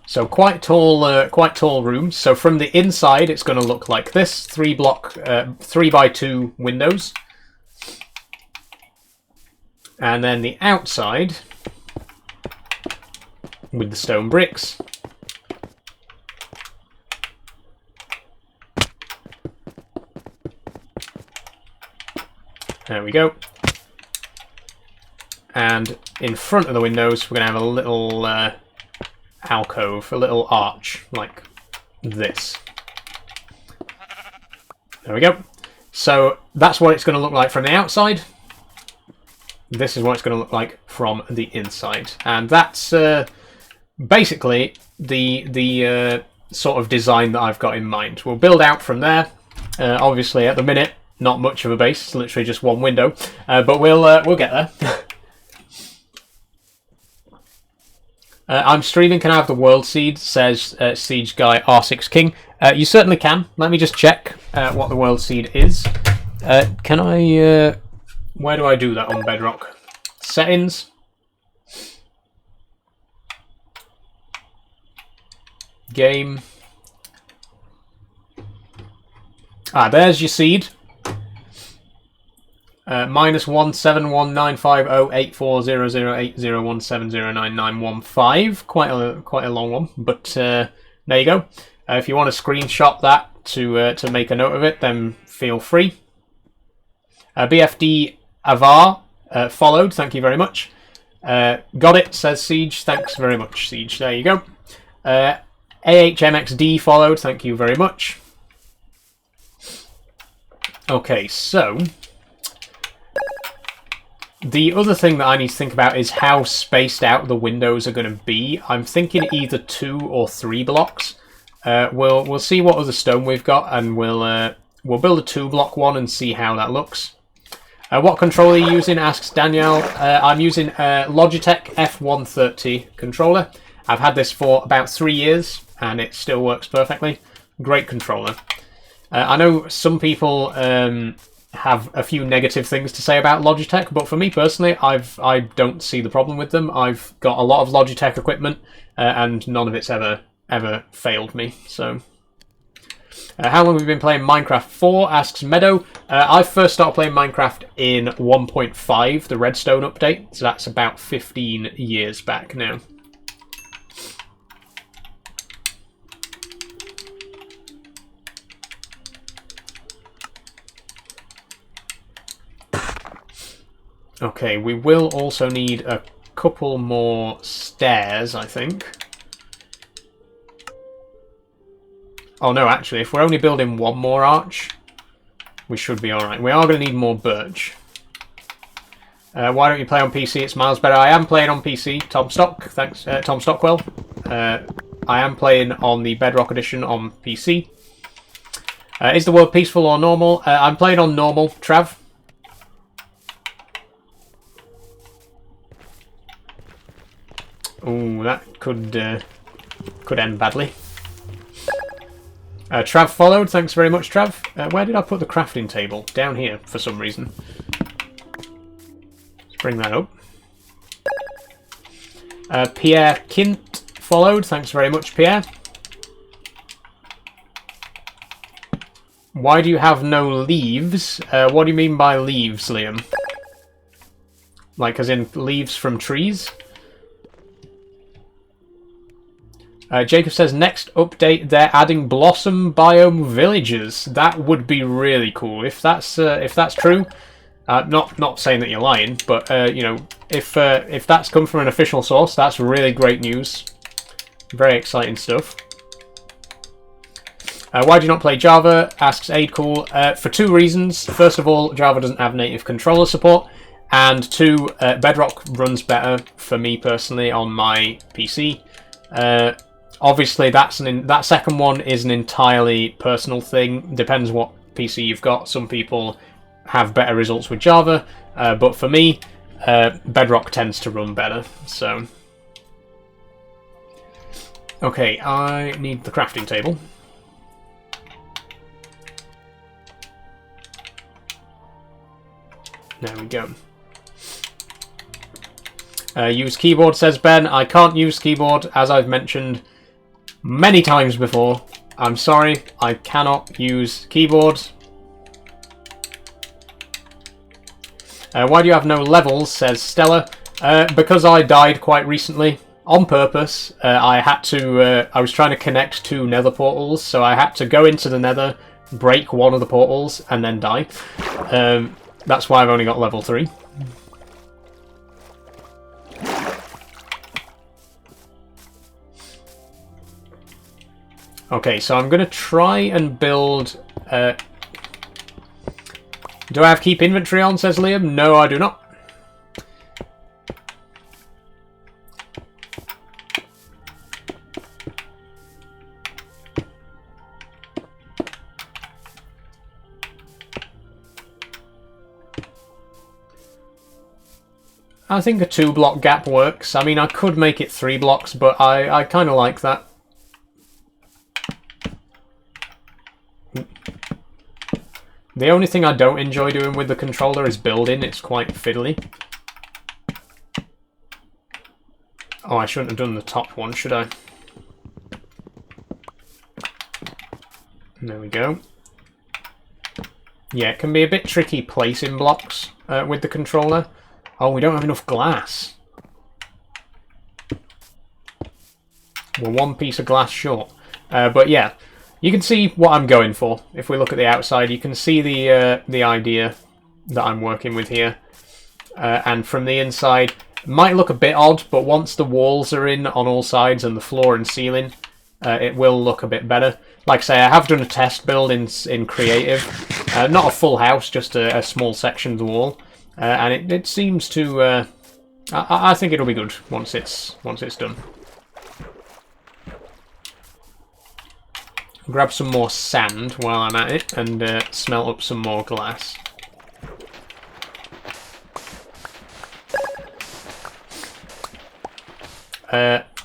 So quite tall rooms. So from the inside, it's going to look like this: 3 by 2 windows, and then the outside with the stone bricks. There we go. And in front of the windows, we're going to have a little alcove, a little arch like this. There we go. So that's what it's going to look like from the outside. This is what it's going to look like from the inside, and that's basically the sort of design that I've got in mind. We'll build out from there. Obviously, at the minute, not much of a base; it's literally just 1 window, but we'll get there. I'm streaming. Can I have the world seed? Says Siege Guy R6 King. You certainly can. Let me just check what the world seed is. Can I? Where do I do that on Bedrock? Settings. Game. There's your seed. -1719508400801709915. Quite a long one, but there you go. If you want to screenshot that to make a note of it, then feel free. BFD Avar followed. Thank you very much. Got it, says Siege. Thanks very much, Siege. There you go. AHMXD followed. Thank you very much. Okay, so the other thing that I need to think about is how spaced out the windows are going to be. I'm thinking either 2 or 3 blocks. We'll see what other stone we've got, and we'll build a 2-block one and see how that looks. What controller are you using? Asks Danielle. I'm using Logitech F130 controller. I've had this for about 3 years, and it still works perfectly. Great controller. I know some people have a few negative things to say about Logitech, but for me personally, I don't see the problem with them. I've got a lot of Logitech equipment, and none of it's ever failed me. So, how long have we been playing Minecraft for? Asks Meadow. I first started playing Minecraft in 1.5, the Redstone update. So that's about 15 years back now. Okay, we will also need a couple more stairs, I think. Oh no, actually, if we're only building 1 more arch, we should be alright. We are going to need more birch. Why don't you play on PC? It's miles better. I am playing on PC, Tom Stock. Thanks, Tom Stockwell. I am playing on the Bedrock edition on PC. Is the world peaceful or normal? I'm playing on normal, Trav. Ooh, that could end badly. Trav followed. Thanks very much, Trav. Where did I put the crafting table? Down here, for some reason. Let's bring that up. Pierre Kint followed. Thanks very much, Pierre. Why do you have no leaves? What do you mean by leaves, Liam? Like, as in leaves from trees? Jacob says next update they're adding blossom biome villages. That would be really cool if that's true. Not saying that you're lying, but you know, if that's come from an official source, that's really great news. Very exciting stuff. Why do you not play Java? Asks Aidcool. For two reasons. First of all, Java doesn't have native controller support, and two, Bedrock runs better for me personally on my PC. Obviously, that second one is an entirely personal thing. Depends what PC you've got. Some people have better results with Java, but for me, Bedrock tends to run better. So, okay, I need the crafting table. There we go. Use keyboard, says Ben. I can't use keyboard, as I've mentioned many times before. I'm sorry, I cannot use keyboard. Why do you have no levels, says Stella. Because I died quite recently, on purpose. I was trying to connect two nether portals, so I had to go into the nether, break one of the portals, and then die. That's why I've only got level 3. Okay, so I'm going to try and build... Do I have keep inventory on, says Liam? No, I do not. I think a 2-block gap works. I mean, I could make it 3 blocks, but I kind of like that. The only thing I don't enjoy doing with the controller is building. It's quite fiddly. Oh, I shouldn't have done the top one, should I? There we go. Yeah, it can be a bit tricky placing blocks with the controller. Oh, we don't have enough glass. We're one piece of glass short. But yeah, you can see what I'm going for. If we look at the outside, you can see the idea that I'm working with here. And from the inside, it might look a bit odd, but once the walls are in on all sides and the floor and ceiling, it will look a bit better. Like I say, I have done a test build in Creative. Not a full house, just a small section of the wall. And it seems to... I think it'll be good once it's done. Grab some more sand while I'm at it and smelt up some more glass.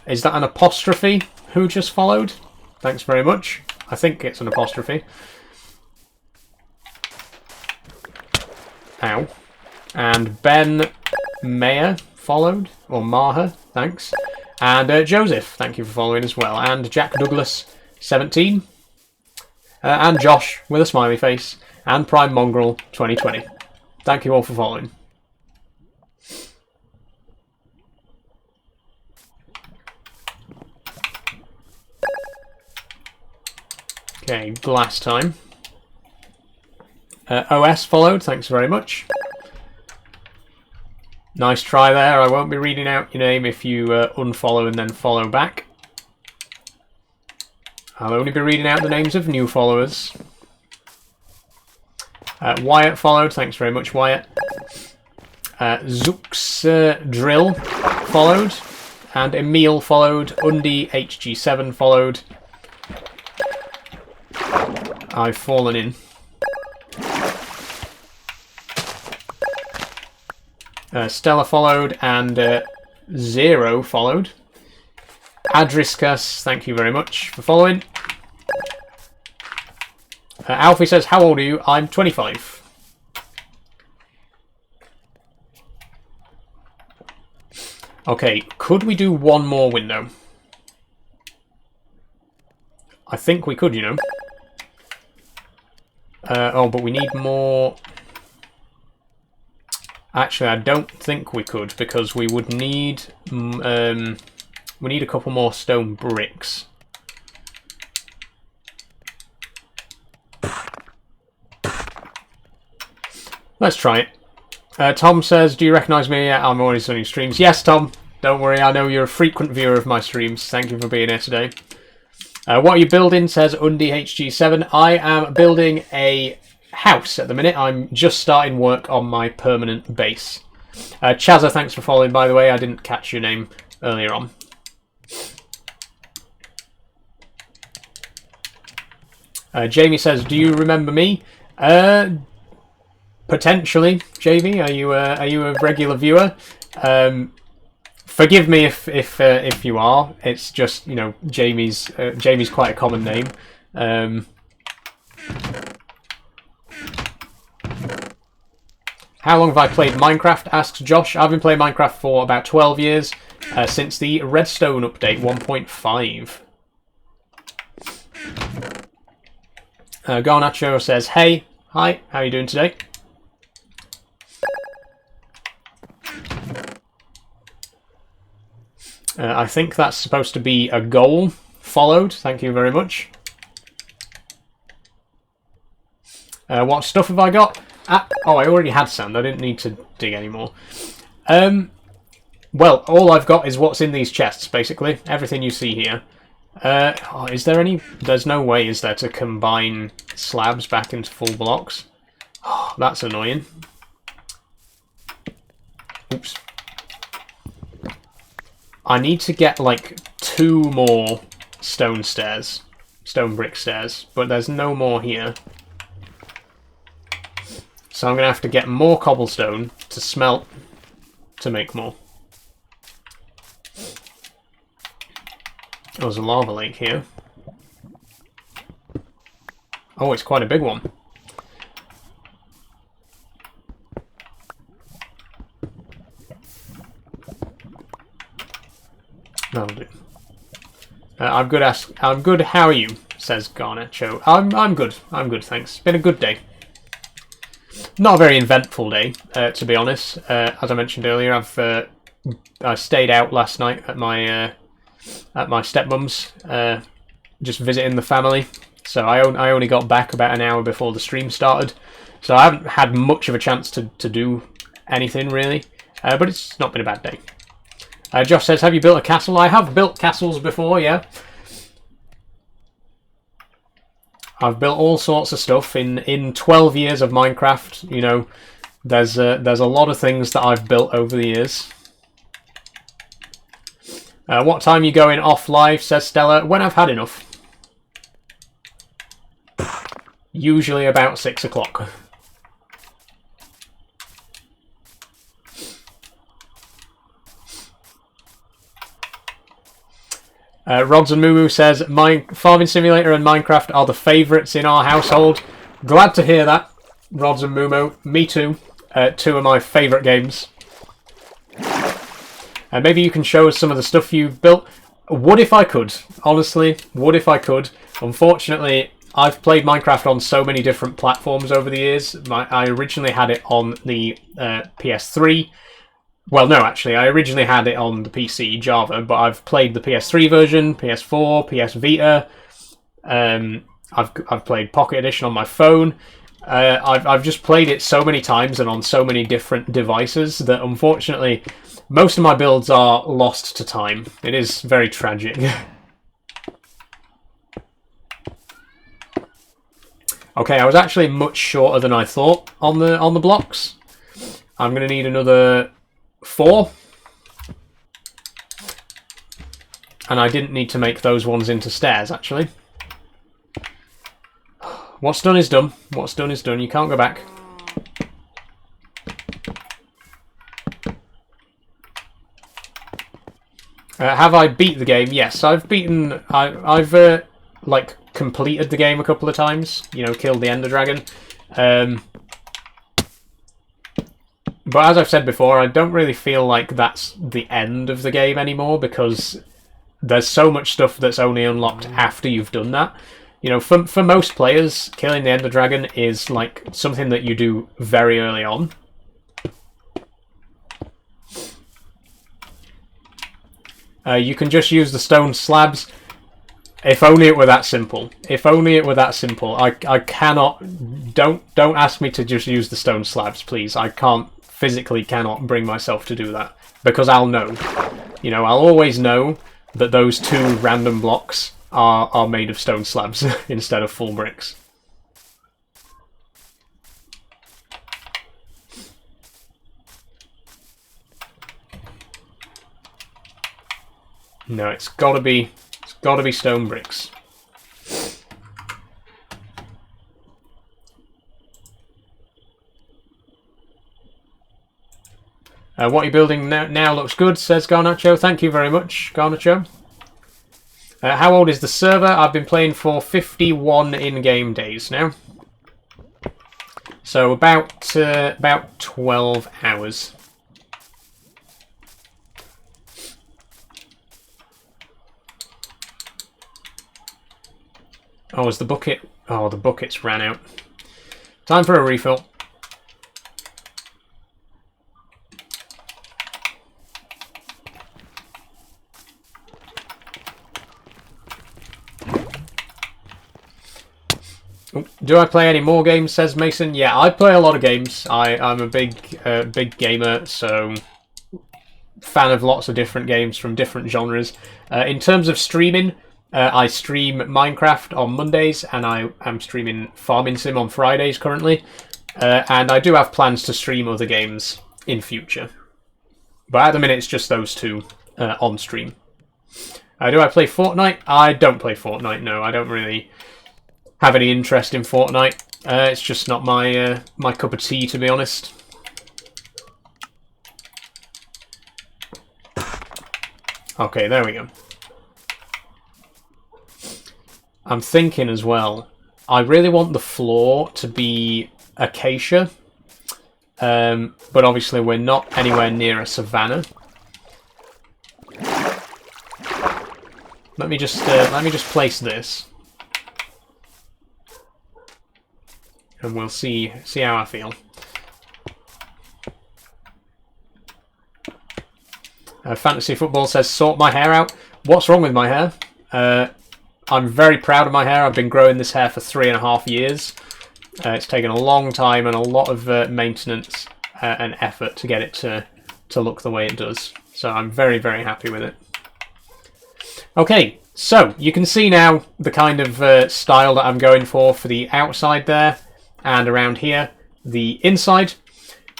Is that an apostrophe? Who just followed? Thanks very much. I think it's an apostrophe. Ow. And Ben Mayer followed, or Maher, thanks. And Joseph, thank you for following as well. And Jack Douglas 17. And Josh with a smiley face. And Prime Mongrel 2020. Thank you all for following. Okay, glass time. OS followed, thanks very much. Nice try there. I won't be reading out your name if you unfollow and then follow back. I'll only be reading out the names of new followers. Wyatt followed. Thanks very much, Wyatt. Zooks Drill followed. And Emil followed. Undi HG7 followed. I've fallen in. Stella followed, and Zero followed. Adriscus, thank you very much for following. Alfie says, how old are you? I'm 25. Okay, could we do one more window? I think we could, you know. Oh, but we need more... Actually, I don't think we could, because we would need... We need a couple more stone bricks. Let's try it. Tom says, do you recognise me? I'm always on your streams. Yes, Tom. Don't worry, I know you're a frequent viewer of my streams. Thank you for being here today. What are you building? Says UndiHG7. I am building a house at the minute. I'm just starting work on my permanent base. Chazza, thanks for following, by the way. I didn't catch your name earlier on. Jamie says, do you remember me? Potentially, Jamie. Are you a regular viewer? Forgive me if you are. It's just, you know, Jamie's quite a common name. How long have I played Minecraft? Asks Josh. I've been playing Minecraft for about 12 years, since the Redstone update 1.5. Garnacho says, hey, hi, how are you doing today? I think that's supposed to be a goal followed. Thank you very much. What stuff have I got? Oh, I already had sand. I didn't need to dig anymore. Well, all I've got is what's in these chests, basically. Everything you see here. Is there any... There's no way, is there, to combine slabs back into full blocks? Oh, that's annoying. Oops. I need to get, like, 2 more stone stairs. Stone brick stairs. But there's no more here. So I'm going to have to get more cobblestone to smelt to make more. There's a lava lake here. Oh, it's quite a big one. That'll do. I'm good. I'm good. How are you? Says Garnacho. I'm good. I'm good. Thanks. It's been a good day. Not a very eventful day, to be honest. As I mentioned earlier, I stayed out last night at my stepmom's, just visiting the family. So I only got back about an hour before the stream started. So I haven't had much of a chance to do anything really, but it's not been a bad day. Josh says, have you built a castle? I have built castles before, yeah. I've built all sorts of stuff in 12 years of Minecraft. You know, there's a lot of things that I've built over the years. What time are you going off live? Says Stella. When I've had enough. Usually about 6 o'clock. Rods and Mumu says, Farming Simulator and Minecraft are the favourites in our household. Glad to hear that, Rods and Mumu. Me too. 2 of my favourite games. Maybe you can show us some of the stuff you've built. Would if I could. Honestly, would if I could. Unfortunately, I've played Minecraft on so many different platforms over the years. I originally had it on the PS3. Well, no, actually, I originally had it on the PC, Java, but I've played the PS3 version, PS4, PS Vita. I've played Pocket Edition on my phone. I've just played it so many times and on so many different devices that, unfortunately, most of my builds are lost to time. It is very tragic. Okay, I was actually much shorter than I thought on the blocks. I'm going to need another 4. And I didn't need to make those ones into stairs, actually. What's done is done. What's done is done. You can't go back. Have I beat the game? Yes, I've beaten... I've like, completed the game a couple of times. You know, killed the Ender Dragon. But as I've said before, I don't really feel like that's the end of the game anymore, because there's so much stuff that's only unlocked after you've done that. You know, for most players, killing the Ender Dragon is like something that you do very early on. You can just use the stone slabs. If only it were that simple. If only it were that simple. I cannot... Don't ask me to just use the stone slabs, please. I physically cannot bring myself to do that. Because I'll know. You know, I'll always know that those 2 random blocks are made of stone slabs instead of full bricks. No, it's gotta be stone bricks. What you're building now looks good, says Garnacho. Thank you very much, Garnacho. How old is the server? I've been playing for 51 in-game days now. So about 12 hours. Oh, is the bucket... Oh, the buckets ran out. Time for a refill. Do I play any more games, says Mason? Yeah, I play a lot of games. I'm a big gamer, so fan of lots of different games from different genres. In terms of streaming, I stream Minecraft on Mondays, and I am streaming Farming Sim on Fridays currently. And I do have plans to stream other games in future. But at the minute, it's just those 2 on stream. Do I play Fortnite? I don't play Fortnite, no. I don't really have any interest in Fortnite. It's just not my my cup of tea, to be honest. Okay, there we go. I'm thinking as well, I really want the floor to be acacia, but obviously we're not anywhere near a savanna. Let me just place this. And we'll see how I feel. Fantasy Football says, sort my hair out. What's wrong with my hair? I'm very proud of my hair. I've been growing this hair for 3.5 years. It's taken a long time and a lot of maintenance and effort to get it to look the way it does. So I'm very, very happy with it. Okay, so you can see now the kind of style that I'm going for the outside there. And around here, the inside.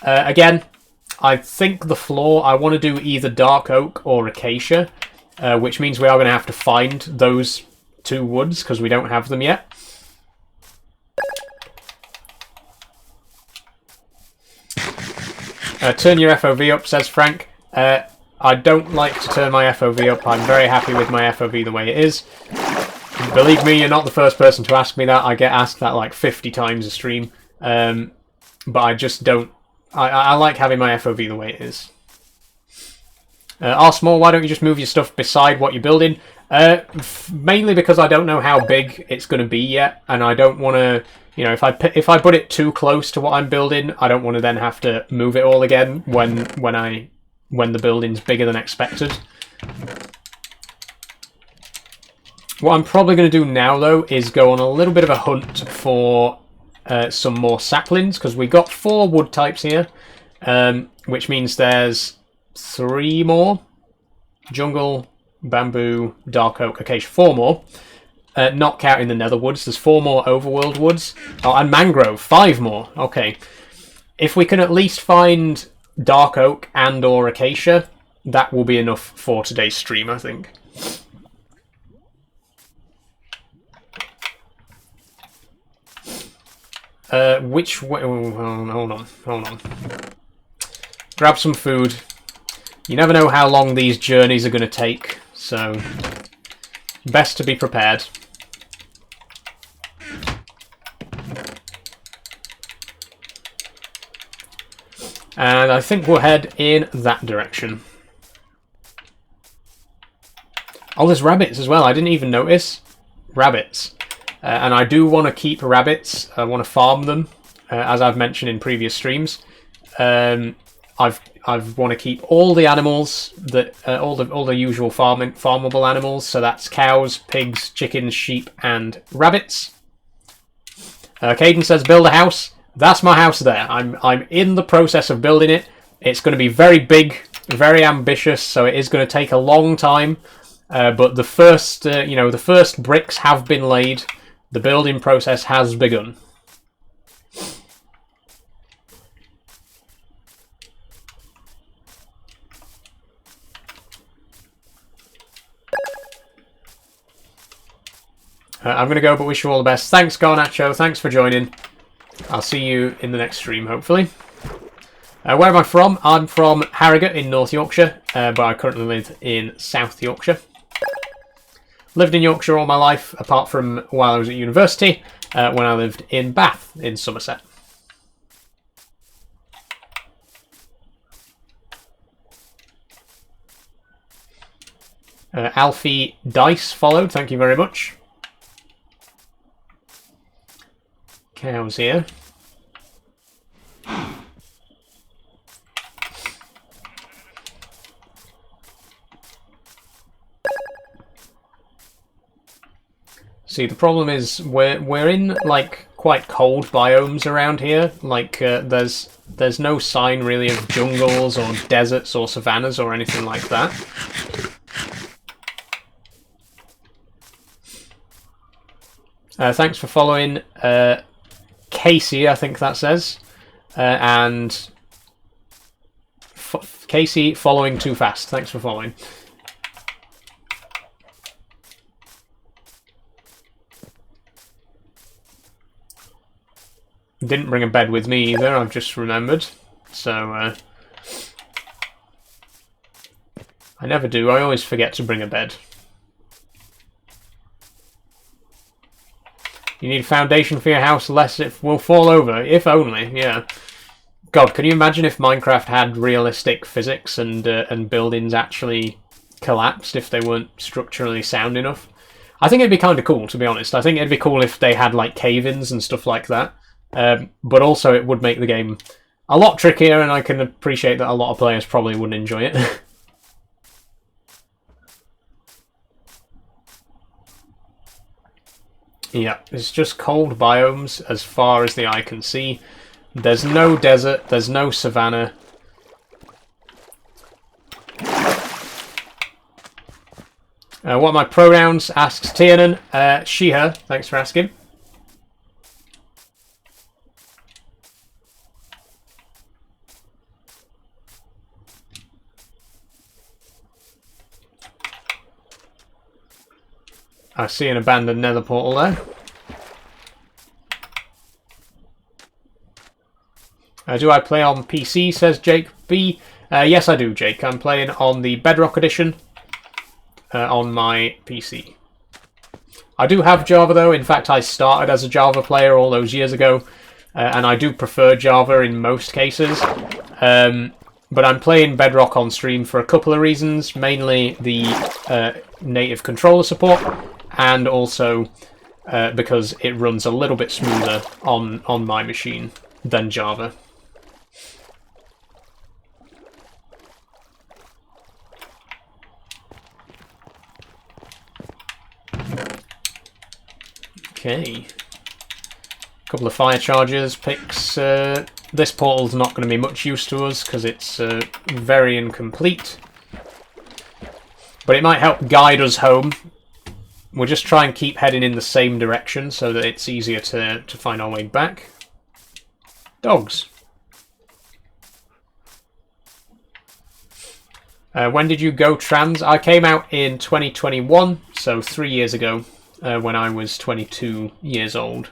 Again, I think the floor, I want to do either dark oak or acacia, which means we are going to have to find those 2 woods, because we don't have them yet. Turn your FOV up, says Frank. I don't like to turn my FOV up. I'm very happy with my FOV the way it is. Believe me, you're not the first person to ask me that. I get asked that like 50 times a stream. But I just don't... I like having my FOV the way it is. R-Small, why don't you just move your stuff beside what you're building? Mainly because I don't know how big it's going to be yet. And I don't want to... You know, if I put it too close to what I'm building, I don't want to then have to move it all again when the building's bigger than expected. What I'm probably going to do now, though, is go on a little bit of a hunt for some more saplings, because we've got 4 wood types here, which means there's 3 more. Jungle, bamboo, dark oak, acacia, 4 more. Not counting the nether woods, there's 4 more overworld woods. Oh, and mangrove, 5 more. Okay. If we can at least find dark oak and or acacia, that will be enough for today's stream, I think. Which way? Oh, hold on. Grab some food. You never know how long these journeys are going to take, so best to be prepared. And I think we'll head in that direction. Oh, there's rabbits as well. I didn't even notice. Rabbits. And I do want to keep rabbits. I want to farm them, as I've mentioned in previous streams. I want to keep all the animals that all the usual farmable animals. So that's cows, pigs, chickens, sheep, and rabbits. Caden says build a house. That's my house there. I'm in the process of building it. It's going to be very big, very ambitious. So it is going to take a long time. But the first the first bricks have been laid. The building process has begun. I'm going to go, but wish you all the best. Thanks, Garnacho. Thanks for joining. I'll see you in the next stream, hopefully. Where am I from? I'm from Harrogate in North Yorkshire, but I currently live in South Yorkshire. Lived in Yorkshire all my life, apart from while I was at university, when I lived in Bath in Somerset. Alfie Dice followed. Thank you very much. Cows here. See, the problem is we're in like quite cold biomes around here. Like there's no sign really of jungles or deserts or savannas or anything like that. Thanks for following. Casey, I think that says, and Casey following too fast. Thanks for following. Didn't bring a bed with me either. I've just remembered. So I never do. I always forget to bring a bed. You need a foundation for your house, lest it will fall over. If only, yeah. God, can you imagine if Minecraft had realistic physics and buildings actually collapsed if they weren't structurally sound enough? I think it'd be kind of cool, to be honest. I think it'd be cool if they had like cave-ins and stuff like that. But also it would make the game a lot trickier, and I can appreciate that a lot of players probably wouldn't enjoy it. Yeah, it's just cold biomes as far as the eye can see. There's no desert, there's no savanna. What are my pronouns? Asks Tiernan. She, her. Thanks for asking. I see an abandoned nether portal there. Do I play on PC, says Jake B. Yes, I do, Jake. I'm playing on the Bedrock edition on my PC. I do have Java, though. In fact, I started as a Java player all those years ago, and I do prefer Java in most cases. But I'm playing Bedrock on stream for a couple of reasons, mainly the native controller support, and also because it runs a little bit smoother on my machine than Java. Okay. A couple of fire charges, picks. This portal's not going to be much use to us because it's very incomplete. But it might help guide us home. We'll just try and keep heading in the same direction so that it's easier to find our way back. Dogs. When did you go trans? I came out in 2021, so 3 years ago, when I was 22 years old.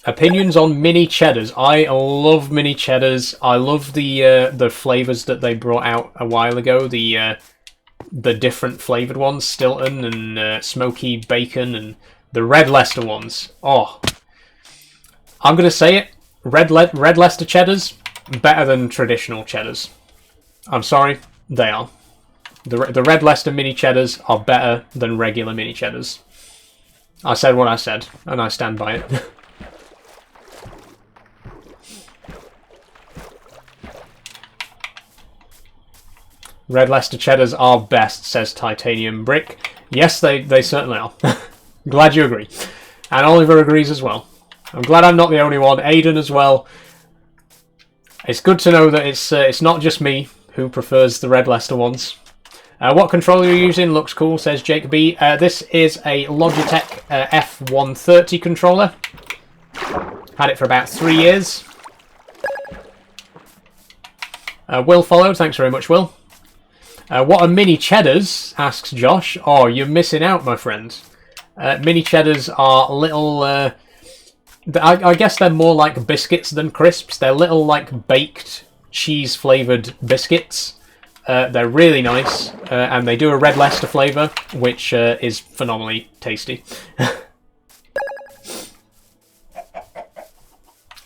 Opinions on mini cheddars. I love mini cheddars. I love the flavors that they brought out a while ago. The different flavored ones, Stilton and smoky bacon, and the red Leicester ones. Oh, I'm gonna say it. Red Leicester cheddars better than traditional cheddars. I'm sorry, they are. The red Leicester mini cheddars are better than regular mini cheddars. I said what I said, and I stand by it. Red Leicester cheddars are best, says Titanium Brick. Yes, they certainly are. Glad you agree. And Oliver agrees as well. I'm glad I'm not the only one. Aidan as well. It's good to know that it's not just me who prefers the Red Leicester ones. What controller you're using looks cool, says Jake B. This is a Logitech F130 controller. Had it for about 3 years. Will followed. Thanks very much, Will. What are mini cheddars? Asks Josh. Oh, you're missing out, my friend. Mini cheddars are little... I guess they're more like biscuits than crisps. They're little, like, baked cheese-flavoured biscuits. They're really nice, and they do a Red Leicester flavour, which is phenomenally tasty.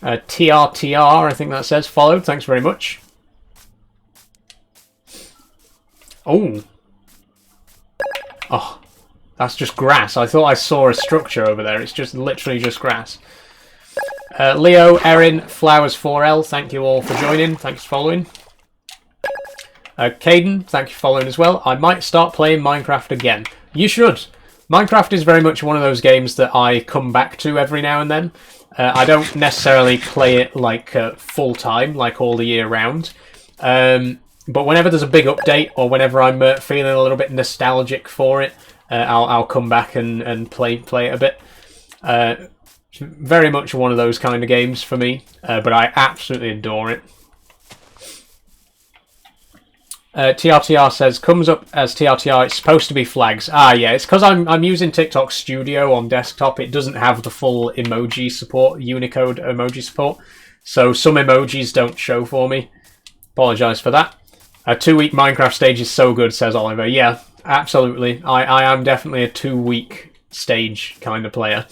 TRTR, I think that says, followed. Thanks very much. Oh. Oh, that's just grass. I thought I saw a structure over there. It's just literally just grass. Leo, Erin, Flowers4L, thank you all for joining. Thanks for following. Caden, thank you for following as well. I might start playing Minecraft again. You should. Minecraft is very much one of those games that I come back to every now and then. I don't necessarily play it like full time, like all the year round. But whenever there's a big update, or whenever I'm feeling a little bit nostalgic for it, I'll come back and play it a bit. Very much one of those kind of games for me, but I absolutely adore it. TRTR says, comes up as TRTR, it's supposed to be flags. Ah, yeah, it's because I'm using TikTok Studio on desktop. It doesn't have the full emoji support, Unicode emoji support, so some emojis don't show for me. Apologise for that. A 2-week Minecraft stage is so good, says Oliver. Yeah, absolutely. I am definitely a 2-week stage kind of player.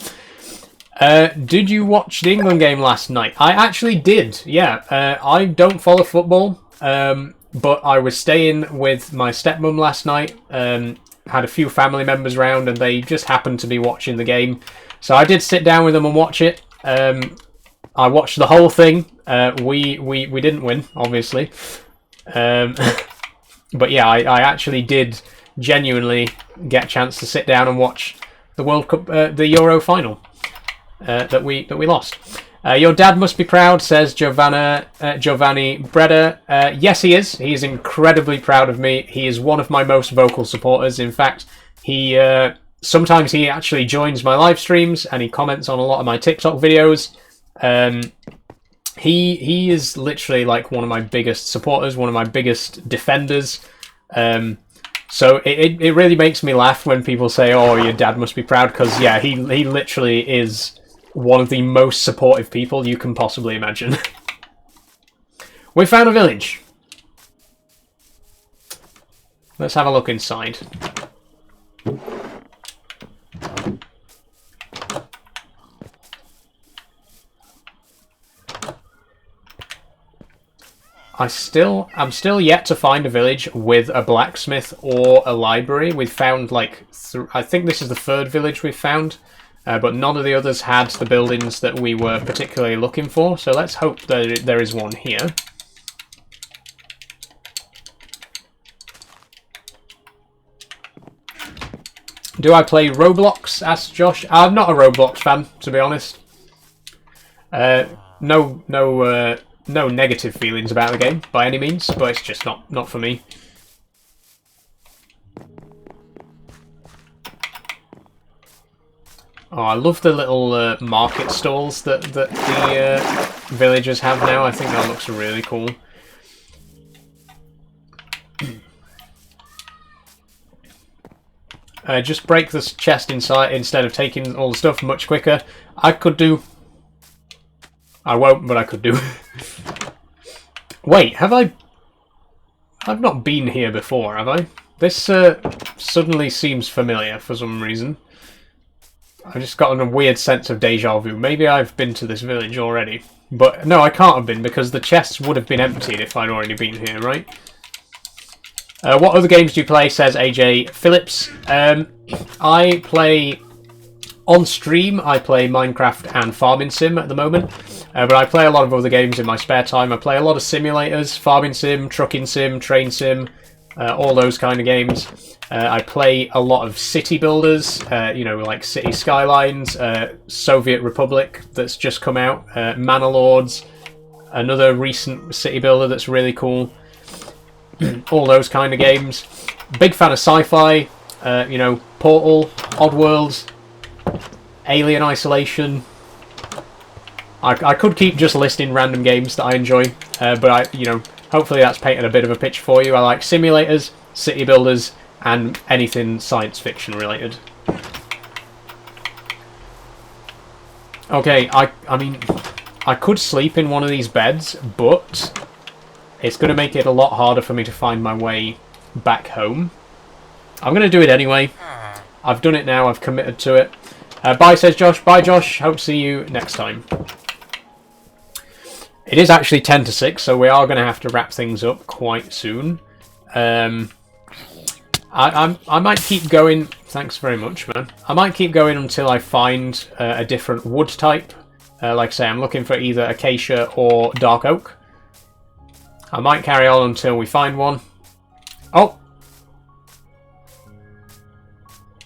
Did you watch the England game last night? I actually did, yeah. I don't follow football, but I was staying with my stepmom last night. Had a few family members around, and they just happened to be watching the game. So I did sit down with them and watch it. I watched the whole thing. We didn't win, obviously. But yeah, I actually did genuinely get a chance to sit down and watch the World Cup, the Euro final that we lost. Your dad must be proud, says Giovanni Breda. Yes, he is. He is incredibly proud of me. He is one of my most vocal supporters. In fact, he sometimes he actually joins my live streams and he comments on a lot of my TikTok videos. He is literally like one of my biggest supporters, one of my biggest defenders. So it really makes me laugh when people say, "Oh, your dad must be proud," because yeah, he literally is one of the most supportive people you can possibly imagine. We found a village. Let's have a look inside. I'm still yet to find a village with a blacksmith or a library. We've found like I think this is the 3rd village we've found. But none of the others had the buildings that we were particularly looking for, so let's hope that there is one here. Do I play Roblox? Asked Josh. I'm not a Roblox fan, to be honest. No negative feelings about the game by any means, but it's just not for me. Oh, I love the little market stalls that the villagers have now. I think that looks really cool. Just break this chest inside instead of taking all the stuff much quicker. I could do. I won't, but I could do. Wait, have I? I've not been here before, have I? This suddenly seems familiar for some reason. I've just gotten a weird sense of deja vu. Maybe I've been to this village already. But no, I can't have been, because the chests would have been emptied if I'd already been here, right? What other games do you play, says AJ Phillips. I play... On stream, I play Minecraft and Farming Sim at the moment. But I play a lot of other games in my spare time. I play a lot of simulators. Farming Sim, Trucking Sim, Train Sim. all those kind of games. I play a lot of city builders, you know, like City Skylines, Soviet Republic that's just come out, Manor Lords, another recent city builder that's really cool. All those kind of games. Big fan of sci-fi, you know, Portal, Oddworld, Alien Isolation. I could keep just listing random games that I enjoy, but you know, hopefully that's painted a bit of a picture for you. I like simulators, city builders, and anything science fiction related. Okay, I mean, I could sleep in one of these beds, but it's going to make it a lot harder for me to find my way back home. I'm going to do it anyway. I've done it now, I've committed to it. Bye, says Josh. Bye, Josh. Hope to see you next time. It is actually 10 to 6, so we are going to have to wrap things up quite soon. I might keep going. Thanks very much, man. I might keep going until I find a different wood type. Like I say, I'm looking for either acacia or dark oak. I might carry on until we find one. Oh!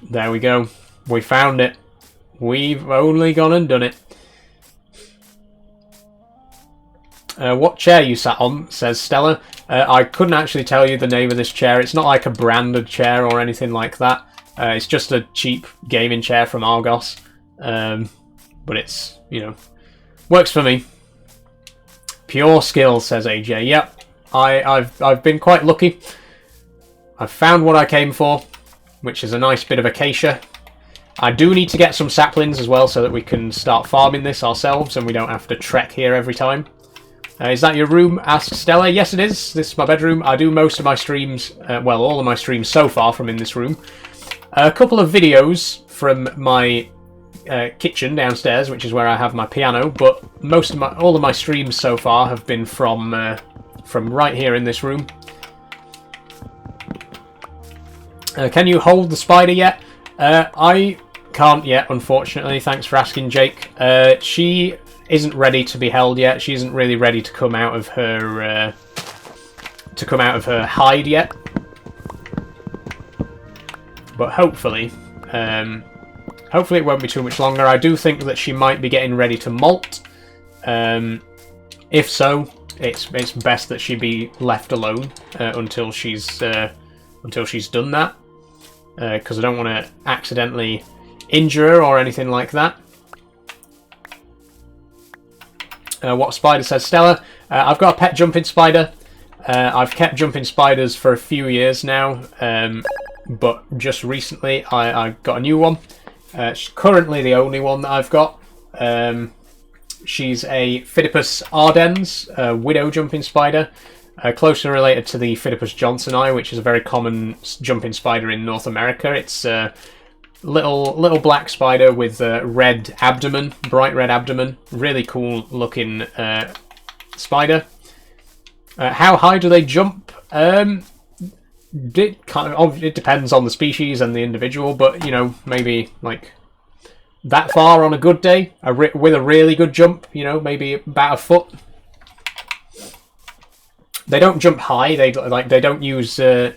There we go. We found it. We've only gone and done it. What chair you sat on, says Stella. I couldn't actually tell you the name of this chair. It's not like a branded chair or anything like that. It's just a cheap gaming chair from Argos. But it's, you know, works for me. Pure skill, says AJ. Yep, I've been quite lucky. I've found what I came for, which is a nice bit of acacia. I do need to get some saplings as well so that we can start farming this ourselves and we don't have to trek here every time. Is that your room? Asks Stella. Yes, it is. This is my bedroom. I do most of my streams, well, all of my streams so far from in this room. A couple of videos from my kitchen downstairs, which is where I have my piano, but all of my streams so far have been from right here in this room. Can you hold the spider yet? I can't yet, unfortunately. Thanks for asking, Jake. She isn't ready to be held yet. She isn't really ready to come out of her hide yet. But hopefully it won't be too much longer. I do think that she might be getting ready to molt. If so, it's best that she be left alone until she's done that. Because I don't want to accidentally injure her or anything like that. What spider, says Stella? I've got a pet jumping spider. I've kept jumping spiders for a few years now, but just recently I got a new one. She's currently the only one that I've got. She's a Phidippus ardens, widow jumping spider. Closely related to the Phidippus johnsoni, which is a very common jumping spider in North America. It's a little black spider with a red abdomen, bright red abdomen. Really cool looking spider. How high do they jump? It depends on the species and the individual, but you know, maybe like that far on a good day, with a really good jump. You know, maybe about a foot. They don't jump high. They don't use. They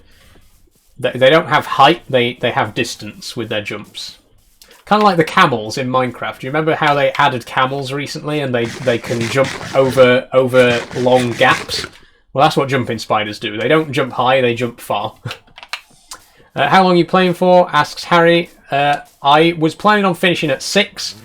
don't have height. They have distance with their jumps. Kind of like the camels in Minecraft. Do you remember how they added camels recently, and they can jump over long gaps? Well, that's what jumping spiders do. They don't jump high. They jump far. How long are you playing for? Asks Harry. I was planning on finishing at 6.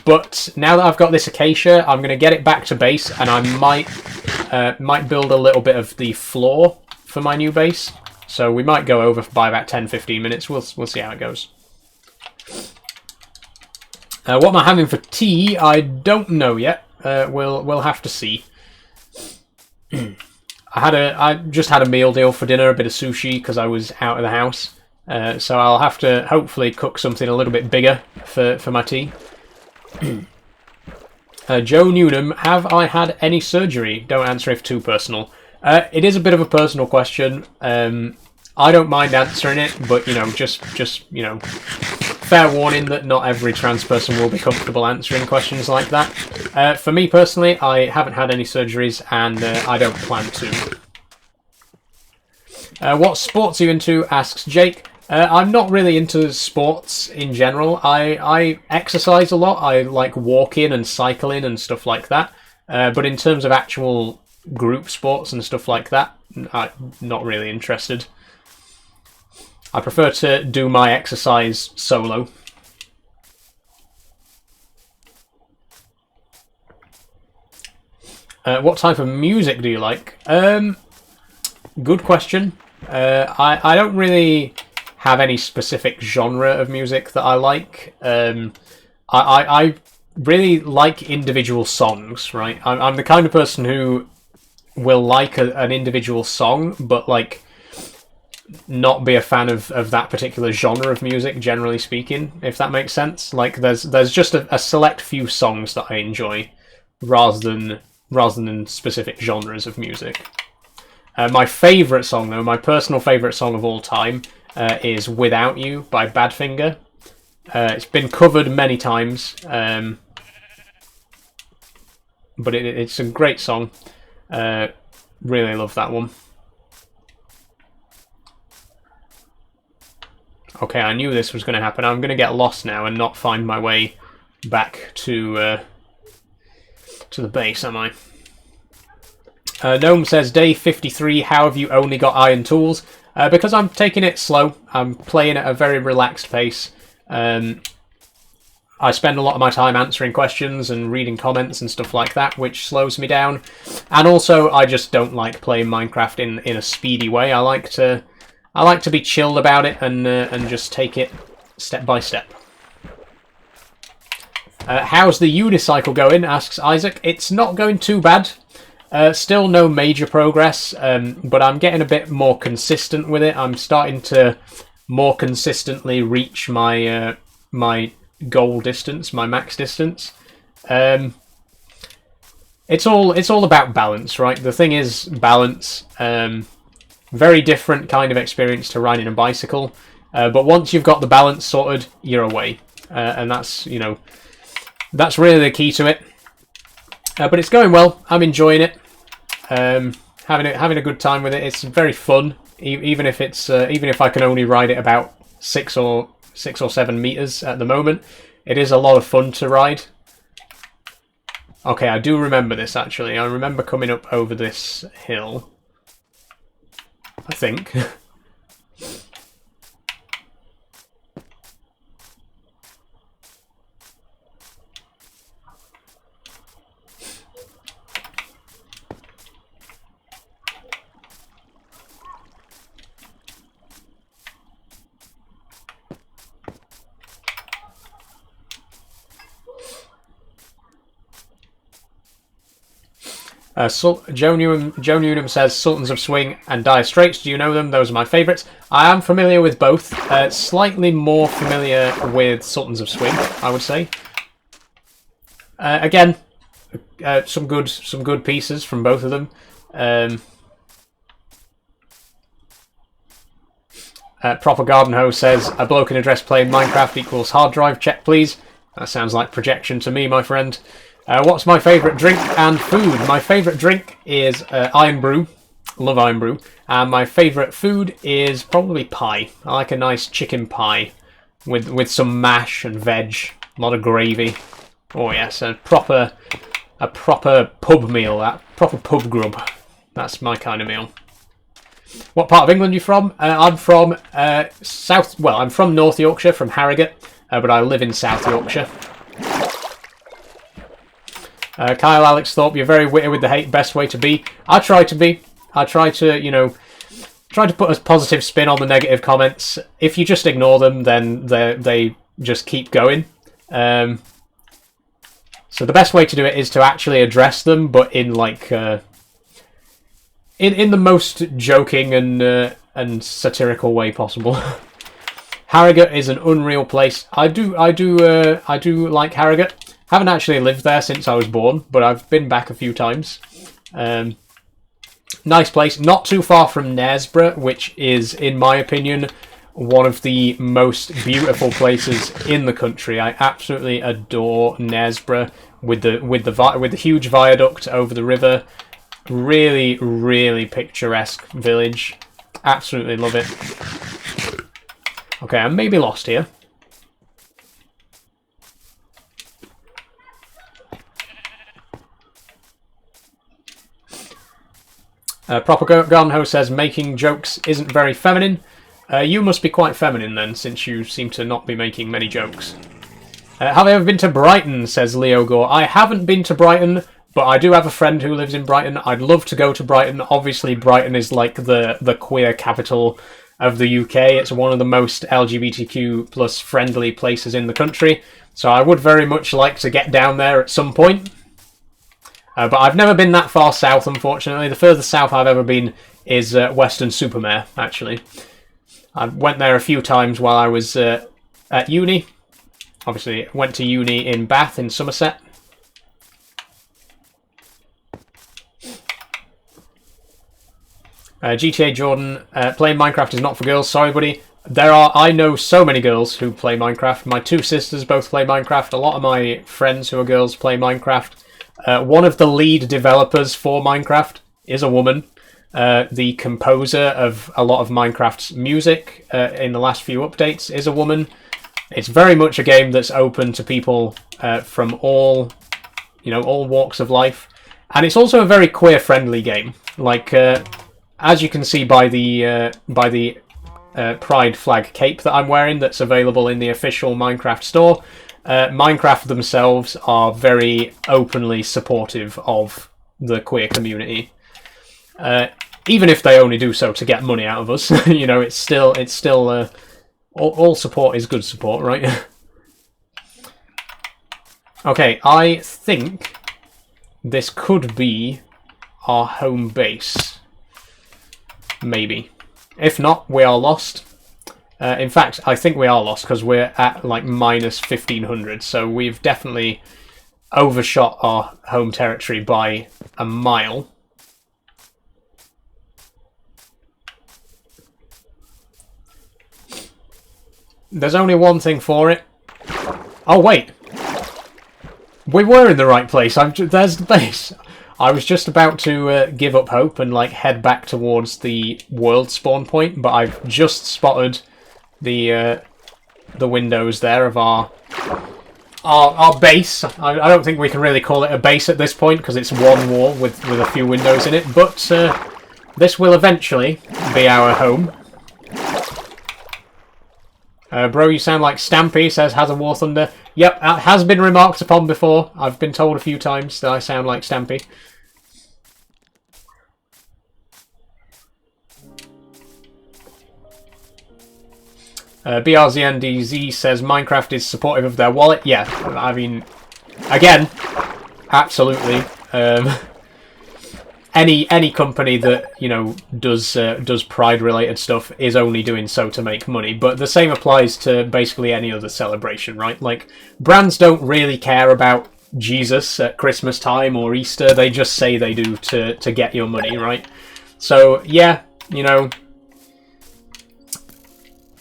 But now that I've got this acacia, I'm going to get it back to base, and I might build a little bit of the floor for my new base. So we might go over by about 10-15 minutes. We'll see how it goes. What am I having for tea? I don't know yet. We'll have to see. I just had a meal deal for dinner, a bit of sushi because I was out of the house. So I'll have to hopefully cook something a little bit bigger for my tea. Joe Newnham, have I had any surgery? Don't answer if too personal. It is a bit of a personal question. I don't mind answering it, but you know, just you know, fair warning that not every trans person will be comfortable answering questions like that. For me personally, I haven't had any surgeries, and I don't plan to. What sports are you into? Asks Jake. I'm not really into sports in general. I exercise a lot. I like walking and cycling and stuff like that. But in terms of actual group sports and stuff like that, I'm not really interested. I prefer to do my exercise solo. What type of music do you like? Good question. I don't really have any specific genre of music that I like. I really like individual songs, right? I'm the kind of person who will like an individual song, but like not be a fan of that particular genre of music, generally speaking, if that makes sense. Like there's just a select few songs that I enjoy rather than specific genres of music. My favourite song, though, my personal favourite song of all time, is Without You by Badfinger. It's been covered many times, but it's a great song. Really love that one. Okay, I knew this was going to happen. I'm going to get lost now and not find my way back to the base, am I? Gnome says, day 53, how have you only got iron tools? Because I'm taking it slow. I'm playing at a very relaxed pace. I spend a lot of my time answering questions and reading comments and stuff like that, which slows me down. And also, I just don't like playing Minecraft in a speedy way. I like to be chilled about it and just take it step by step. How's the unicycle going? Asks Isaac. It's not going too bad. Still no major progress, but I'm getting a bit more consistent with it. I'm starting to more consistently reach my my goal distance, my max distance. It's all about balance, right? The thing is balance. Very different kind of experience to riding a bicycle, but once you've got the balance sorted, you're away, and that's that's really the key to it. But it's going well. I'm enjoying it. Having a good time with it. It's very fun, even if I can only ride it about 6 or 7 meters at the moment. It is a lot of fun to ride. Okay, I do remember this actually. I remember coming up over this hill, I think. Joe Newnham says Sultans of Swing and Dire Straits. Do you know them? Those are my favourites. I am familiar with both. Slightly more familiar with Sultans of Swing, I would say. Again, some good pieces from both of them. Proper Garden Hose says a bloke in a dress playing Minecraft equals hard drive. Check, please. That sounds like projection to me, my friend. What's my favourite drink and food? My favourite drink is Iron Brew. Love Iron Brew. And my favourite food is probably pie. I like a nice chicken pie with some mash and veg, a lot of gravy. Oh yes, a proper pub meal. That proper pub grub. That's my kind of meal. What part of England are you from? I'm from South. Well, I'm from North Yorkshire, from Harrogate, but I live in South Yorkshire. Kyle Alex Thorpe, you're very witty with the hate. Best way to be. I try to be. I try to, try to put a positive spin on the negative comments. If you just ignore them, then they just keep going. So the best way to do it is to actually address them, but in like in the most joking and satirical way possible. Harrogate is an unreal place. I do like Harrogate. Haven't actually lived there since I was born, but I've been back a few times. Nice place. Not too far from Knaresborough, which is, in my opinion, one of the most beautiful places in the country. I absolutely adore Knaresborough with the huge viaduct over the river. Really, really picturesque village. Absolutely love it. Okay, I may be lost here. Proper Garnho says, making jokes isn't very feminine. You must be quite feminine then, since you seem to not be making many jokes. Have I ever been to Brighton, says Leo Gore. I haven't been to Brighton, but I do have a friend who lives in Brighton. I'd love to go to Brighton. Obviously, Brighton is like the queer capital of the UK. It's one of the most LGBTQ plus friendly places in the country. So I would very much like to get down there at some point. But I've never been that far south, unfortunately. The furthest south I've ever been is Weston-super-Mare, actually. I went there a few times while I was at uni. Obviously, went to uni in Bath, in Somerset. GTA Jordan, playing Minecraft is not for girls. Sorry, buddy. I know so many girls who play Minecraft. My two sisters both play Minecraft. A lot of my friends who are girls play Minecraft. One of the lead developers for Minecraft is a woman. The composer of a lot of Minecraft's music in the last few updates is a woman. It's very much a game that's open to people from all walks of life, and it's also a very queer-friendly game. Like as you can see by the pride flag cape that I'm wearing, that's available in the official Minecraft store. Minecraft themselves are very openly supportive of the queer community, even if they only do so to get money out of us. It's still all support is good support, right? Okay, I think this could be our home base. Maybe. If not, we are lost. In fact, I think we are lost because we're at like minus 1500, so we've definitely overshot our home territory by a mile. There's only one thing for it. Oh, wait. We were in the right place. There's the base. I was just about to give up hope and like head back towards the world spawn point, but I've just spotted the windows there of our base. I don't think we can really call it a base at this point because it's one wall with a few windows in it, but this will eventually be our home. Bro, you sound like Stampy, says Has a War Thunder. Yep, that has been remarked upon before. I've been told a few times that I sound like Stampy. BRZNDZ says Minecraft is supportive of their wallet. Yeah, I mean, again, absolutely. Any company that does pride related stuff is only doing so to make money, but the same applies to basically any other celebration, right? Like, brands don't really care about Jesus at Christmas time or Easter. They just say they do to get your money, right? So yeah,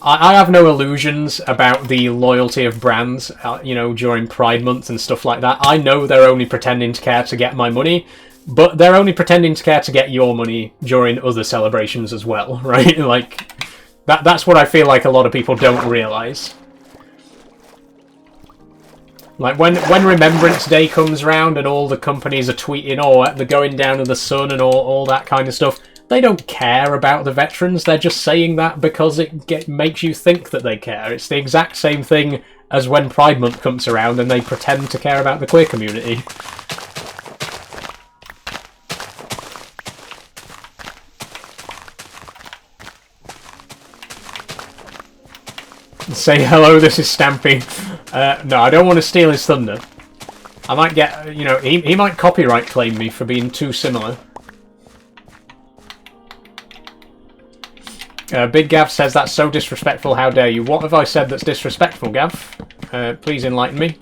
I have no illusions about the loyalty of brands, during Pride Month and stuff like that. I know they're only pretending to care to get my money, but they're only pretending to care to get your money during other celebrations as well, right? Like, that's what I feel like a lot of people don't realise. Like, when Remembrance Day comes around and all the companies are tweeting, oh, they're going down to the sun and all that kind of stuff, they don't care about the veterans. They're just saying that because it makes you think that they care. It's the exact same thing as when Pride Month comes around and they pretend to care about the queer community. Say hello, this is Stampy. No, I don't want to steal his thunder. I might get, he might copyright claim me for being too similar. Big Gav says that's so disrespectful, how dare you. What have I said that's disrespectful, Gav? Please enlighten me.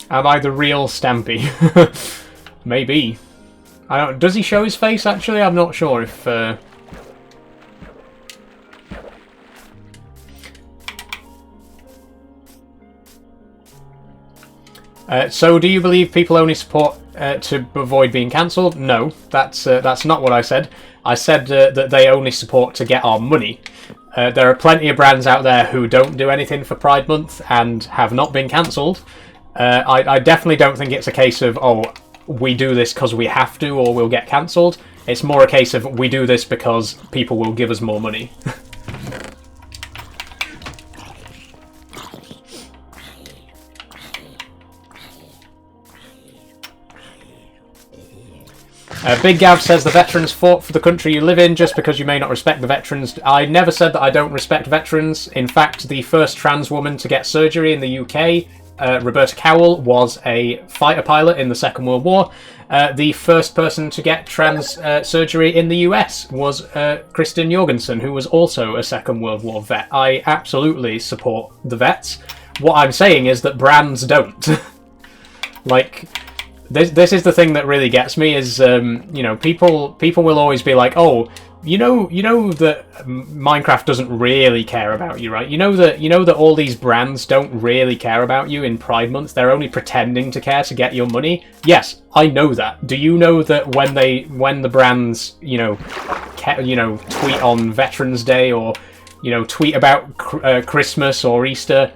Am I the real Stampy? Maybe. I don't. Does he show his face? Actually, I'm not sure if So do you believe people only support to avoid being cancelled? No, that's not what I said. I said that they only support to get our money. There are plenty of brands out there who don't do anything for Pride Month and have not been cancelled. I definitely don't think it's a case of, oh, we do this because we have to or we'll get cancelled. It's more a case of we do this because people will give us more money. Big Gav says the veterans fought for the country you live in just because you may not respect the veterans. I never said that I don't respect veterans. In fact, the first trans woman to get surgery in the UK, Roberta Cowell, was a fighter pilot in the Second World War. The first person to get trans surgery in the US was Kristen Jorgensen, who was also a Second World War vet. I absolutely support the vets. What I'm saying is that brands don't. Like... This is the thing that really gets me is you know, people will always be like, oh, you know that Minecraft doesn't really care about you, right? You know that all these brands don't really care about you in Pride Month. They're only pretending to care to get your money. Yes, I know that. Do you know that when the brands tweet on Veterans Day or tweet about Christmas or Easter,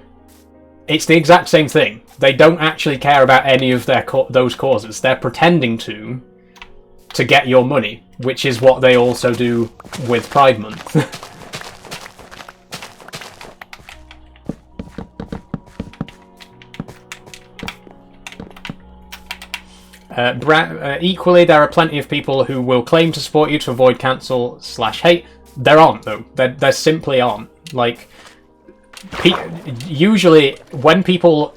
it's the exact same thing. They don't actually care about any of those causes. They're pretending to get your money, which is what they also do with Pride Month. Equally, there are plenty of people who will claim to support you to avoid cancel/hate. There aren't, though. There simply aren't. Like, usually when people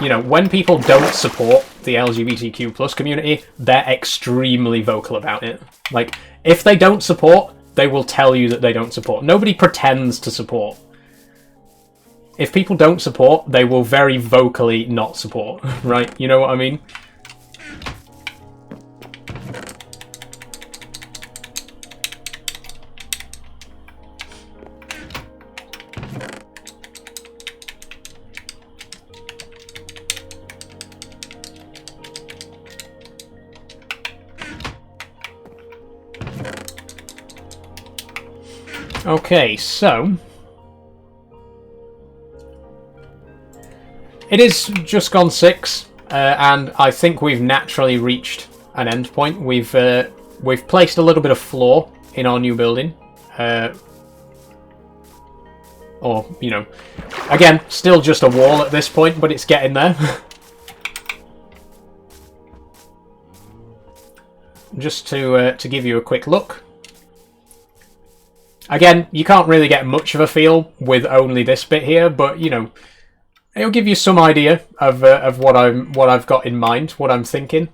don't support the LGBTQ plus community, they're extremely vocal about it. Like, if they don't support, they will tell you that they don't support. Nobody pretends to support. If people don't support, they will very vocally not support, right? You know what I mean? Okay, so it is just gone 6, and I think we've naturally reached an end point. We've placed a little bit of floor in our new building, or again, still just a wall at this point, but it's getting there. Just to give you a quick look. Again, you can't really get much of a feel with only this bit here, but it'll give you some idea of what I've got in mind, what I'm thinking,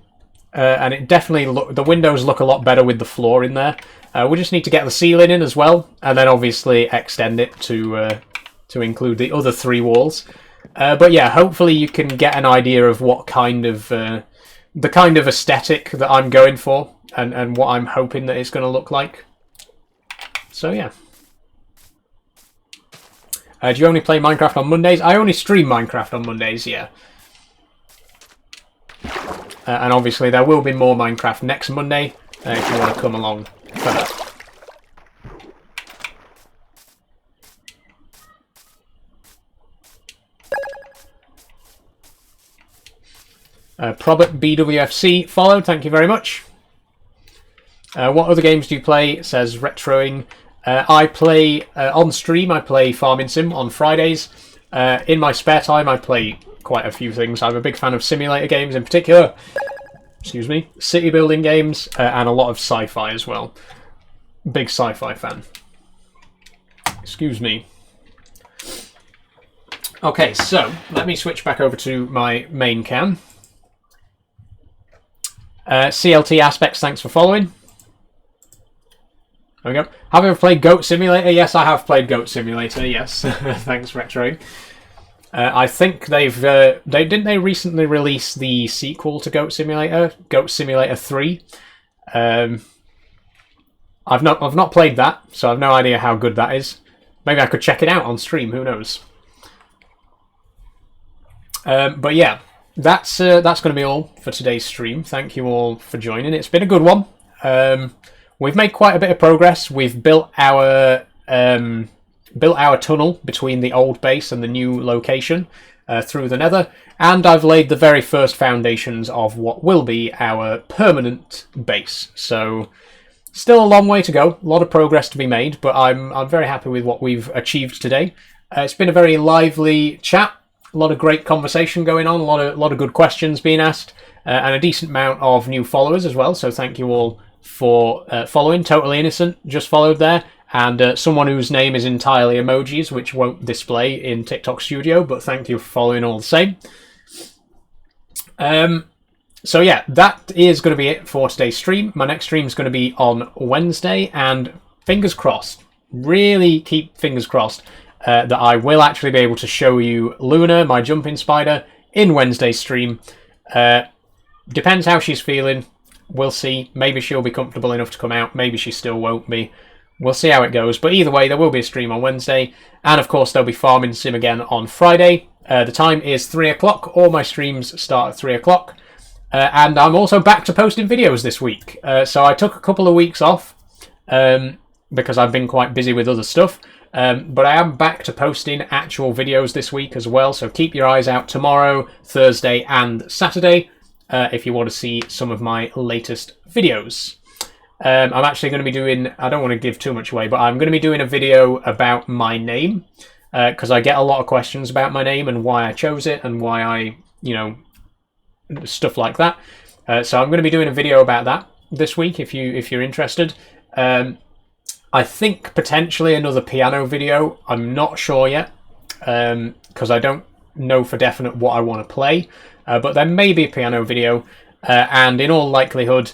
and it definitely the windows look a lot better with the floor in there. We just need to get the ceiling in as well, and then obviously extend it to include the other 3 walls. But yeah, hopefully you can get an idea of what kind of the kind of aesthetic that I'm going for, and what I'm hoping that it's going to look like. So yeah. Do you only play Minecraft on Mondays? I only stream Minecraft on Mondays, yeah. And obviously there will be more Minecraft next Monday, if you want to come along for that. Probert BWFC followed, thank you very much. What other games do you play? Says Retroing. I play on stream. I play Farming Sim on Fridays. In my spare time, I play quite a few things. I'm a big fan of simulator games, in particular. Excuse me, city building games, and a lot of sci-fi as well. Big sci-fi fan. Excuse me. Okay, so let me switch back over to my main cam. CLT Aspects, thanks for following. There we go. Have you ever played Goat Simulator? Yes, I have played Goat Simulator. Yes, thanks, Retro. I think didn't they recently release the sequel to Goat Simulator 3. I've not played that, so I've no idea how good that is. Maybe I could check it out on stream. Who knows? But yeah, that's going to be all for today's stream. Thank you all for joining. It's been a good one. We've made quite a bit of progress. We've built our tunnel between the old base and the new location through the Nether, and I've laid the very first foundations of what will be our permanent base. So, still a long way to go. A lot of progress to be made, but I'm very happy with what we've achieved today. It's been a very lively chat. A lot of great conversation going on, a lot of good questions being asked, and a decent amount of new followers as well. So thank you all for following. Totally Innocent just followed there, and someone whose name is entirely emojis, which won't display in TikTok Studio, but thank you for following all the same. So yeah, that is going to be it for today's stream. My next stream is going to be on Wednesday, and fingers crossed, really keep fingers crossed, that I will actually be able to show you Luna, my jumping spider, in Wednesday's stream. Depends how she's feeling. We'll see. Maybe she'll be comfortable enough to come out. Maybe she still won't be. We'll see how it goes. But either way, there will be a stream on Wednesday. And of course, there'll be Farming Sim again on Friday. The time is 3 o'clock. All my streams start at 3 o'clock. And I'm also back to posting videos this week. So I took a couple of weeks off because I've been quite busy with other stuff. But I am back to posting actual videos this week as well, so keep your eyes out tomorrow, Thursday and Saturday if you want to see some of my latest videos. I'm actually going to be doing, I don't want to give too much away, but I'm going to be doing a video about my name, because I get a lot of questions about my name and why I chose it and why I, stuff like that. So I'm going to be doing a video about that this week if you're interested. I think potentially another piano video. I'm not sure yet, because I don't know for definite what I want to play. But there may be a piano video, and in all likelihood,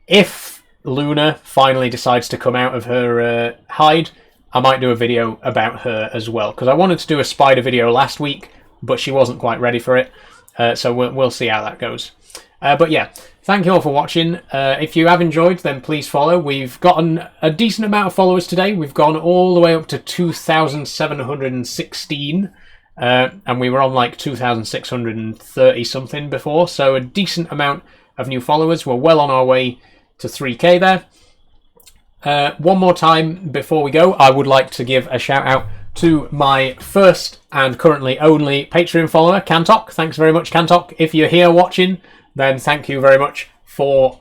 if Luna finally decides to come out of her hide, I might do a video about her as well. Because I wanted to do a spider video last week, but she wasn't quite ready for it. So we'll see how that goes. But yeah, thank you all for watching. If you have enjoyed, then please follow. We've gotten a decent amount of followers today. We've gone all the way up to 2,716. And we were on like 2,630 something before. So a decent amount of new followers. We're well on our way to 3K there. One more time before we go, I would like to give a shout out to my first and currently only Patreon follower, Kantok. Thanks very much, Kantok. If you're here watching, then thank you very much for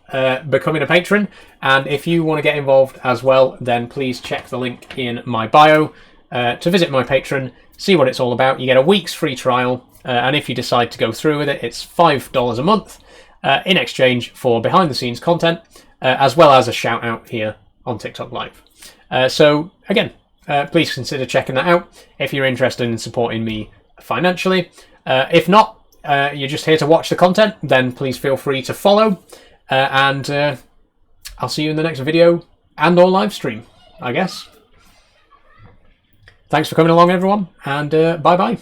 becoming a patron. And if you want to get involved as well, then please check the link in my bio to visit my Patreon, see what it's all about. You get a week's free trial, and if you decide to go through with it, it's $5 a month in exchange for behind-the-scenes content, as well as a shout-out here on TikTok Live. So, again, please consider checking that out if you're interested in supporting me financially. If not, you're just here to watch the content, then please feel free to follow. And I'll see you in the next video and or live stream, I guess. Thanks for coming along, everyone, and bye-bye.